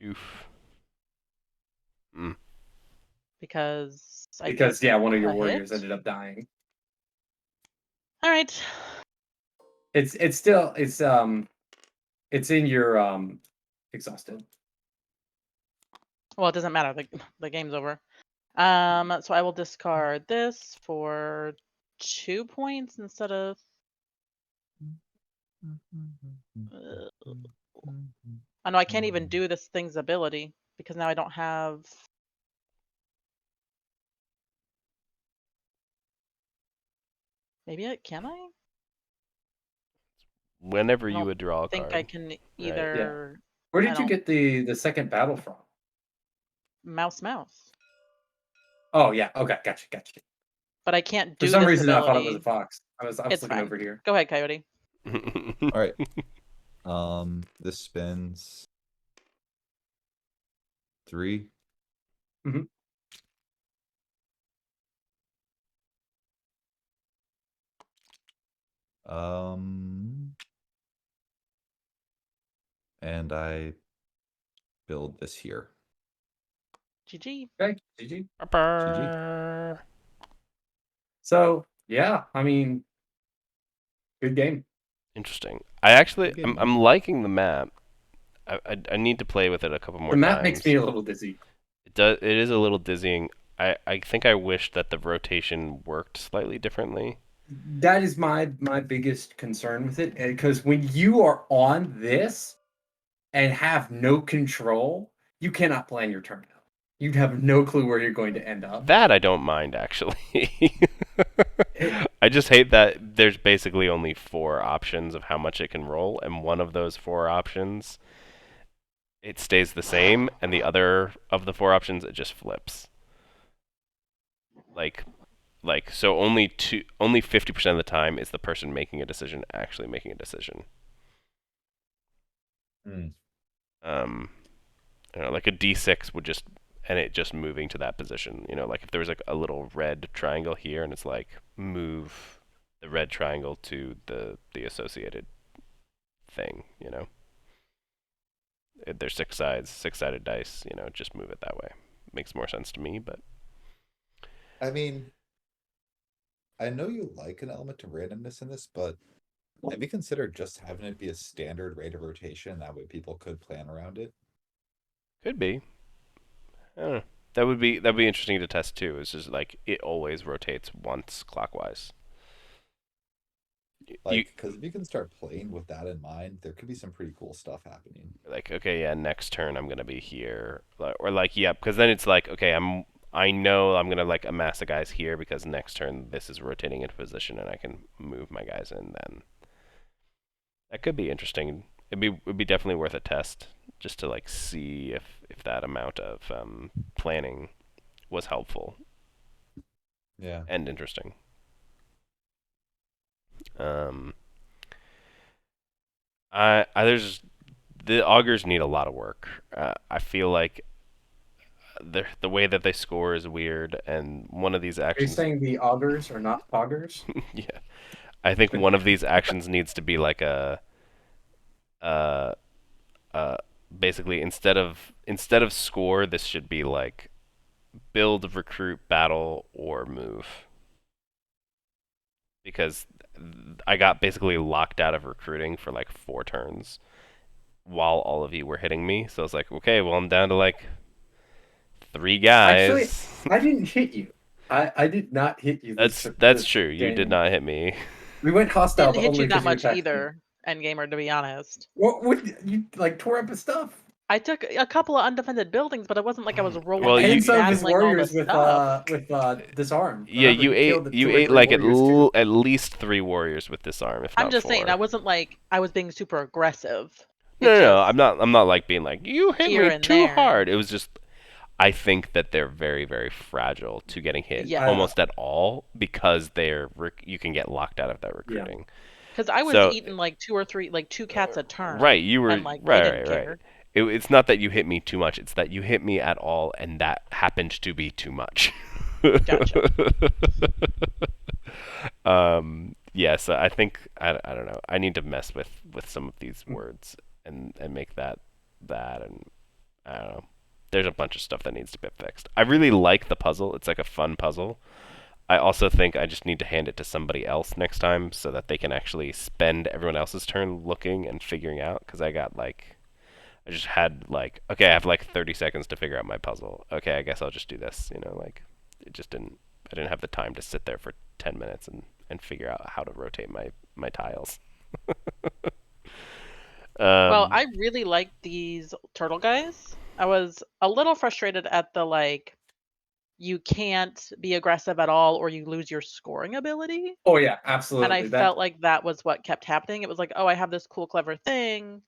Oof. Because I Because get one of your a warriors hit? ended up dying. All right. It's still it's in your exhausted. Well, it doesn't matter. The game's over. So I will discard this for 2 points instead of. I know I can't even do this thing's ability because now I don't have. Maybe can I? Whenever I you don't would draw a think card. I can either. Where I did you don't- get the second battle from? Mouse. Oh yeah, okay, gotcha. But I can't For do some this reason, I thought it was a ability. fox. I was It's looking fine. over here. Go ahead, Coyote. All right. This spins 3. Mhm. And I build this here. GG. Okay, GG. GG. So yeah, I mean, good game. Interesting. I actually, Good game, I'm liking the map. I need to play with it a couple more The times. map makes me a little dizzy. It is a little dizzying. I think I wish that the rotation worked slightly differently. That is my biggest concern with it, because when you are on this and have no control, you cannot plan your turn out. You'd have no clue where you're going to end up. That I don't mind, actually. It- I just hate that there's basically only 4 options of how much it can roll, and one of those 4 options, it stays the same, and the other of the 4 options, it just flips. Like, so only 50% of the time is the person making a decision actually making a decision. Hmm. You know, like a D6 would just, and it just moving to that position. You know, like if there was like a little red triangle here, and it's like move the red triangle to the associated thing. You know, there's 6 sides, 6-sided dice. You know, just move it that way. Makes more sense to me, but I mean, I know you like an element of randomness in this, but have you considered just having it be a standard rate of rotation? That way people could plan around it. could be. I don't know. That'd be interesting to test too. It's just like it always rotates once clockwise. Like, because if you can start playing with that in mind, there could be some pretty cool stuff happening. Like, okay, yeah, next turn I'm gonna be here, or like, yeah, because then it's like, okay, I know I'm gonna like amass the guys here because next turn this is rotating into position and I can move my guys in. Then that could be interesting. It'd be definitely worth a test just to like see if that amount of planning was helpful Yeah. and interesting. Um, there's the augers need a lot of work. I feel like the way that they score is weird, and one of these Are you actions. saying the augers are not poggers? Yeah, I think one of these actions needs to be like uh, basically instead of score, this should be like build, recruit, battle, or move. Because I got basically locked out of recruiting for like 4 turns while all of you were hitting me. So I was like, okay, well I'm down to like 3 Actually, guys. I didn't hit you. I did not hit you. That's this true. You did game. not hit me. We went hostile, Didn't but hit only you that because you much attacked me. either, Endgamer, to be honest. What you like tore up his stuff? I took a couple of undefended buildings, but it wasn't like I was rolling Well, and you- And some of his battling all warriors the stuff. with disarm. Yeah, Remember, you ate killed the 2 or 3 like warriors too. at least 3 warriors with disarm, if I'm not just 4. saying, I wasn't like I was being super aggressive. No, It no, just- I'm not like being like you hit here me and too there. hard. It was just I think that they're very very fragile to getting hit Yeah. almost at all because you can get locked out of that recruiting. Because I was So- eating like 2 or 3, like 2 cats a turn. Right, you were and like they didn't right. care. It's not that you hit me too much; it's that you hit me at all, and that happened to be too much. Gotcha. Yeah, so I think I don't know. I need to mess with some of these words and make that and I don't know. There's a bunch of stuff that needs to be fixed. I really like the puzzle. It's like a fun puzzle. I also think I just need to hand it to somebody else next time so that they can actually spend everyone else's turn looking and figuring out. Because I just had like, okay, I have like 30 seconds to figure out my puzzle. Okay, I guess I'll just do this. You know, like it just didn't. I didn't have the time to sit there for 10 minutes and figure out how to rotate my tiles. Well, I really like these turtle guys. I was a little frustrated at the like, you can't be aggressive at all or you lose your scoring ability. Oh yeah, absolutely. And I felt like that was what kept happening. It was like, oh, I have this cool, clever thing,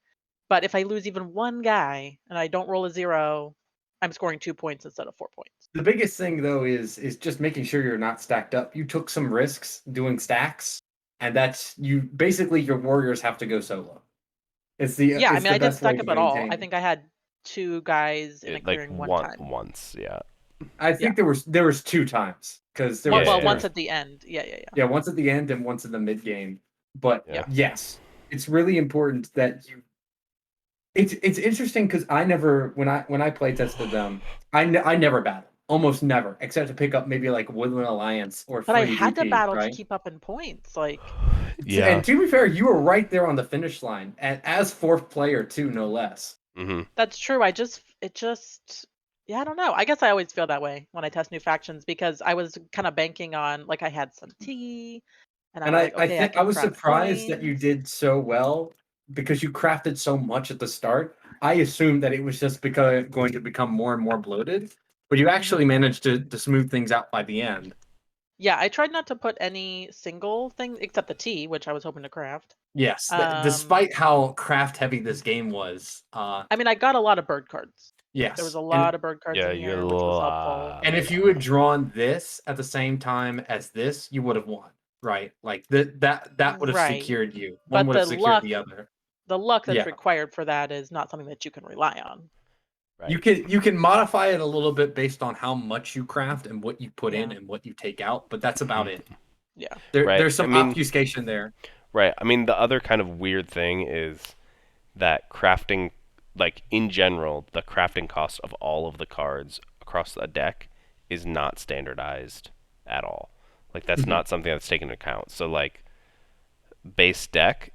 but if I lose even one guy and I don't roll a 0, I'm scoring 2 points instead of 4 points. the biggest thing though is just making sure you're not stacked up. You took some risks doing stacks, and that's you. Basically, your warriors have to go solo. It's the Yeah, I it's mean, the I didn't best way stack to up at all. I maintain. think I had 2 guys in a like clearing one time. once, yeah. I think there was 2 times because there Well, was Yeah, well, yeah, once yeah. at the end. Yeah. yeah, once at the end and once in the mid game. But Yeah. yes, it's really important that you. It's interesting because I never when I play tested them, I never battled, almost never, except to pick up maybe like Woodland Alliance or. But I free had to DP, battle right? to keep up in points. Like, Yeah. And to be fair, you were right there on the finish line, and as 4th player too, no less. Mm-hmm. that's true. I don't know. I guess I always feel that way when I test new factions because I was kind of banking on like I had some tea, and I'm And like, I okay, think I can was craft surprised that you coins. did so well because you crafted so much at the start. I assumed that it was just going to become more and more bloated, but you actually managed to smooth things out by the end. Yeah, I tried not to put any single thing except the tea, which I was hoping to craft. Yes, despite how craft heavy this game was, I mean, I got a lot of bird cards. There was yes, a lot of bird cards Yeah, in you had here, a which was lot. helpful. and if you had drawn this at the same time as this, you would have won, right? Like that would have Right. secured you. One But would have the secured luck, the other. the luck that's Yeah. required for that is not something that you can rely on. Right. You can modify it a little bit based on how much you craft and what you put in Yeah. and what you take out, but that's about it. Yeah. Right. There's some I mean- obfuscation there. Right. I mean, the other kind of weird thing is that crafting, like in general, the crafting cost of all of the cards across a deck is not standardized at all. Like that's Mhm. not something that's taken into account. So like base deck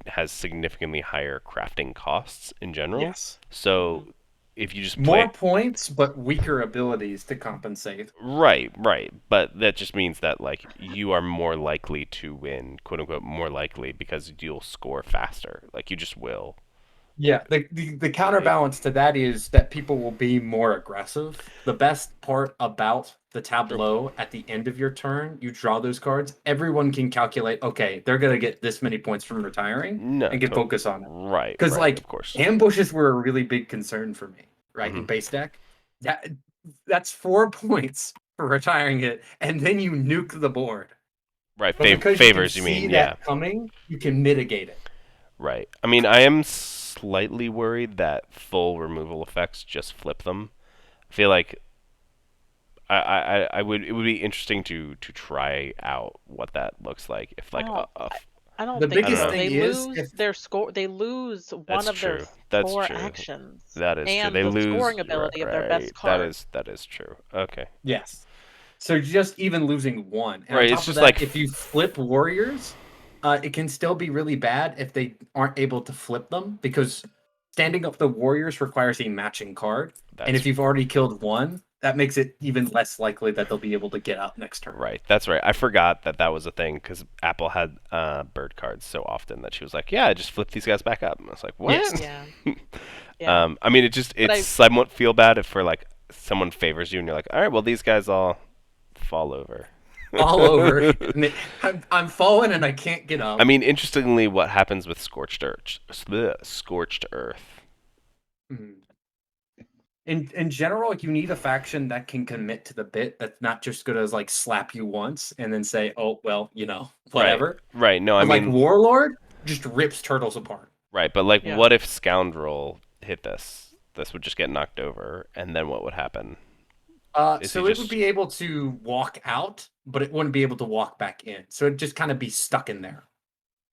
has significantly higher crafting costs in general. Yes. So if you just More play points, but weaker abilities to compensate. right, but that just means that like you are more likely to win, quote unquote, more likely because you'll score faster. Like you just will. Yeah, the counterbalance to that is that people will be more aggressive. The best part about the tableau at the end of your turn, you draw those cards, everyone can calculate, okay, they're going to get this many points from retiring No, and can focus on it. right. Because, Right, like, of course. ambushes were a really big concern for me, right, in Mhm. base deck. That's 4 points for retiring it, and then you nuke the board. Right, But because favors, you you can see mean, that yeah. coming, you can mitigate it. Right. I mean, I am slightly worried that full removal effects just flip them. I feel like I would it would be interesting to try out what that looks like if like Oh, I don't The think biggest so. thing They is lose if- their score. They lose one That's of their true. That's four true. actions. that is true. And They the lose scoring ability of their best card. That is true. Okay. Yes. So just even losing one. And Right, on it's top of just that, like if you flip warriors, it can still be really bad if they aren't able to flip them because standing up the warriors requires a matching card. And if you've already killed one, that makes it even less likely that they'll be able to get out next turn. Right, that's right. I forgot that that was a thing because Apple had bird cards so often that she was like, "Yeah, just flip these guys back up." And I was like, "What?" Yes. Yeah. Yeah. I mean, it's somewhat feel bad if for like someone favors you and you're like, "All right, well these guys all fall over." All over. I'm falling and I can't get up. I mean, interestingly, what happens with Scorched Earth? Scorched Earth. Mhm. In general, you need a faction that can commit to the bit that's not just gonna like slap you once and then say, "Oh well, you know, whatever." Right. No, I But, like mean, Warlord just rips turtles apart. right. But like, Yeah. what if Scoundrel hit this? This would just get knocked over, and then what would happen? Is So he it just- would be able to walk out, but it wouldn't be able to walk back in. So it'd just kind of be stuck in there.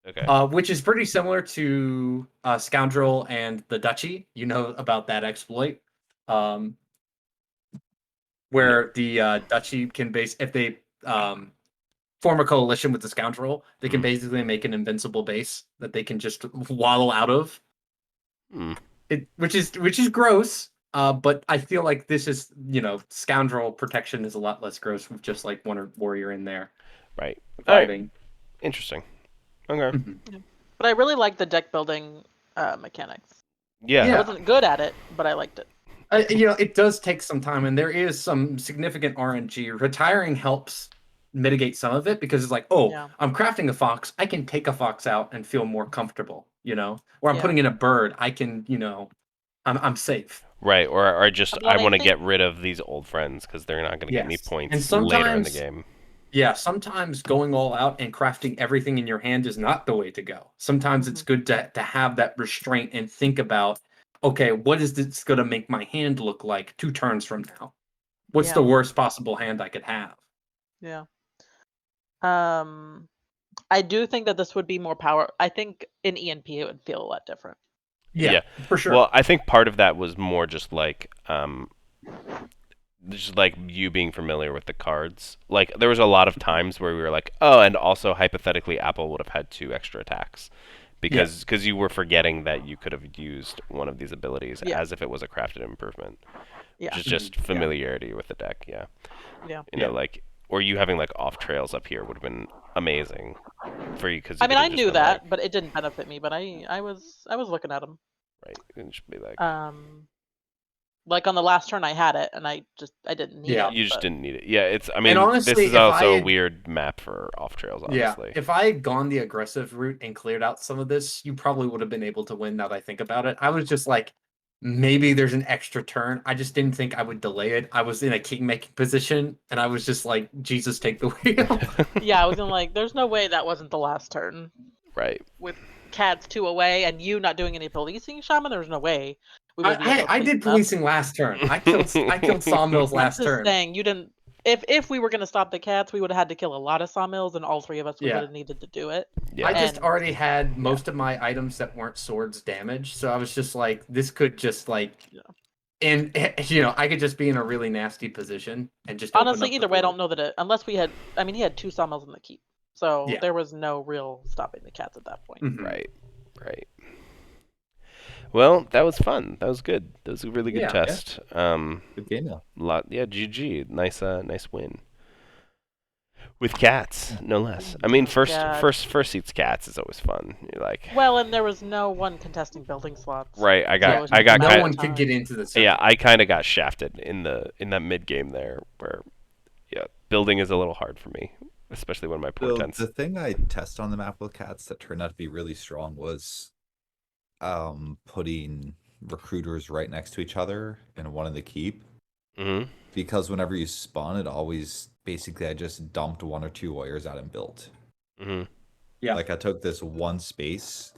Okay. Which is pretty similar to Scoundrel and the Duchy. You know about that exploit. Where the Duchy can if they form a coalition with the Scoundrel, they can basically make an invincible base that they can just waddle out of. Hmm. Which is gross. But I feel like this is, Scoundrel protection is a lot less gross with just like one warrior in there Right. All right. fighting. Interesting. Okay. Mhm. But I really like the deck building mechanics. Yeah. I Yeah. wasn't good at it, but I liked it. It does take some time, and there is some significant RNG. Retiring helps mitigate some of it because it's like, oh, Yeah. I'm crafting a fox. I can take a fox out and feel more comfortable, Or I'm Yeah. putting in a bird. I can, I'm safe. Right. Or just But I I want to think- get rid of these old friends because they're not going to get me Yes. points And later in the sometimes- game. Yeah, sometimes going all out and crafting everything in your hand is not the way to go. Sometimes it's good to have that restraint and think about, okay, what is this going to make my hand look like 2 turns from now? What's Yeah. the worst possible hand I could have? Yeah. I do think that this would be more power. I think in ENP it would feel a lot different. Yeah, for sure. Well, I think part of that was more just like you being familiar with the cards. Like there was a lot of times where we were like, oh, and also hypothetically Apple would have had 2 extra attacks because you were forgetting that you could have used one of these abilities Yeah. as if it was a crafted improvement. Yeah. Which is just Yeah. familiarity with the deck, yeah. Yeah. You know, like, or you having like off trails up here would have been amazing for you because I mean, I knew that, but it didn't benefit me. But I was looking at them. Right. It should be like Like on the last turn I had it, and I didn't need it. you just but- didn't need it. Yeah, it's. I mean, honestly, this is if also I a had- weird map for off trails. Yeah, Honestly. if I had gone the aggressive route and cleared out some of this, you probably would have been able to win. Now that I think about it, I was just like, maybe there's an extra turn. I just didn't think I would delay it. I was in a king-making position, and I was just like, Jesus, take the wheel. Yeah, I was gonna like, there's no way that wasn't the last turn. Right. With cats 2 away and you not doing any policing, Shaman, there's no way we would be able to I did clean up. policing last turn. I killed sawmills I'm last just turn. saying, you didn't. If we were gonna stop the cats, we would have had to kill a lot of sawmills, and all 3 of us would Yeah. have needed to do it. Yeah. I just And- already had most of my items that weren't swords damaged, so I was just like, this could just like, Yeah. and I could just be in a really nasty position and just open Honestly, up either the way, I board. don't know that unless we had. I mean, he had 2 sawmills in the keep, so Yeah. there was no real stopping the cats at that point. Mhm. Right. Right. Well, that was fun. That was good. That was a really good Yeah. test. Good game, though. GG. Nice win. With cats, no less. I mean, first God. seats cats is always fun. You're like, Well, and there was no one contesting building slots. right? I So it got was I got just No kind one could get into the circle. yeah. I kind of got shafted in that mid game there, where building is a little hard for me, especially when my So portents. the thing I tested on the map with cats that turned out to be really strong was putting recruiters right next to each other and one in the keep. Hmm. Because whenever you spawn, it always basically I just dumped 1 or 2 warriors out and built. Hmm. Yeah. Like I took this one space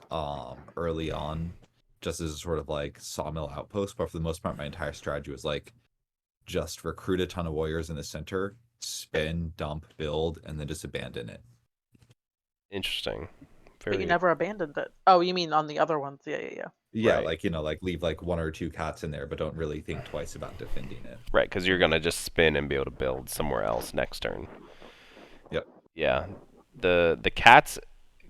early on just as a sort of like sawmill outpost, but for the most part my entire strategy was like just recruit a ton of warriors in the center, spin, dump, build, and then just abandon it. Interesting. But you never abandoned it. Oh, you mean on the other ones? Yeah. Yeah, Right. like like leave like 1 or 2 cats in there, but don't really think twice about defending it. Right, because you're gonna just spin and be able to build somewhere else next turn. Yep. Yeah, the cats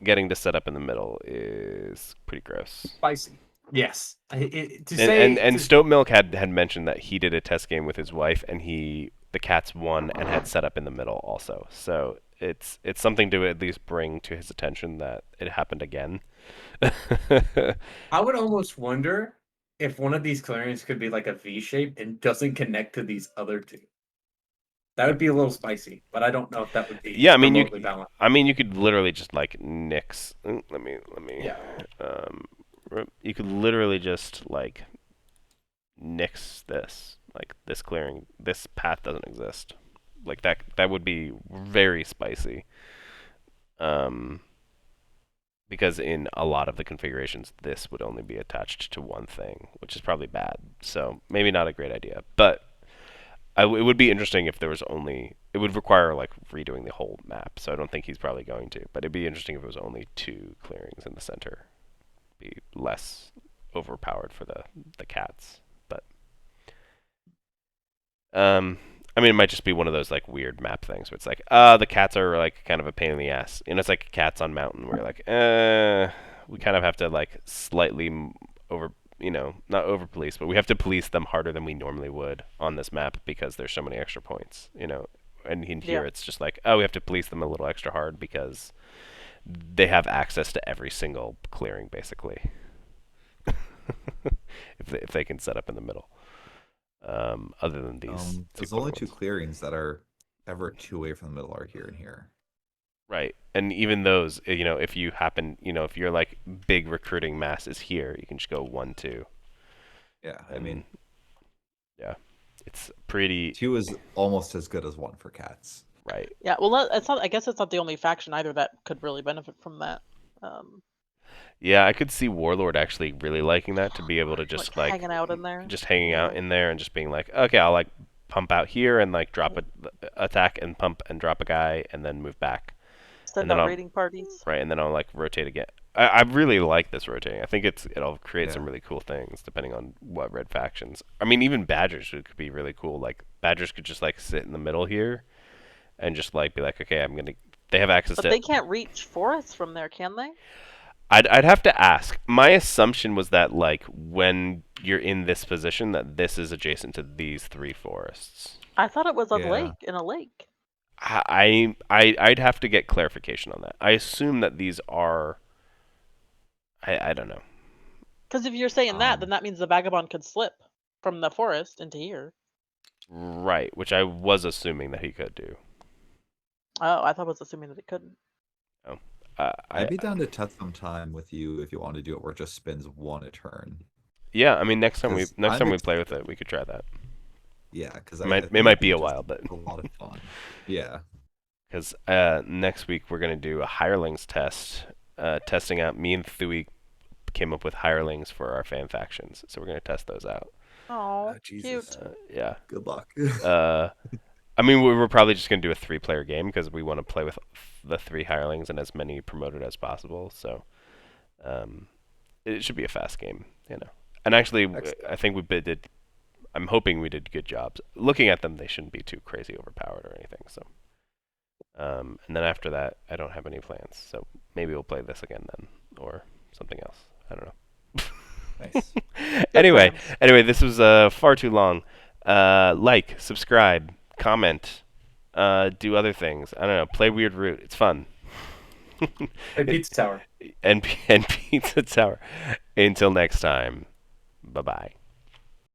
getting to set up in the middle is pretty gross. Spicy. Yes. And Stoatmilk had mentioned that he did a test game with his wife, and the cats won and had set up in the middle also. So it's something to at least bring to his attention that it happened again. I would almost wonder if one of these clearings could be like a V shape and doesn't connect to these other 2. That would be a little spicy, but I don't know if that would be Yeah, I mean, remotely balanced. you could literally just like nix. Let me. Yeah. You could literally just like nix this. Like this clearing, this path doesn't exist. Like that would be very spicy. Because in a lot of the configurations, this would only be attached to one thing, which is probably bad. So maybe not a great idea. But it would be interesting if there was only. It would require like redoing the whole map. So I don't think he's probably going to. But it'd be interesting if it was only 2 clearings in the center. Be less overpowered for the cats. But I mean, it might just be one of those like weird map things where it's like, the cats are like kind of a pain in the ass. It's like cats on mountain where you're like, we kind of have to like slightly not over police, but we have to police them harder than we normally would on this map because there's so many extra points, And in here it's just like, we have to police them a little extra hard because they have access to every single clearing basically. if they can set up in the middle. Other than these, there's only 2 clearings that are ever 2 away from the middle are here and here. Right, and even those, if you happen, if your like big recruiting mass is here, you can just go 1, 2. Yeah, I mean, yeah, it's pretty. 2 is almost as good as 1 for cats. Right. Yeah. Well, it's not. I guess it's not the only faction either that could really benefit from that. Yeah, I could see Warlord actually really liking that, to be able to just like hanging out in there. just hanging out in there and just being like, okay, I'll like pump out here and like drop a attack and pump and drop a guy and then move back. Send and then out I'll- raiding parties. Right, and then I'll like rotate again. I really like this rotating. I think it'll create some Yeah. really cool things depending on what red factions. I mean, even Badgers could be really cool. Like Badgers could just like sit in the middle here, and just like be like, okay, They have access But to. they can't reach forests from there, can they? I'd have to ask. My assumption was that like when you're in this position, that this is adjacent to these 3 forests. I thought it was a Yeah. lake in a lake. I'd have to get clarification on that. I assume that these are. I don't know. Because if you're saying that, then that means the vagabond could slip from the forest into here. Right, which I was assuming that he could do. Oh, I thought it was assuming that it couldn't. Oh, I'd be down to test some time with you if you want to do it where it just spins one a turn. yeah, I mean next time we 'Cause play with it, we could try that. Yeah, because It might be a while, but a lot of fun. Yeah. because next week we're gonna do a hirelings test, testing out. Me and Thui came up with hirelings for our fan factions, so we're gonna test those out. Oh, Jesus. cute. Yeah. Good luck. I mean, we're probably just gonna do a 3-player game because we want to play with the 3 hirelings and as many promoted as possible. So, it should be a fast game, you know. And actually, I think did. I'm hoping we did good jobs. Looking at them, they shouldn't be too crazy overpowered or anything. So, and then after that, I don't have any plans. So maybe we'll play this again then, or something else. I don't know. Nice. Anyway, this was far too long. Like, subscribe, comment, do other things. I don't know. Play Weird Root. It's fun. Hey, Pizza Tower. And Pizza Tower. Until next time. Bye-bye.